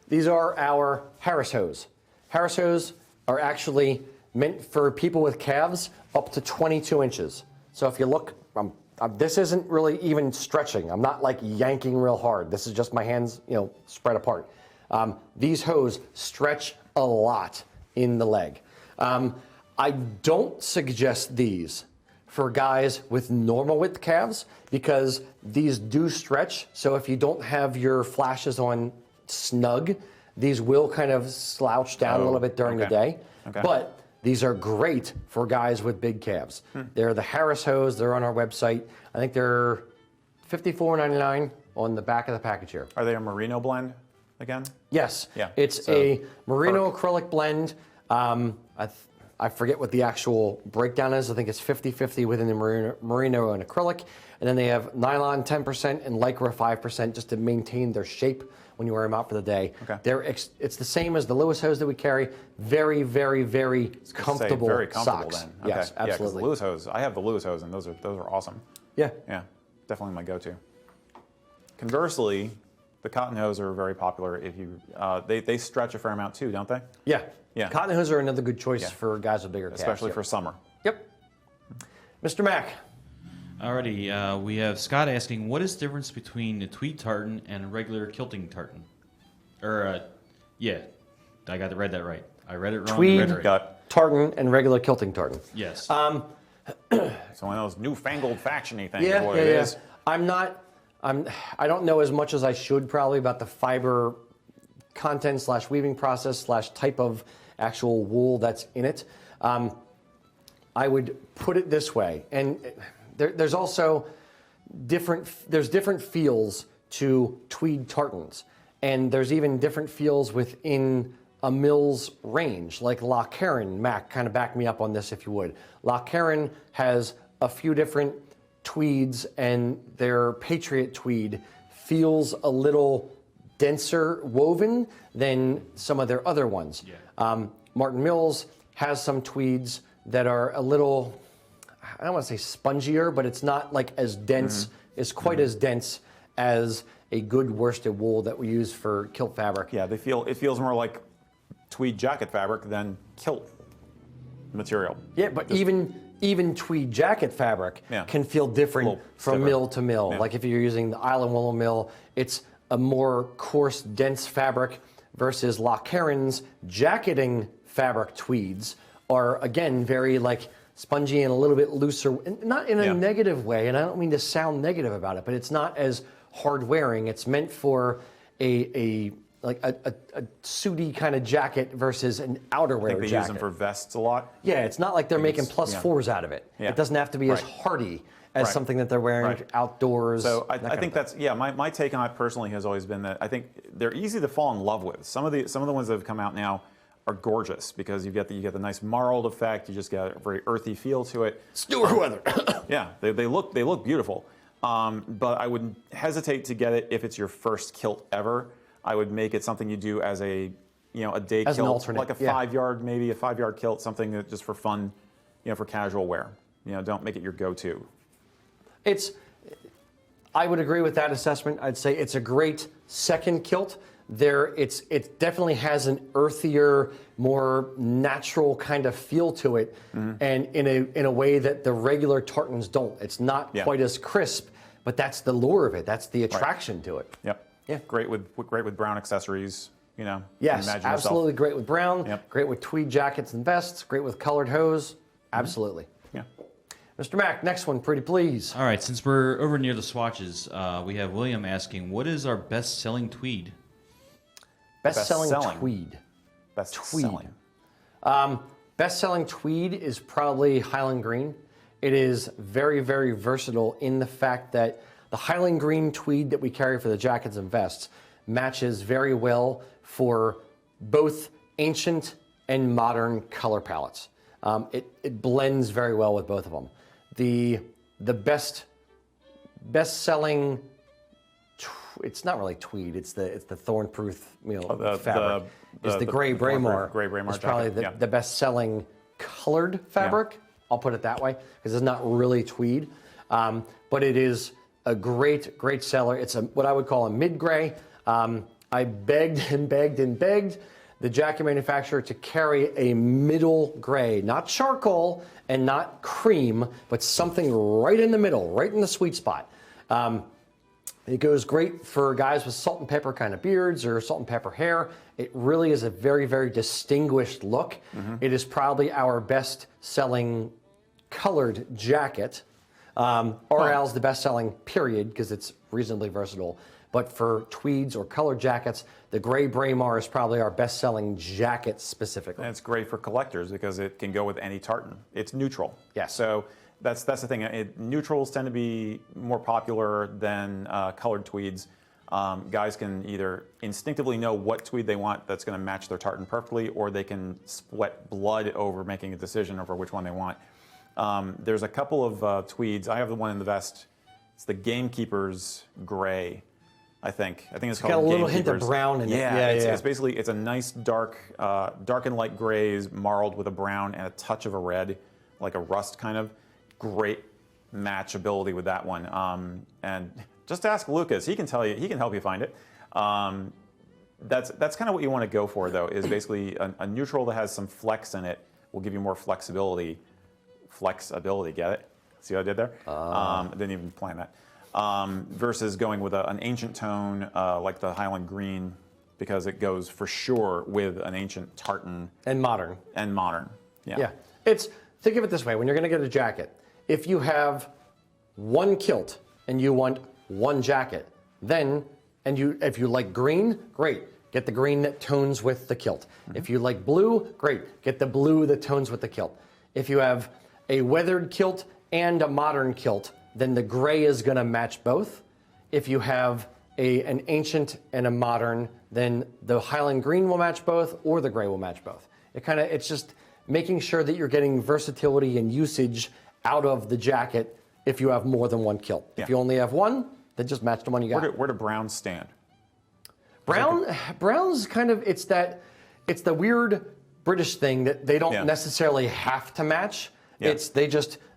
These are our Harris hose. Harris hose are actually meant for people with calves up to 22 inches. So if you look, this isn't really even stretching. I'm not like yanking real hard. This is just my hands, spread apart. These hose stretch a lot in the leg. I don't suggest these for guys with normal width calves because these do stretch. So if you don't have your flashes on snug, these will kind of slouch down a little bit during the day.
Okay.
But these are great for guys with big calves. They're the Harris hose. They're on our website. I think they're $54.99 on the back of the package here.
Are they a merino blend again?
Yes.
Yeah.
It's
So,
a merino acrylic blend. I forget what the actual breakdown is. I think it's 50-50 within the merino and acrylic. And then they have nylon 10% and lycra 5% just to maintain their shape when you wear them out for the day.
Okay.
It's the same as the Lewis hose that we carry. Very, very, very comfortable,
Very comfortable
socks.
then. Okay.
Yes,
Yeah, 'cause
absolutely.
the Lewis hose, I have the Lewis hose, and those are awesome.
Yeah.
Yeah, definitely my go-to. Conversely, the cotton hose are very popular. If you, they stretch a fair amount too, don't they?
Yeah.
Yeah.
Cotton hose are another good choice
Yeah.
for guys with bigger calves.
Especially
Yep.
for summer.
Yep. Mr. Mack.
Alrighty, we have Scott asking, what is the difference between a tweed tartan and a regular kilting tartan? Yeah, I read that right. I read it wrong.
Tweed
read it right.
tartan and regular kilting tartan.
Yes.
So one of those newfangled faction-y things is what it is.
I don't know as much as I should probably about the fiber content / weaving process / type of actual wool that's in it. I would put it this way, and there's also different feels to tweed tartans, and there's even different feels within a mill's range, like Loch Heron. Mac, kind of back me up on this if you would. Loch Heron has a few different tweeds, and their Patriot tweed feels a little denser woven than some of their other ones.
Yeah.
Martin Mills has some tweeds that are a little, I don't want to say spongier, but it's not like as dense, it's quite as dense as a good worsted wool that we use for kilt fabric.
Yeah, it feels more like tweed jacket fabric than kilt material.
Yeah, but even tweed jacket fabric can feel different from mill to mill.
Yeah.
Like if you're using the Island Willow mill, it's a more coarse, dense fabric versus Loch Heron's jacketing fabric tweeds are, again, very like spongy and a little bit looser, and not in a negative way, and I don't mean to sound negative about it, but it's not as hard wearing. It's meant for a suity kind of jacket versus an outerwear
I think they
jacket.
use them for vests a lot.
Yeah, it's not like they're making +4s out of it.
Yeah.
It doesn't have to be as hardy as something that they're wearing outdoors.
So I think that's, my take on it personally has always been that I think they're easy to fall in love with. Some of the ones that have come out now are gorgeous because you get the nice marled effect. You just get a very earthy feel to it.
Stewart weather.
Yeah, they look beautiful. But I would hesitate to get it if it's your first kilt ever. I would make it something you do as a day
As an
kilt,
alternate,
like a 5-yard kilt, something that just for fun, for casual wear. Don't make it your go-to.
I would agree with that assessment. I'd say it's a great second kilt. It definitely has an earthier, more natural kind of feel to it, and in a way that the regular tartans don't. It's not quite as crisp, but that's the lure of it. That's the attraction to it.
Yep.
Yeah.
Great with brown accessories.
Yes,
imagine
absolutely
yourself.
great with brown.
Yep.
Great with tweed jackets and vests. Great with colored hose. Absolutely.
Yeah.
Mr. Mack, next one, pretty please.
All right, since we're over near the swatches, we have William asking, what is our best-selling tweed?
Best-selling
Best-selling.
tweed.
Best-selling.
Best-selling tweed is probably Highland Green. It is very, very versatile in the fact that the Highland Green tweed that we carry for the jackets and vests matches very well for both ancient and modern color palettes. It blends very well with both of them. The best-selling it's not really tweed. It's the thorn-proof
the
fabric. It's the gray Braemar.
Gray Braemar
is probably
jacket,
the best-selling colored fabric. I'll put it that way because it's not really tweed, but it is a great seller. It's what I would call a mid-gray. I begged and begged and begged the jacket manufacturer to carry a middle gray, not charcoal and not cream, but something right in the middle, right in the sweet spot. It goes great for guys with salt and pepper kind of beards or salt and pepper hair. It really is a very distinguished look. It is probably our best selling colored jacket. RL's the best selling period because it's reasonably versatile. But for tweeds or colored jackets, the gray Braemar is probably our best selling jacket specifically.
And it's great for collectors because it can go with any tartan. It's neutral.
Yeah.
So that's the thing. Neutrals tend to be more popular than colored tweeds. Guys can either instinctively know what tweed they want that's going to match their tartan perfectly, or they can sweat blood over making a decision over which one they want. There's a couple of tweeds. I have the one in the vest. It's the Gamekeeper's gray, I think. I think it's called
got a little
Gamekeeper's.
hint of brown in it.
It's basically, it's a nice dark and light grays marled with a brown and a touch of a red, like a rust kind of. Great matchability with that one. And just ask Lucas. He can tell you. He can help you find it. That's kind of what you want to go for, though. Is basically a neutral that has some flex in it will give you more flexibility. Flexibility. Get it? See what I did there? I didn't even plan that. Versus going with an ancient tone like the Highland green, because it goes for sure with an ancient tartan
and modern.
Yeah.
Think of it this way: when you're going to get a jacket, if you have one kilt and you want one jacket, then if you like green, great, get the green that tones with the kilt. If you like blue, great, get the blue that tones with the kilt. If you have a weathered kilt and a modern kilt, then the gray is going to match both. If you have an ancient and a modern, then the Highland green will match both, or the gray will match both. It's just making sure that you're getting versatility and usage out of the jacket if you have more than one kilt.
Yeah.
If you only have one, then just match the one you got.
Where do browns stand?
Brown's kind of, it's the weird British thing that they don't necessarily have to match.
Yeah.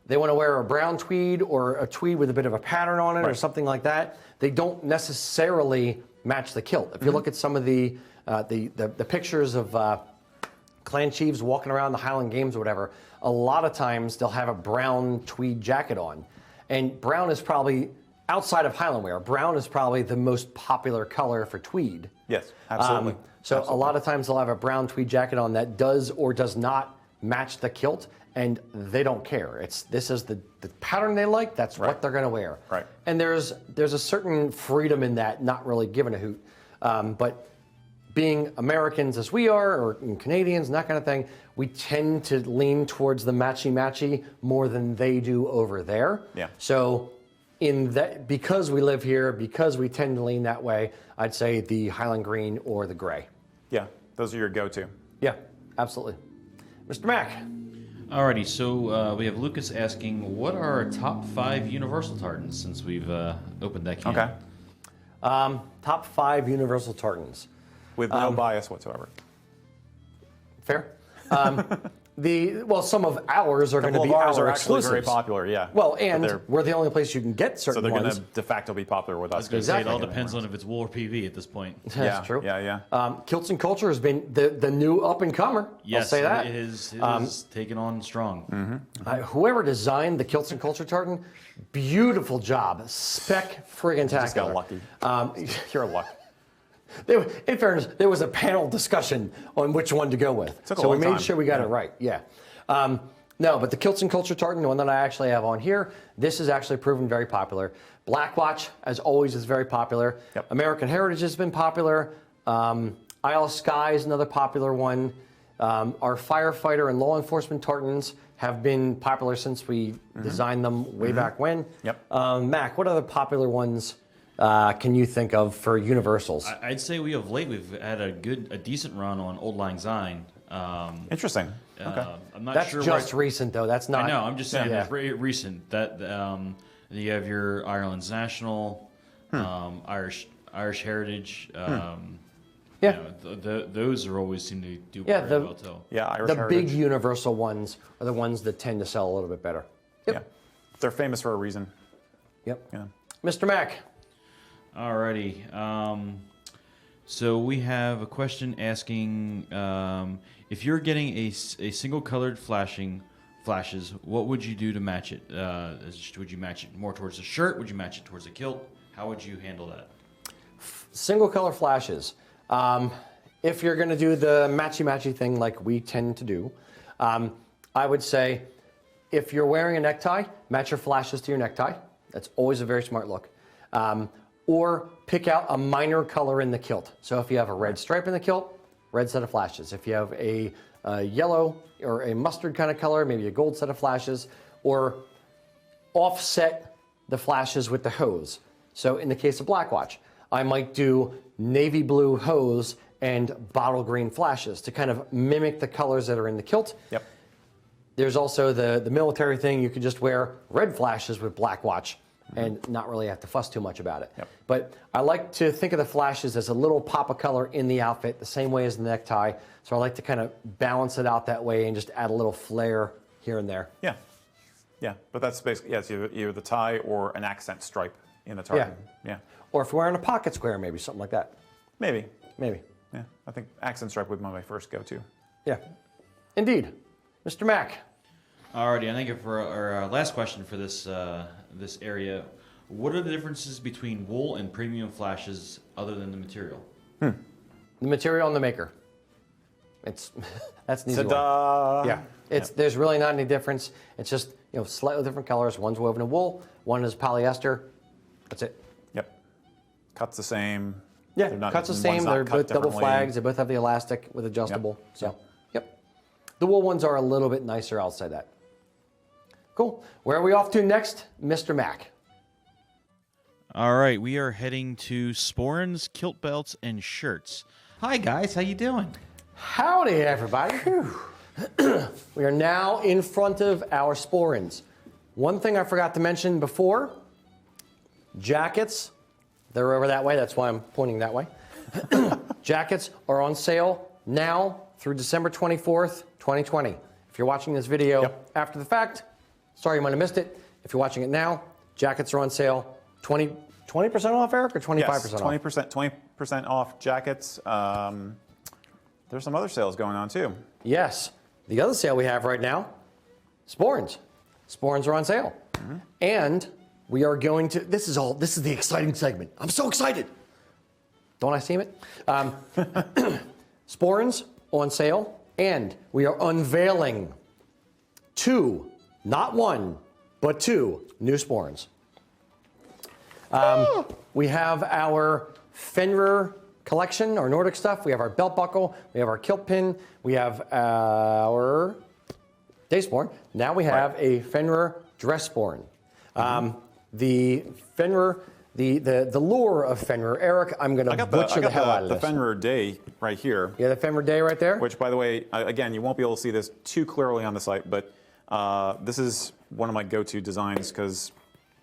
They want to wear a brown tweed or a tweed with a bit of a pattern on it or something like that. They don't necessarily match the kilt. If you look at some of the pictures of clan chiefs walking around the Highland Games or whatever, a lot of times they'll have a brown tweed jacket on. And brown is probably, outside of Highland wear, brown is probably the most popular color for tweed.
Yes, absolutely.
A lot of times they'll have a brown tweed jacket on that does or does not match the kilt, and they don't care. This is the pattern they like, that's what they're going to wear.
Right.
And there's a certain freedom in that, not really giving a hoot. But being Americans as we are, or Canadians and that kind of thing, we tend to lean towards the matchy-matchy more than they do over there.
Yeah.
So because we live here, because we tend to lean that way, I'd say the Highland green or the gray.
Yeah, those are your go-to.
Yeah, absolutely. Mr. Mack.
Alrighty, so we have Lucas asking, what are our top 5 universal tartans since we've opened that can?
Okay.
Top 5 universal tartans.
With no bias whatsoever.
Fair. Some of ours are going to be
ours
our
are actually
exclusives.
very popular, yeah.
Well, and we're the only place you can get certain
so they're
ones.
going to de facto be popular with us.
I was going to say, it all
Exactly.
depends on if it's wool or PV at this point.
That's true.
Yeah.
Kilts and Culture has been the new up-and-comer.
Yes,
I'll say that.
it is taken on strong.
Mm-hmm.
Whoever designed the Kilts and Culture tartan, beautiful job. Spec-friggin-tacular.
Just got lucky. Pure luck.
In fairness, there was a panel discussion on which one to go with. So we made sure we got it right. Yeah. No, but the Kilts and Culture tartan, the one that I actually have on here, this is actually proven very popular. Blackwatch, as always, is very popular.
Yep.
American Heritage has been popular. Isle Sky is another popular one. Our firefighter and law enforcement tartans have been popular since we designed them way back when.
Yep.
Mac, what other popular ones can you think of for universals?
I'd say we've had a decent run on Old Lang Syne.
Interesting. Okay.
I'm not
That's
sure.
just recent, though. That's not.
I know. I'm just saying
Yeah.
it's very recent. That you have your Ireland's National. Irish heritage.
Yeah.
You know, those are always seem to do very well too.
Yeah, Irish
The
heritage.
big universal ones are the ones that tend to sell a little bit better. Yep.
Yeah, they're famous for a reason.
Yep.
Yeah.
Mr. Mack.
Alrighty. So we have a question asking if you're getting a single colored flashes, what would you do to match it? Would you match it more towards the shirt? Would you match it towards the kilt? How would you handle that?
Single color flashes. If you're going to do the matchy-matchy thing like we tend to do, I would say if you're wearing a necktie, match your flashes to your necktie. That's always a very smart look. Or pick out a minor color in the kilt. So if you have a red stripe in the kilt, red set of flashes. If you have a yellow or a mustard kind of color, maybe a gold set of flashes, or offset the flashes with the hose. So in the case of Blackwatch, I might do navy blue hose and bottle green flashes to kind of mimic the colors that are in the kilt.
Yep.
There's also the military thing. You could just wear red flashes with Blackwatch and not really have to fuss too much about it.
Yep.
But I like to think of the flashes as a little pop of color in the outfit, the same way as the necktie. So I like to kind of balance it out that way and just add a little flair here and there.
Yeah. Yeah, but that's basically, it's either the tie or an accent stripe in the tartan. Yeah.
Or if you're wearing a pocket square, maybe something like that.
Maybe.
Maybe.
Yeah, I think accent stripe would be my first go-to.
Yeah. Indeed. Mr. Mack.
Alrighty, I think for our last question for this this area, what are the differences between wool and premium flashes other than the material?
The material and the maker. It's that's an easy one.
Ta-da!
Yeah. There's really not any difference. It's just slightly different colors. One's woven in wool, one is polyester. That's it.
Yep. Cuts the same.
Yeah,
They're not-
cuts the
one's
same.
not
They're
cut
both double
differently.
flags. They both have the elastic with adjustable.
Yep.
So, yep. The wool ones are a little bit nicer, I'll say that. Cool. Where are we off to next, Mr. Mack?
All right, we are heading to sporrans, kilt belts, and shirts. Hi guys, how you doing?
Howdy, everybody. We are now in front of our sporrans. One thing I forgot to mention before, jackets. They're over that way, that's why I'm pointing that way. Jackets are on sale now through December 24th, 2020. If you're watching this video after the fact, sorry you might have missed it. If you're watching it now, jackets are on sale. 20% off, Eric, or 25%
Yes,
off?
20% off jackets. There's some other sales going on too.
Yes. The other sale we have right now, sporrans. Sporrans are on sale. And we are going to, this is the exciting segment. I'm so excited. Don't I seem it? Sporrans on sale, and we are unveiling 2, not 1, but 2 new sporrans. We have our Fenrir collection, our Nordic stuff. We have our belt buckle. We have our kilt pin. We have our day sporran. Now we have a Fenrir dress sporran. The Fenrir, the lure of Fenrir. Eric, I'm going to butcher the hell out of
the
this.
Fenrir Day right here.
Yeah, the Fenrir Day right there.
Which, by the way, again, you won't be able to see this too clearly on the site, but this is one of my go-to designs because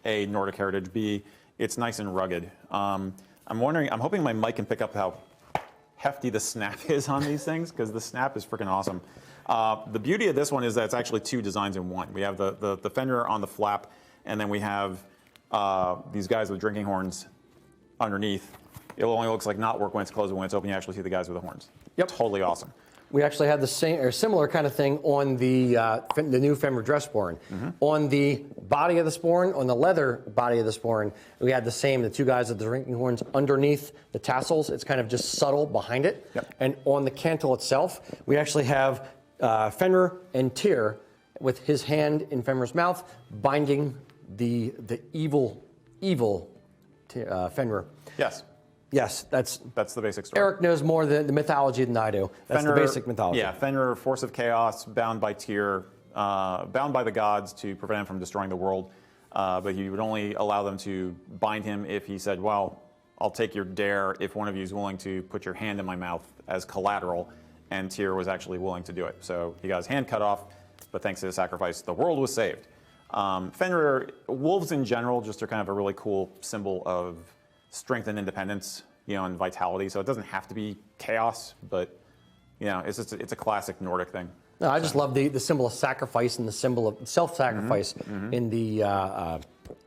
A, Nordic heritage, B, it's nice and rugged. I'm hoping my mic can pick up how hefty the snap is on these things because the snap is freaking awesome. The beauty of this one is that it's actually 2 designs in one. We have the Fenrir on the flap, and then we have these guys with drinking horns underneath. It only looks like knotwork when it's closed, but when it's open, you actually see the guys with the horns.
Yep.
Totally awesome.
We actually had the same or similar kind of thing on the new Fenrir dress sporran. On the body of the sporran, on the leather body of the sporran, we had the 2 guys with the drinking horns underneath the tassels. It's kind of just subtle behind it.
Yep.
And on the cantle itself, we actually have Fenrir and Tyr with his hand in Fenrir's mouth, binding the evil Fenrir.
Yes.
Yes, that's
the basic story.
Eric knows more the mythology than I do. That's
Fenrir,
the basic mythology.
Yeah, Fenrir, force of chaos, bound by Tyr, bound by the gods to prevent him from destroying the world. But he would only allow them to bind him if he said, well, I'll take your dare if one of you is willing to put your hand in my mouth as collateral. And Tyr was actually willing to do it. So he got his hand cut off, but thanks to the sacrifice, the world was saved. Fenrir, wolves in general, just are kind of a really cool symbol of strength and independence, and vitality. So it doesn't have to be chaos, but it's a classic Nordic thing.
No, I just love the symbol of sacrifice and the symbol of self-sacrifice in the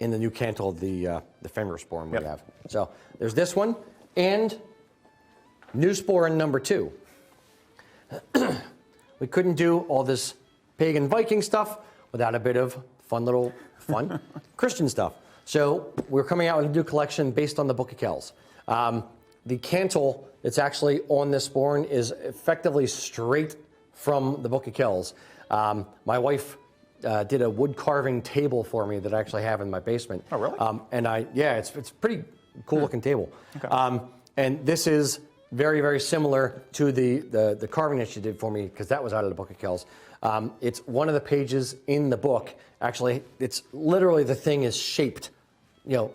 new cantle, the ephemeral sporn we have. So there's this one and new sporn number 2. We couldn't do all this pagan Viking stuff without a bit of fun Christian stuff. So we're coming out with a new collection based on the Book of Kells. The cantle that's actually on this sporn is effectively straight from the Book of Kells. My wife did a wood carving table for me that I actually have in my basement.
Oh, really?
It's a pretty cool looking table.
Okay.
And this is very, very similar to the carving that she did for me, because that was out of the Book of Kells. It's one of the pages in the book. Actually, it's literally, the thing is shaped,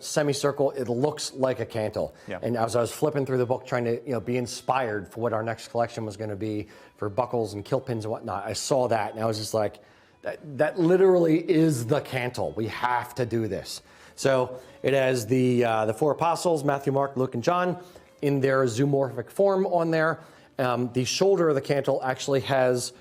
semicircle. It looks like a cantle.
Yeah.
And as I was flipping through the book, trying to be inspired for what our next collection was going to be for buckles and kilt pins and whatnot, I saw that and I was just like, that literally is the cantle. We have to do this. So it has the 4 apostles, Matthew, Mark, Luke, and John, in their zoomorphic form on there. The shoulder of the cantle actually has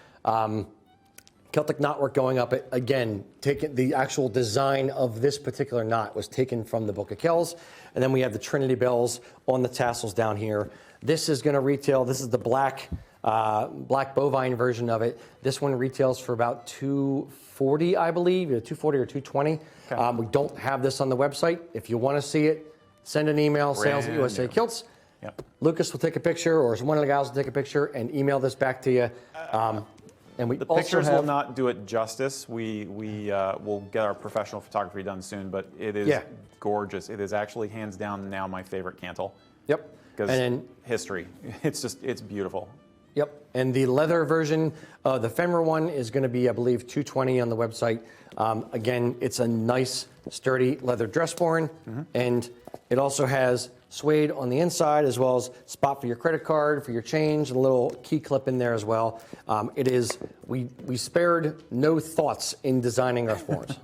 Celtic knotwork going up it. Again, the actual design of this particular knot was taken from the Book of Kells. And then we have the Trinity bells on the tassels down here. This is going to retail, this is the black bovine version of it. This one retails for about $240, I believe, $240 or $220. Okay. We don't have this on the website. If you want to see it, send an email, sales@USA Kilts.
Yep.
Lucas will take a picture, or one of the guys will take a picture and email this back to you. And we
the
also
pictures will not do it justice. We will get our professional photography done soon, but it is gorgeous. It is actually hands down now my favorite cantle.
Yep.
Because history, it's beautiful.
Yep. And the leather version, the ephemeral one, is going to be, I believe, $220 on the website. Again, it's a nice, sturdy leather dress sporn, and it also has suede on the inside, as well as spot for your credit card, for your change, and a little key clip in there as well. It is, we spared no thoughts in designing our sporns.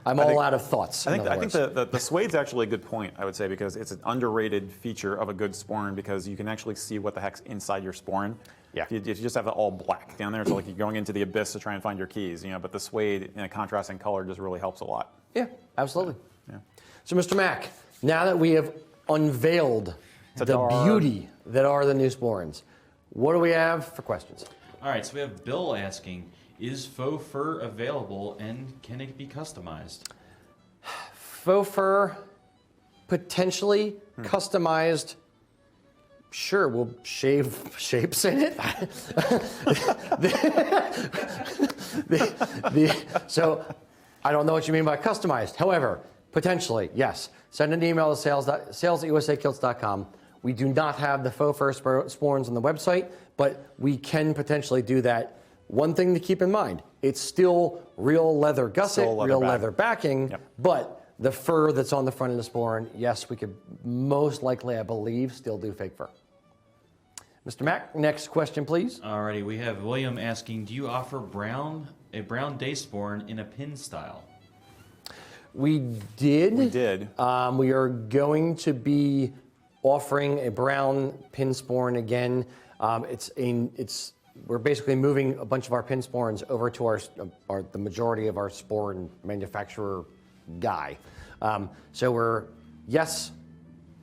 I'm all out of thoughts.
I think the suede's actually a good point, I would say, because it's an underrated feature of a good sporn, because you can actually see what the heck's inside your sporn. Yeah. If you just have it all black down there, it's like you're going into the abyss to try and find your keys, but the suede in a contrasting color just really helps a lot.
Yeah, absolutely. Yeah. So, Mr. Mack, now that we have unveiled the beauty that are the new sporns, what do we have for questions?
All right, so we have Bill asking, is faux fur available and can it be customized?
Faux fur, potentially customized. Sure, we'll shave shapes in it. So I don't know what you mean by customized. However, potentially, yes. Send an email to sales@usakilts.com. We do not have the faux fur sporns on the website, but we can potentially do that. One thing to keep in mind, it's still real leather gusset, real leather backing, but the fur that's on the front of the sporn, yes, we could most likely, I believe, still do fake fur. Mr. Mack, next question, please.
Alrighty, we have William asking, do you offer a brown day sporn in a pin style?
We did.
We did.
We are going to be offering a brown pin sporn again. We're basically moving a bunch of our pin sporns over to the majority of our sporn manufacturer guy. So we're, yes,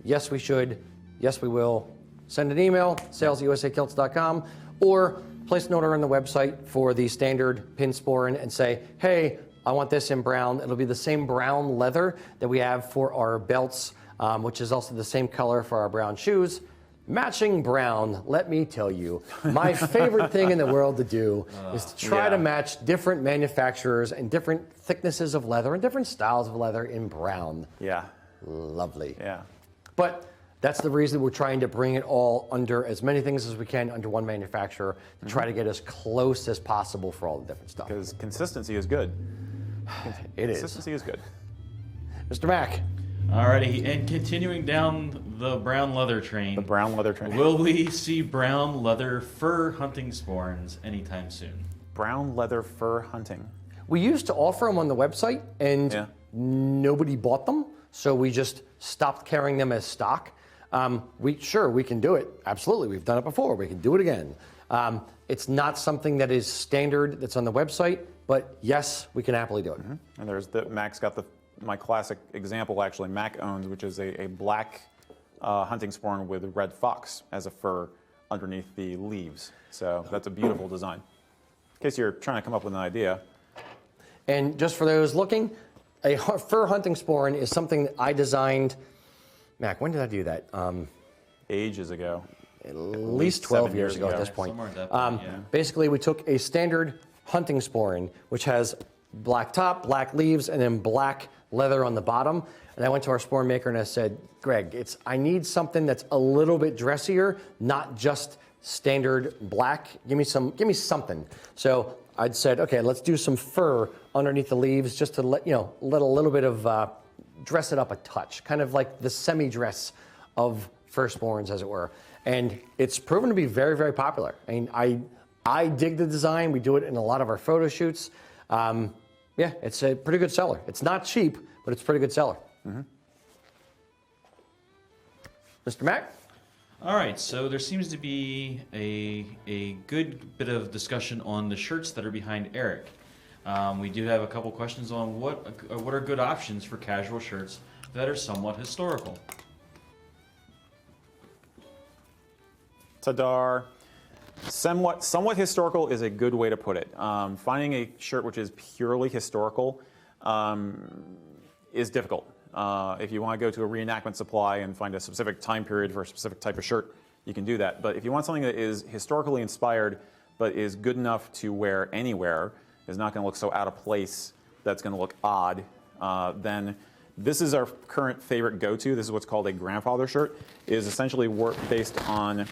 we should, yes, we will. Send an email, sales@usakilts.com, or place an order on the website for the standard pin sporn and say, hey, I want this in brown. It'll be the same brown leather that we have for our belts, which is also the same color for our brown shoes. Matching brown, let me tell you, my favorite thing in the world to do is to try to match different manufacturers and different thicknesses of leather and different styles of leather in brown.
Yeah.
Lovely.
Yeah.
But that's the reason we're trying to bring it all under as many things as we can under one manufacturer to try to get as close as possible for all the different stuff.
Because consistency is good. Consistency is good.
Mr. Mack.
Alrighty, and continuing down the brown leather train.
The brown leather train.
Will we see brown leather fur hunting sporns anytime soon?
Brown leather fur hunting.
We used to offer them on the website, and nobody bought them. so we just stopped carrying them as stock. We can do it. Absolutely, we've done it before. We can do it again. It's not something that is standard that's on the website, but yes, we can happily do it.
And there's Mac's got my classic example actually Mac owns, which is a black hunting sporn with red fox as a fur underneath the leaves. So that's a beautiful design. In case you're trying to come up with an idea.
And just for those looking, a fur hunting sporn is something that I designed. Mac, when did I do that?
Ages ago.
At least 12 years ago at this point.
Somewhere at that point, yeah.
Basically, we took a standard hunting sporn, which has black top, black leaves, and then black leather on the bottom. And I went to our sporn maker and I said, Greg, I need something that's a little bit dressier, not just standard black. Give me something. So I'd said, okay, let's do some fur underneath the leaves just to let a little bit of dress it up a touch, kind of like the semi-dress of fur sporns, as it were. And it's proven to be very, very popular. I mean, I dig the design. We do it in a lot of our photo shoots. Yeah, it's a pretty good seller. It's not cheap, but it's a pretty good seller. Mr. Mac?
All right, so there seems to be a good bit of discussion on the shirts that are behind Eric. We do have a couple questions on what are good options for casual shirts that are somewhat historical.
Tadar. Somewhat historical is a good way to put it. Finding a shirt which is purely historical is difficult. If you want to go to a reenactment supply and find a specific time period for a specific type of shirt, you can do that. But if you want something that is historically inspired but is good enough to wear anywhere, is not going to look so out of place that's going to look odd, then this is our current favorite go-to. This is what's called a grandfather shirt. It is essentially based on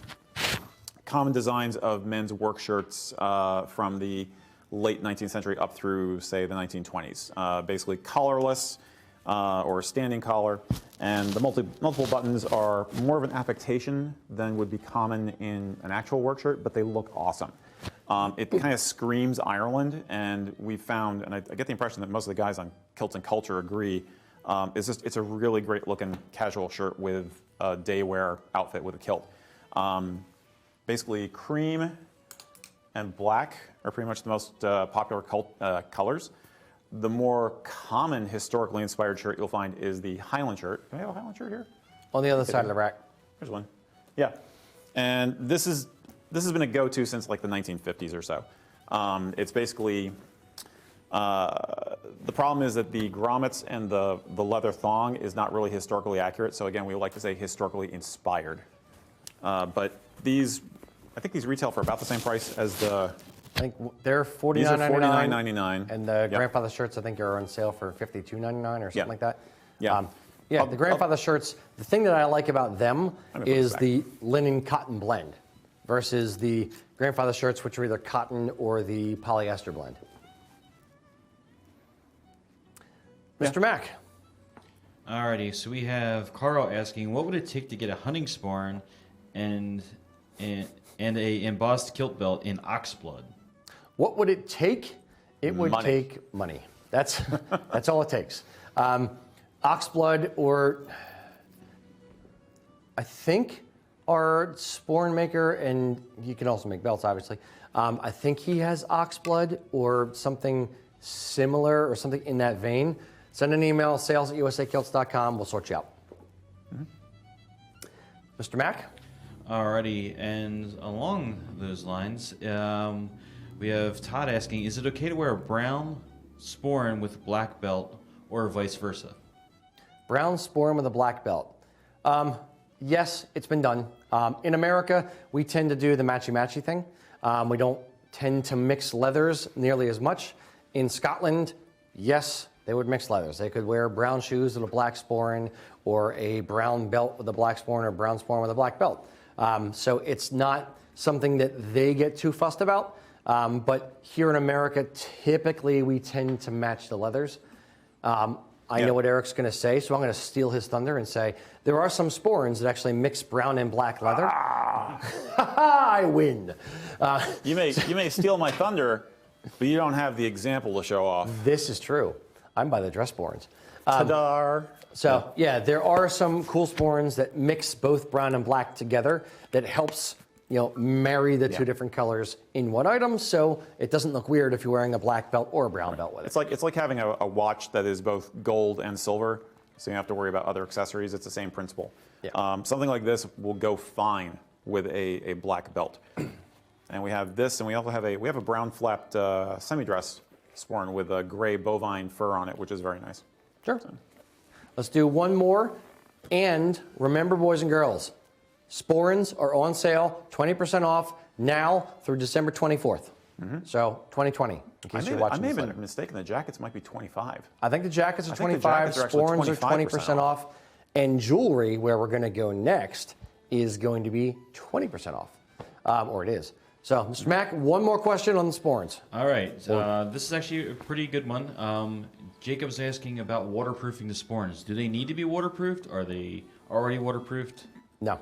common designs of men's work shirts from the late 19th century up through, say, the 1920s. Basically collarless or standing collar, and the multiple buttons are more of an affectation than would be common in an actual work shirt, but they look awesome. It kind of screams Ireland, and we found, and I get the impression that most of the guys on Kilts and Culture agree, it's a really great looking casual shirt with a day wear outfit with a kilt. Basically, cream and black are pretty much the most popular colors. The more common historically inspired shirt you'll find is the Highland shirt. Do we have a Highland shirt here?
On the other side of the rack.
Here's one. Yeah. And this has been a go-to since like the 1950s or so. It's basically, the problem is that the grommets and the leather thong is not really historically accurate. So again, we like to say historically inspired. But I think these retail for about the same price as the...
I think they're $49.99.
These are $49.99.
And the grandfather shirts, I think, are on sale for $52.99 or something like that.
Yeah.
The grandfather shirts, the thing that I like about them is the linen cotton blend versus the grandfather shirts, which are either cotton or the polyester blend. Mr. Mac.
Alrighty, so we have Carl asking, what would it take to get a hunting sporn and a embossed kilt belt in ox blood?
What would it take? It would take money. That's all it takes. Ox blood, or I think our sporn maker, and you can also make belts, obviously. I think he has ox blood or something similar or something in that vein. Send an email, sales@usakilts.com. We'll sort you out. Mr. Mac?
Alrighty, and along those lines, we have Todd asking, is it okay to wear a brown sporn with black belt or vice versa?
Brown sporn with a black belt. Yes, it's been done. In America, we tend to do the matchy-matchy thing. We don't tend to mix leathers nearly as much. In Scotland, yes, they would mix leathers. They could wear brown shoes with a black sporn, or a brown belt with a black sporn, or a brown sporn with a black belt. So it's not something that they get too fussed about. But here in America, typically we tend to match the leathers. I know what Eric's going to say, so I'm going to steal his thunder and say there are some sporns that actually mix brown and black leather. I win.
You may steal my thunder, but you don't have the example to show off.
This is true. I'm by the dress sporrans.
Ta-da!
So yeah, there are some cool sporrans that mix both brown and black together that helps marry the two different colors in one item, so it doesn't look weird if you're wearing a black belt or a brown belt with it.
It's like having a watch that is both gold and silver, so you don't have to worry about other accessories. It's the same principle.
Yeah.
Something like this will go fine with a black belt. And we have this, and we also have a brown flapped semi-dress sporran with a gray bovine fur on it, which is very nice.
Sure. Let's do one more. And remember, boys and girls, sporrans are on sale, 20% off now through December 24th. So 2020, in case you're watching
I may
this
have
later.
been mistaken. The jackets might be 25.
I think the jackets are
I think the
25,
jackets are actually
sporrans are
25%
20% off, and jewelry, where we're going to go next, is going to be 20% off, or it is. So, Mr. Mack, one more question on the sporrans.
All right. This is actually a pretty good one. Jacob's asking about waterproofing the sporrans. Do they need to be waterproofed? Are they already waterproofed?
No,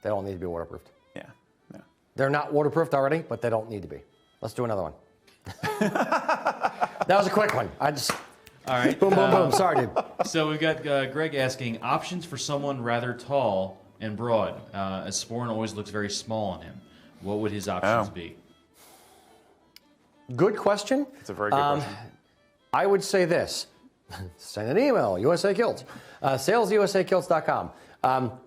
they don't need to be waterproofed.
Yeah.
They're not waterproofed already, but they don't need to be. Let's do another one. That was a quick one.
All right.
Boom, boom, boom. Sorry, dude.
So we've got Greg asking options for someone rather tall and broad. A sporran always looks very small on him. What would his options be?
Good question.
It's a very good question.
I would say this. Send an email, USA Kilts, salesusakilts.com.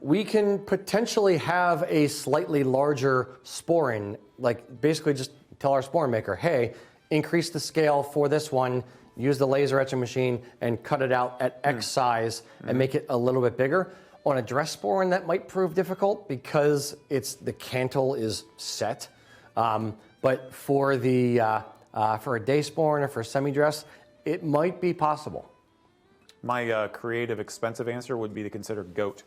We can potentially have a slightly larger sporran, like basically just tell our sporran maker, hey, increase the scale for this one, use the laser etching machine, and cut it out at X size and make it a little bit bigger. On a dress sporran, that might prove difficult because the cantle is set. But for the for a day sporran or for a semi-dress, it might be possible.
My creative, expensive answer would be to consider goat.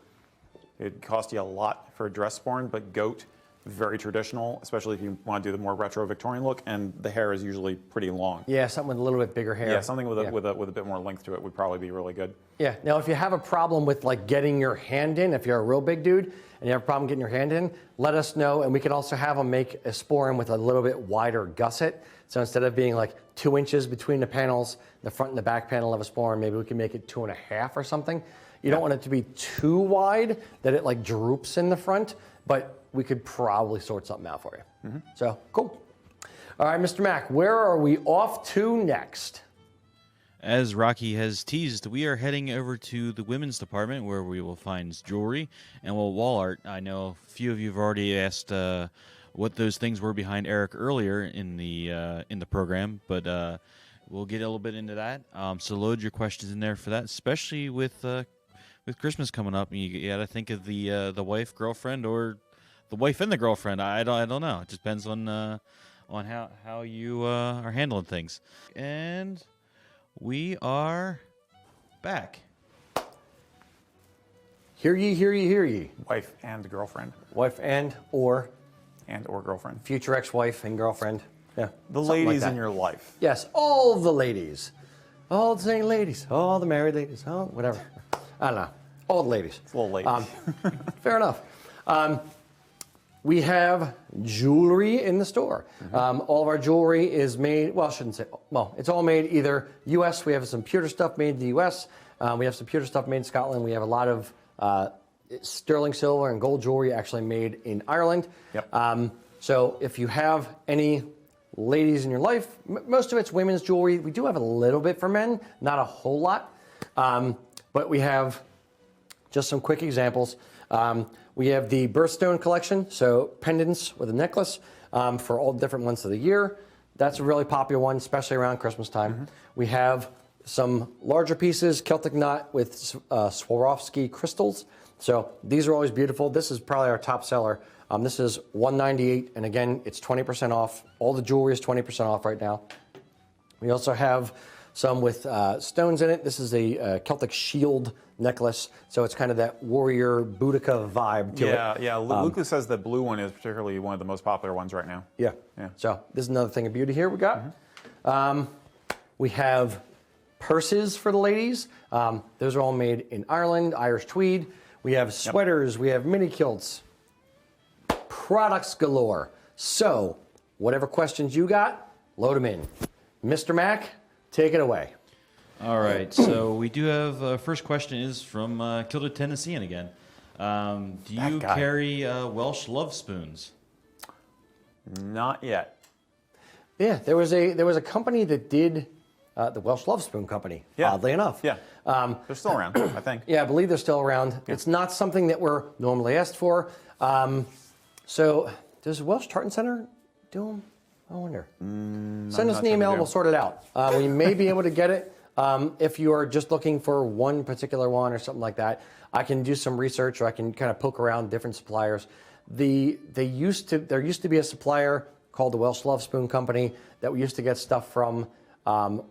It'd cost you a lot for a dress sporran, but goat, very traditional, especially if you want to do the more retro Victorian look, and the hair is usually pretty long.
Yeah, something with a little bit bigger hair.
Yeah, something with a bit more length to it would probably be really good.
Yeah. Now, if you have a problem with like getting your hand in, if you're a real big dude and you have a problem getting your hand in, let us know, and we can also have them make a sporran with a little bit wider gusset. So instead of being like 2 inches between the panels, the front and the back panel of a sporran, maybe we can make it 2.5 or something. You don't want it to be too wide that it like droops in the front, but we could probably sort something out for you. So, cool. All right, Mr. Mack, where are we off to next?
As Rocky has teased, we are heading over to the women's department where we will find jewelry and wall art. I know a few of you have already asked what those things were behind Eric earlier in the program, but we'll get a little bit into that. So load your questions in there for that, especially with Christmas coming up. You got to think of the wife, girlfriend, or the wife and the girlfriend. I don't know. It just depends on how you are handling things. And we are back.
Hear ye, hear ye, hear ye.
Wife and girlfriend.
Wife and or
girlfriend.
future ex-wife and girlfriend. Yeah.
The
something
ladies
like that.
in your life.
Yes, all the ladies. All the single ladies. All the married ladies. Oh, whatever. I don't know. All the ladies.
It's a little late.
Fair enough. We have jewelry in the store. All of our jewelry is made, well, I shouldn't say, well, it's all made either U.S. We have some pewter stuff made in the U.S. We have some pewter stuff made in Scotland. We have a lot of sterling silver and gold jewelry actually made in Ireland.
Yep.
So if you have any ladies in your life, most of it's women's jewelry. We do have a little bit for men, not a whole lot. But we have just some quick examples. We have the birthstone collection, so pendants with a necklace for all different months of the year. That's a really popular one, especially around Christmas time. We have some larger pieces, Celtic knot with Swarovski crystals. So these are always beautiful. This is probably our top seller. This is $198, and again, it's 20% off. All the jewelry is 20% off right now. We also have some with stones in it. This is a Celtic shield necklace, so it's kind of that warrior Boudica vibe to it.
Yeah. Lucas says the blue one is particularly one of the most popular ones right now.
Yeah. So this is another thing of beauty here we got. We have purses for the ladies. Those are all made in Ireland, Irish tweed. We have sweaters. We have mini kilts. Products galore. So whatever questions you got, load them in. Mr. Mack, take it away.
All right, so we do have first question is from Kilted Tennessean again. Do you carry Welsh love spoons?
Not yet.
Yeah, there was a company that did the Welsh Love Spoon Company.
Yeah.
Oddly enough.
Yeah. They're still around, I think.
Yeah, I believe they're still around. Yeah. It's not something that we're normally asked for. So does Welsh Tartan Center do them? I wonder. Send us an email and we'll sort it out. We may be able to get it. If you are just looking for one particular one or something like that, I can do some research or I can kind of poke around different suppliers. There used to be a supplier called the Welsh Love Spoon Company that we used to get stuff from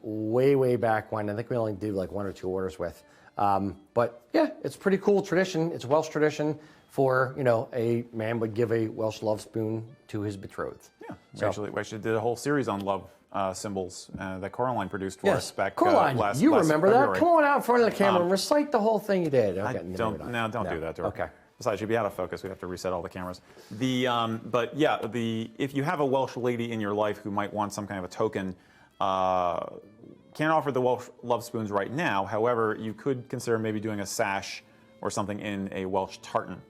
way back when. I think we only did like 1 or 2 orders with. But yeah, it's pretty cool tradition. It's Welsh tradition for, a man would give a Welsh love spoon to his betrothed.
Yeah, we actually did a whole series on love symbols that Coraline produced for
yes.
us back
Coraline,
last
you remember
February.
that? Come on out in front of the camera and recite the whole thing you did. Okay,
don't do that to her.
Okay.
Besides, she'd be out of focus. We'd have to reset all the cameras. But yeah, if you have a Welsh lady in your life who might want some kind of a token, can't offer the Welsh love spoons right now. However, you could consider maybe doing a sash or something in a Welsh tartan.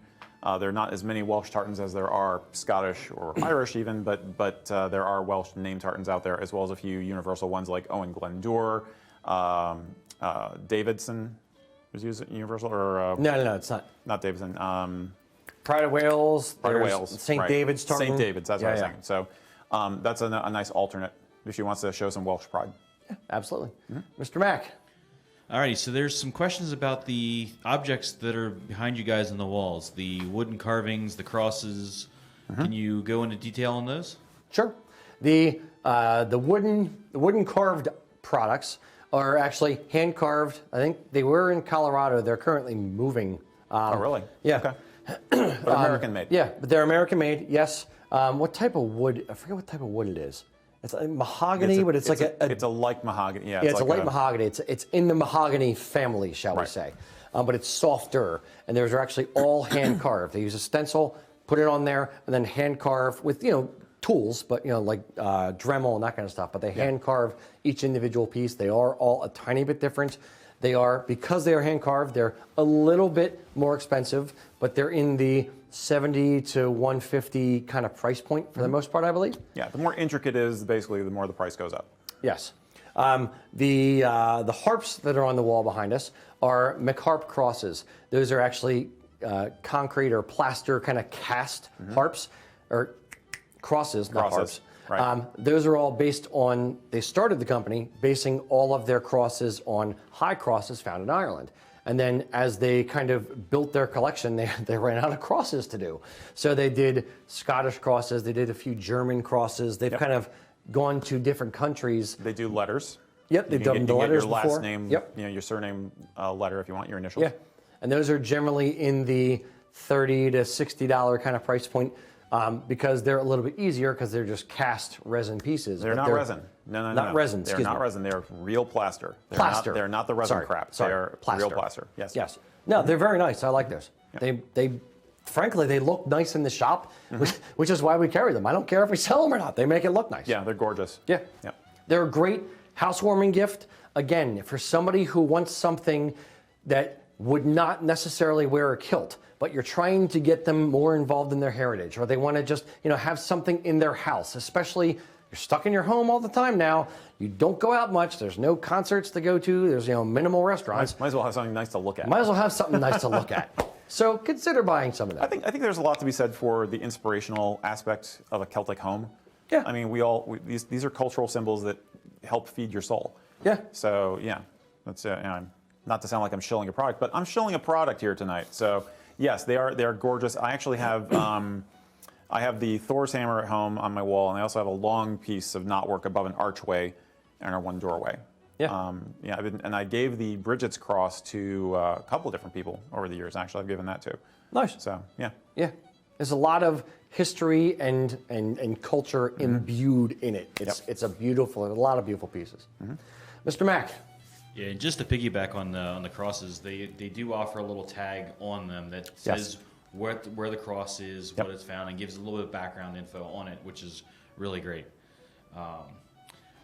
There are not as many Welsh tartans as there are Scottish or Irish even, but there are Welsh name tartans out there, as well as a few universal ones like Owen Glendower, Davidson. Was used universal or
No, it's not.
Not Davidson.
Pride of Wales.
Pride of Wales.
St. David's tartan.
St. David's. That's what I was saying. So that's a nice alternate if she wants to show some Welsh pride.
Yeah, absolutely. Mr. Mack.
Alrighty, so there's some questions about the objects that are behind you guys on the walls, the wooden carvings, the crosses. Can you go into detail on those?
Sure. The wooden carved products are actually hand carved. I think they were in Colorado. They're currently moving.
Oh, really?
Yeah.
Okay. But American made.
Yeah, but they're American made. Yes. What type of wood? I forget what type of wood it is. It's like mahogany, but it's
a light mahogany. Yeah,
it's like a light mahogany. It's in the mahogany family, shall we say? But it's softer, and those are actually all hand carved. They use a stencil, put it on there, and then hand carve with tools, but like Dremel and that kind of stuff. But they hand carve each individual piece. They are all a tiny bit different. Because they are hand carved, they're a little bit more expensive, but they're in the $70 to $150 kind of price point for the most part, I believe.
Yeah, the more intricate it is, basically, the more the price goes up.
Yes. The harps that are on the wall behind us are McHarp crosses. Those are actually concrete or plaster kind of cast harps, or crosses, not harps.
Right.
Those are all based on, they started the company basing all of their crosses on high crosses found in Ireland. And then as they kind of built their collection, they ran out of crosses to do. So they did Scottish crosses, they did a few German crosses. They've kind of gone to different countries.
They do letters.
Yep, they've done the letters
your last
before.
name, your surname letter if you want, your initials.
Yeah, and those are generally in the $30 to $60 kind of price point. Because they're a little bit easier because they're just cast resin pieces.
They're not resin. No.
Not resin.
They're not resin. They're real plaster.
Plaster.
They're not the resin crap. They're
plaster.
real plaster. Yes.
Yes. No, they're very nice. I like those. Yeah. Frankly, they look nice in the shop, which is why we carry them. I don't care if we sell them or not. They make it look nice.
Yeah, they're gorgeous.
Yeah.
Yeah.
They're a great housewarming gift. Again, for somebody who wants something that would not necessarily wear a kilt, but you're trying to get them more involved in their heritage, or they want to just, have something in their house, especially you're stuck in your home all the time now. You don't go out much. There's no concerts to go to. There's, minimal restaurants.
Might as well have something nice to look at.
Might as well have something nice to look at. So consider buying some of that.
I think there's a lot to be said for the inspirational aspect of a Celtic home.
Yeah.
I mean, these are cultural symbols that help feed your soul.
Yeah.
So yeah, that's not to sound like I'm shilling a product, but I'm shilling a product here tonight. So. Yes, they are gorgeous. I actually have I have the Thor's hammer at home on my wall, and I also have a long piece of knotwork above an archway and our one doorway.
Yeah.
And I gave the Bridget's cross to a couple of different people over the years. Actually, I've given that to.
Nice.
So yeah.
Yeah. There's a lot of history and culture imbued in it. It's a lot of beautiful pieces. Mr. Mack.
Yeah, and just to piggyback on the crosses, they do offer a little tag on them that says where the cross is, what it's found, and gives a little bit of background info on it, which is really great.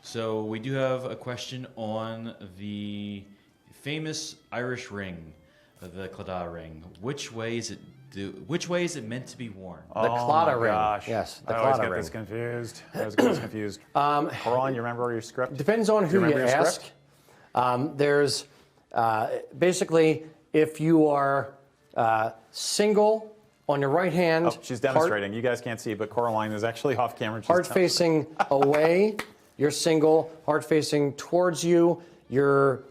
So we do have a question on the famous Irish ring, the Claddagh ring. Which way is it meant to be worn?
The Claddagh ring.
Gosh.
Yes, the
I always
Claddagh
get
ring.
this confused. I always get this confused. Coraline, you remember your script?
Depends on who you
remember your
ask.
script?
There's basically, if you are single on your right hand,
Oh, she's demonstrating. You guys can't see, but Coraline is actually off camera. She's
heart facing away, you're single. Heart facing towards you, you're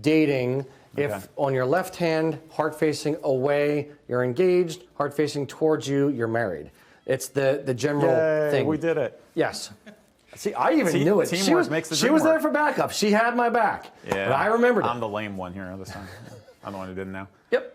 dating.
Okay.
If on your left hand, heart facing away, you're engaged. Heart facing towards you, you're married. It's the general
Yay,
thing.
we did it.
Yes. See, I even knew it.
Teamwork makes the
she
dream
was there
work.
for backup. She had my back.
Yeah.
But I remembered it.
I'm the lame one here this time. I'm the one who didn't know.
Yep.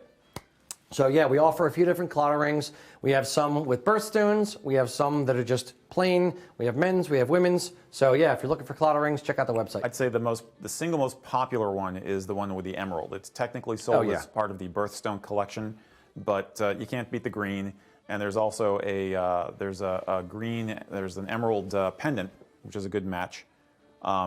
So yeah, we offer a few different Claddagh rings. We have some with birthstones. We have some that are just plain. We have men's. We have women's. So yeah, if you're looking for Claddagh rings, check out the website.
I'd say the single most popular one is the one with the emerald. It's technically sold as part of the birthstone collection, but you can't beat the green. And there's also there's an emerald pendant, which is a good match.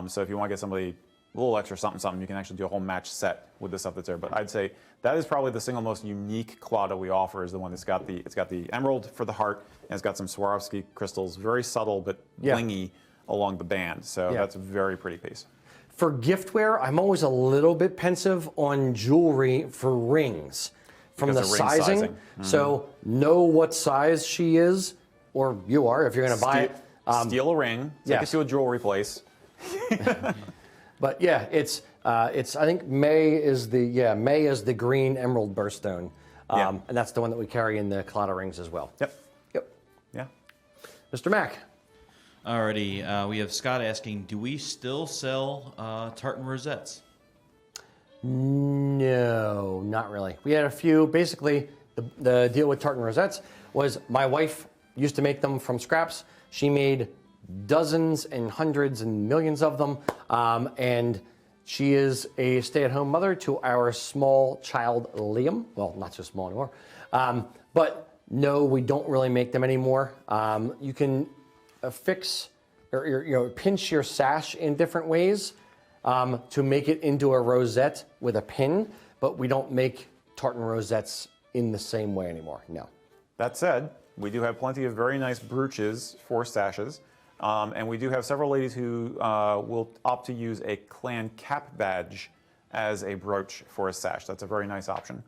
So if you want to get somebody a little extra something, you can actually do a whole match set with the stuff that's there. But I'd say that is probably the single most unique Claddagh we offer, is the one that's got the emerald for the heart, and it's got some Swarovski crystals, very subtle but blingy along the band. So that's a very pretty piece.
For giftware, I'm always a little bit pensive on jewelry for rings from
Because
the
of ring
sizing.
sizing.
So know what size she is, or you are if you're going to buy it.
Steal a ring, take it to a jewelry place.
But yeah, it's I think May is the green emerald birthstone, and that's the one that we carry in the Claddagh rings as well.
Yep.
Yep.
Yeah.
Mr. Mack.
Alrighty, we have Scott asking, do we still sell tartan rosettes?
No, not really. We had a few. Basically, the deal with tartan rosettes was my wife used to make them from scraps. She made dozens and hundreds and millions of them, and she is a stay-at-home mother to our small child, Liam. Well, not so small anymore. But no, we don't really make them anymore. You can affix or pinch your sash in different ways to make it into a rosette with a pin, but we don't make tartan rosettes in the same way anymore, no.
That said, we do have plenty of very nice brooches for sashes, and we do have several ladies who will opt to use a clan cap badge as a brooch for a sash. That's a very nice option.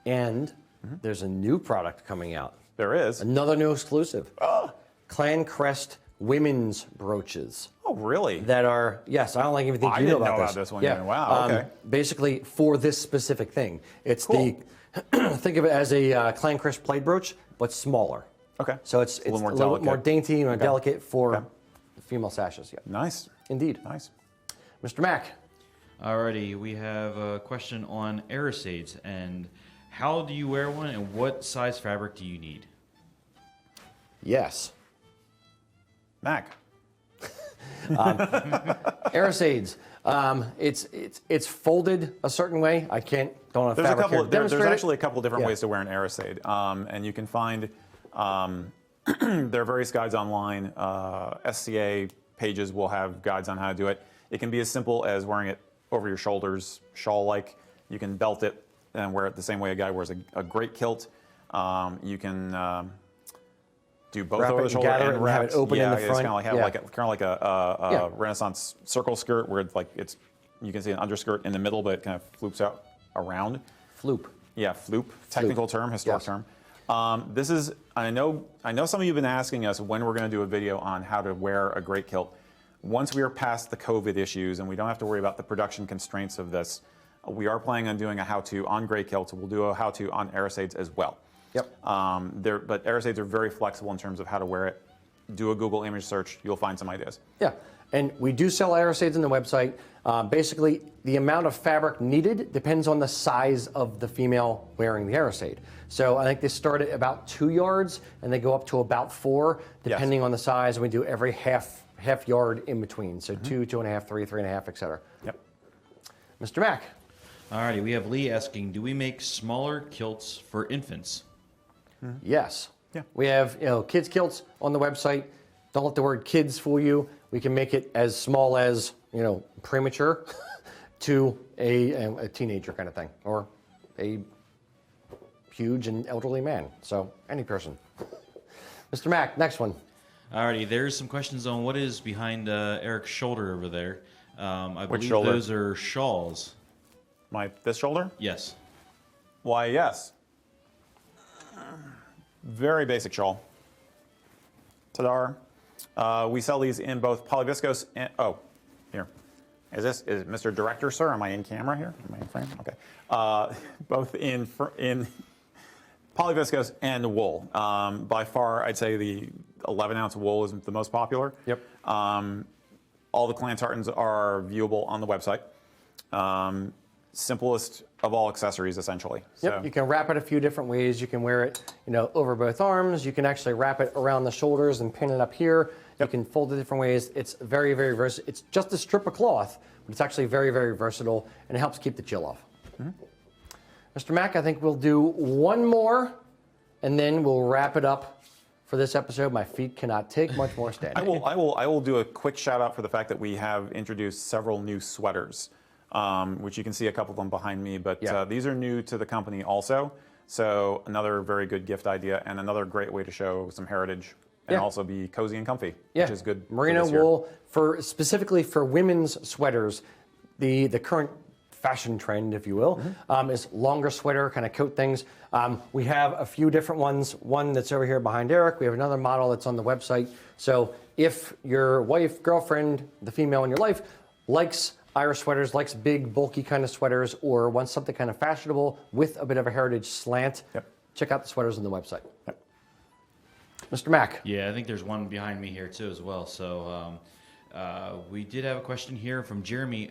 And there's a new product coming out.
There is.
Another new exclusive. Clan Crest women's brooches.
Oh, really?
That are, yes, I don't like even think you know about this.
one. Yeah. Wow, okay.
Basically, for this specific thing. It's think of it as a Clan Crest plate brooch, but smaller.
Okay.
So it's a little more dainty and dainty, delicate for female sashes. Yeah.
Nice.
Indeed.
Nice.
Mr. Mack.
Alrighty, we have a question on Aerosades, and how do you wear one, and what size fabric do you need?
Yes.
Mac.
Aerosades. It's folded a certain way. I don't have fabric here to
There's
demonstrate it.
actually a couple of different ways to wear an Aerosade, and you can find there are various guides online. SCA pages will have guides on how to do it. It can be as simple as wearing it over your shoulders, shawl-like. You can belt it and wear it the same way a guy wears a great kilt. You can do both over the shoulder and wrap
have it open in the front.
It's kind of like a Renaissance circle skirt where you can see an underskirt in the middle, but it kind of floops out around.
Floop.
Yeah, floop. Technical term, historic term. This is, I know some of you have been asking us when we're going to do a video on how to wear a great kilt. Once we are past the COVID issues and we don't have to worry about the production constraints of this, we are planning on doing a how-to on great kilts. We'll do a how-to on Aerosades as well.
Yep.
But Aerosades are very flexible in terms of how to wear it. Do a Google image search, you'll find some ideas.
Yeah, and we do sell Aerosades on the website. Basically, the amount of fabric needed depends on the size of the female wearing the Aerosade. So I think they start at about 2 yards, and they go up to about 4, depending on the size. And we do every half yard in between. So 2, 2.5, 3, 3.5, etc.
Yep.
Mr. Mack.
Alrighty, we have Lee asking, do we make smaller kilts for infants?
Yes.
Yeah.
We have kids kilts on the website. Don't let the word kids fool you. We can make it as small as, premature to a teenager kind of thing, or a huge and elderly man. So any person. Mr. Mack, next one.
Alrighty, there's some questions on what is behind Eric's shoulder over there. I believe
shoulder?
those are shawls.
This shoulder?
Yes.
Why, yes. Very basic shawl. Ta-da. We sell these in both polyviscose and, here. Is Mr. Director, sir? Am I in camera here? Am I in frame? Okay. Both in polyviscose and wool. By far, I'd say the 11-ounce wool is the most popular.
Yep.
All the clan tartans are viewable on the website. Simplest of all accessories, essentially.
Yep.
So,
You can wrap it a few different ways. You can wear it, over both arms. You can actually wrap it around the shoulders and pin it up here. You can fold it different ways. It's very, very versatile. It's just a strip of cloth, but it's actually very, very versatile, and it helps keep the chill off. Mr. Mack, I think we'll do one more, and then we'll wrap it up for this episode. My feet cannot take much more standing.
I will do a quick shout out for the fact that we have introduced several new sweaters, which you can see a couple of them behind me, but these are new to the company also. So another very good gift idea and another great way to show some heritage and also be cozy and comfy, which is good.
Merino wool, specifically for women's sweaters, the current fashion trend, if you will, is longer sweater kind of coat things. We have a few different ones. One that's over here behind Eric. We have another model that's on the website. So if your wife, girlfriend, the female in your life likes Irish sweaters, likes big, bulky kind of sweaters, or wants something kind of fashionable with a bit of a heritage slant, check out the sweaters on the website. Mr. Mack.
Yeah, I think there's one behind me here too as well. So we did have a question here from Jeremy.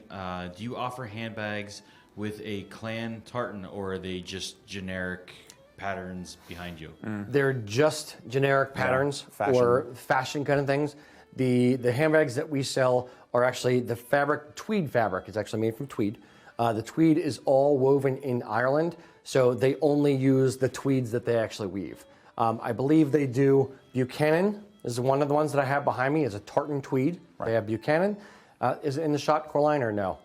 Do you offer handbags with a clan tartan, or are they just generic patterns behind you?
They're just generic patterns or fashion kind of things. The handbags that we sell are actually the fabric, tweed fabric. It's actually made from tweed. The tweed is all woven in Ireland, so they only use the tweeds that they actually weave. I believe they do Buchanan is one of the ones that I have behind me is a tartan tweed. They have Buchanan. Is it in the shot, Coraline, or no?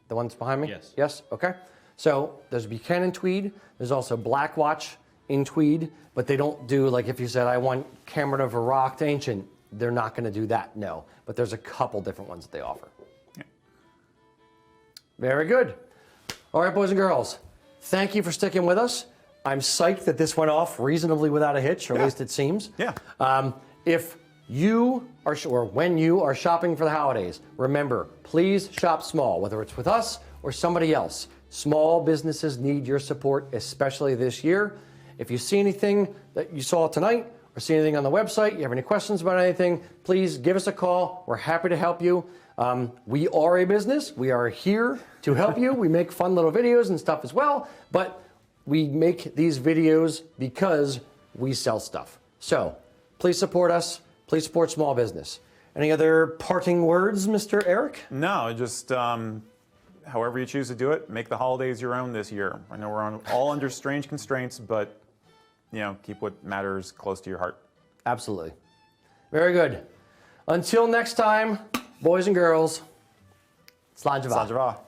The ones behind me?
Yes.
Yes? Okay. So there's Buchanan tweed. There's also Black Watch in tweed, but they don't do, like if you said, I want Cameron of Iraq to ancient, they're not going to do that, no. But there's a couple different ones that they offer. Very good. All right, boys and girls, thank you for sticking with us. I'm psyched that this went off reasonably without a hitch, or at least it seems. If you are, or when you are shopping for the holidays, remember, please shop small, whether it's with us or somebody else. Small businesses need your support, especially this year. If you see anything that you saw tonight or see anything on the website, you have any questions about anything, please give us a call. We're happy to help you. We are a business. We are here to help you. We make fun little videos and stuff as well, but we make these videos because we sell stuff. So please support us. Please support small business. Any other parting words, Mr. Eric?
No, just however you choose to do it, make the holidays your own this year. I know we're all under strange constraints, but keep what matters close to your heart.
Absolutely. Very good. Until next time, boys and girls, Slán Java.
Slán Java.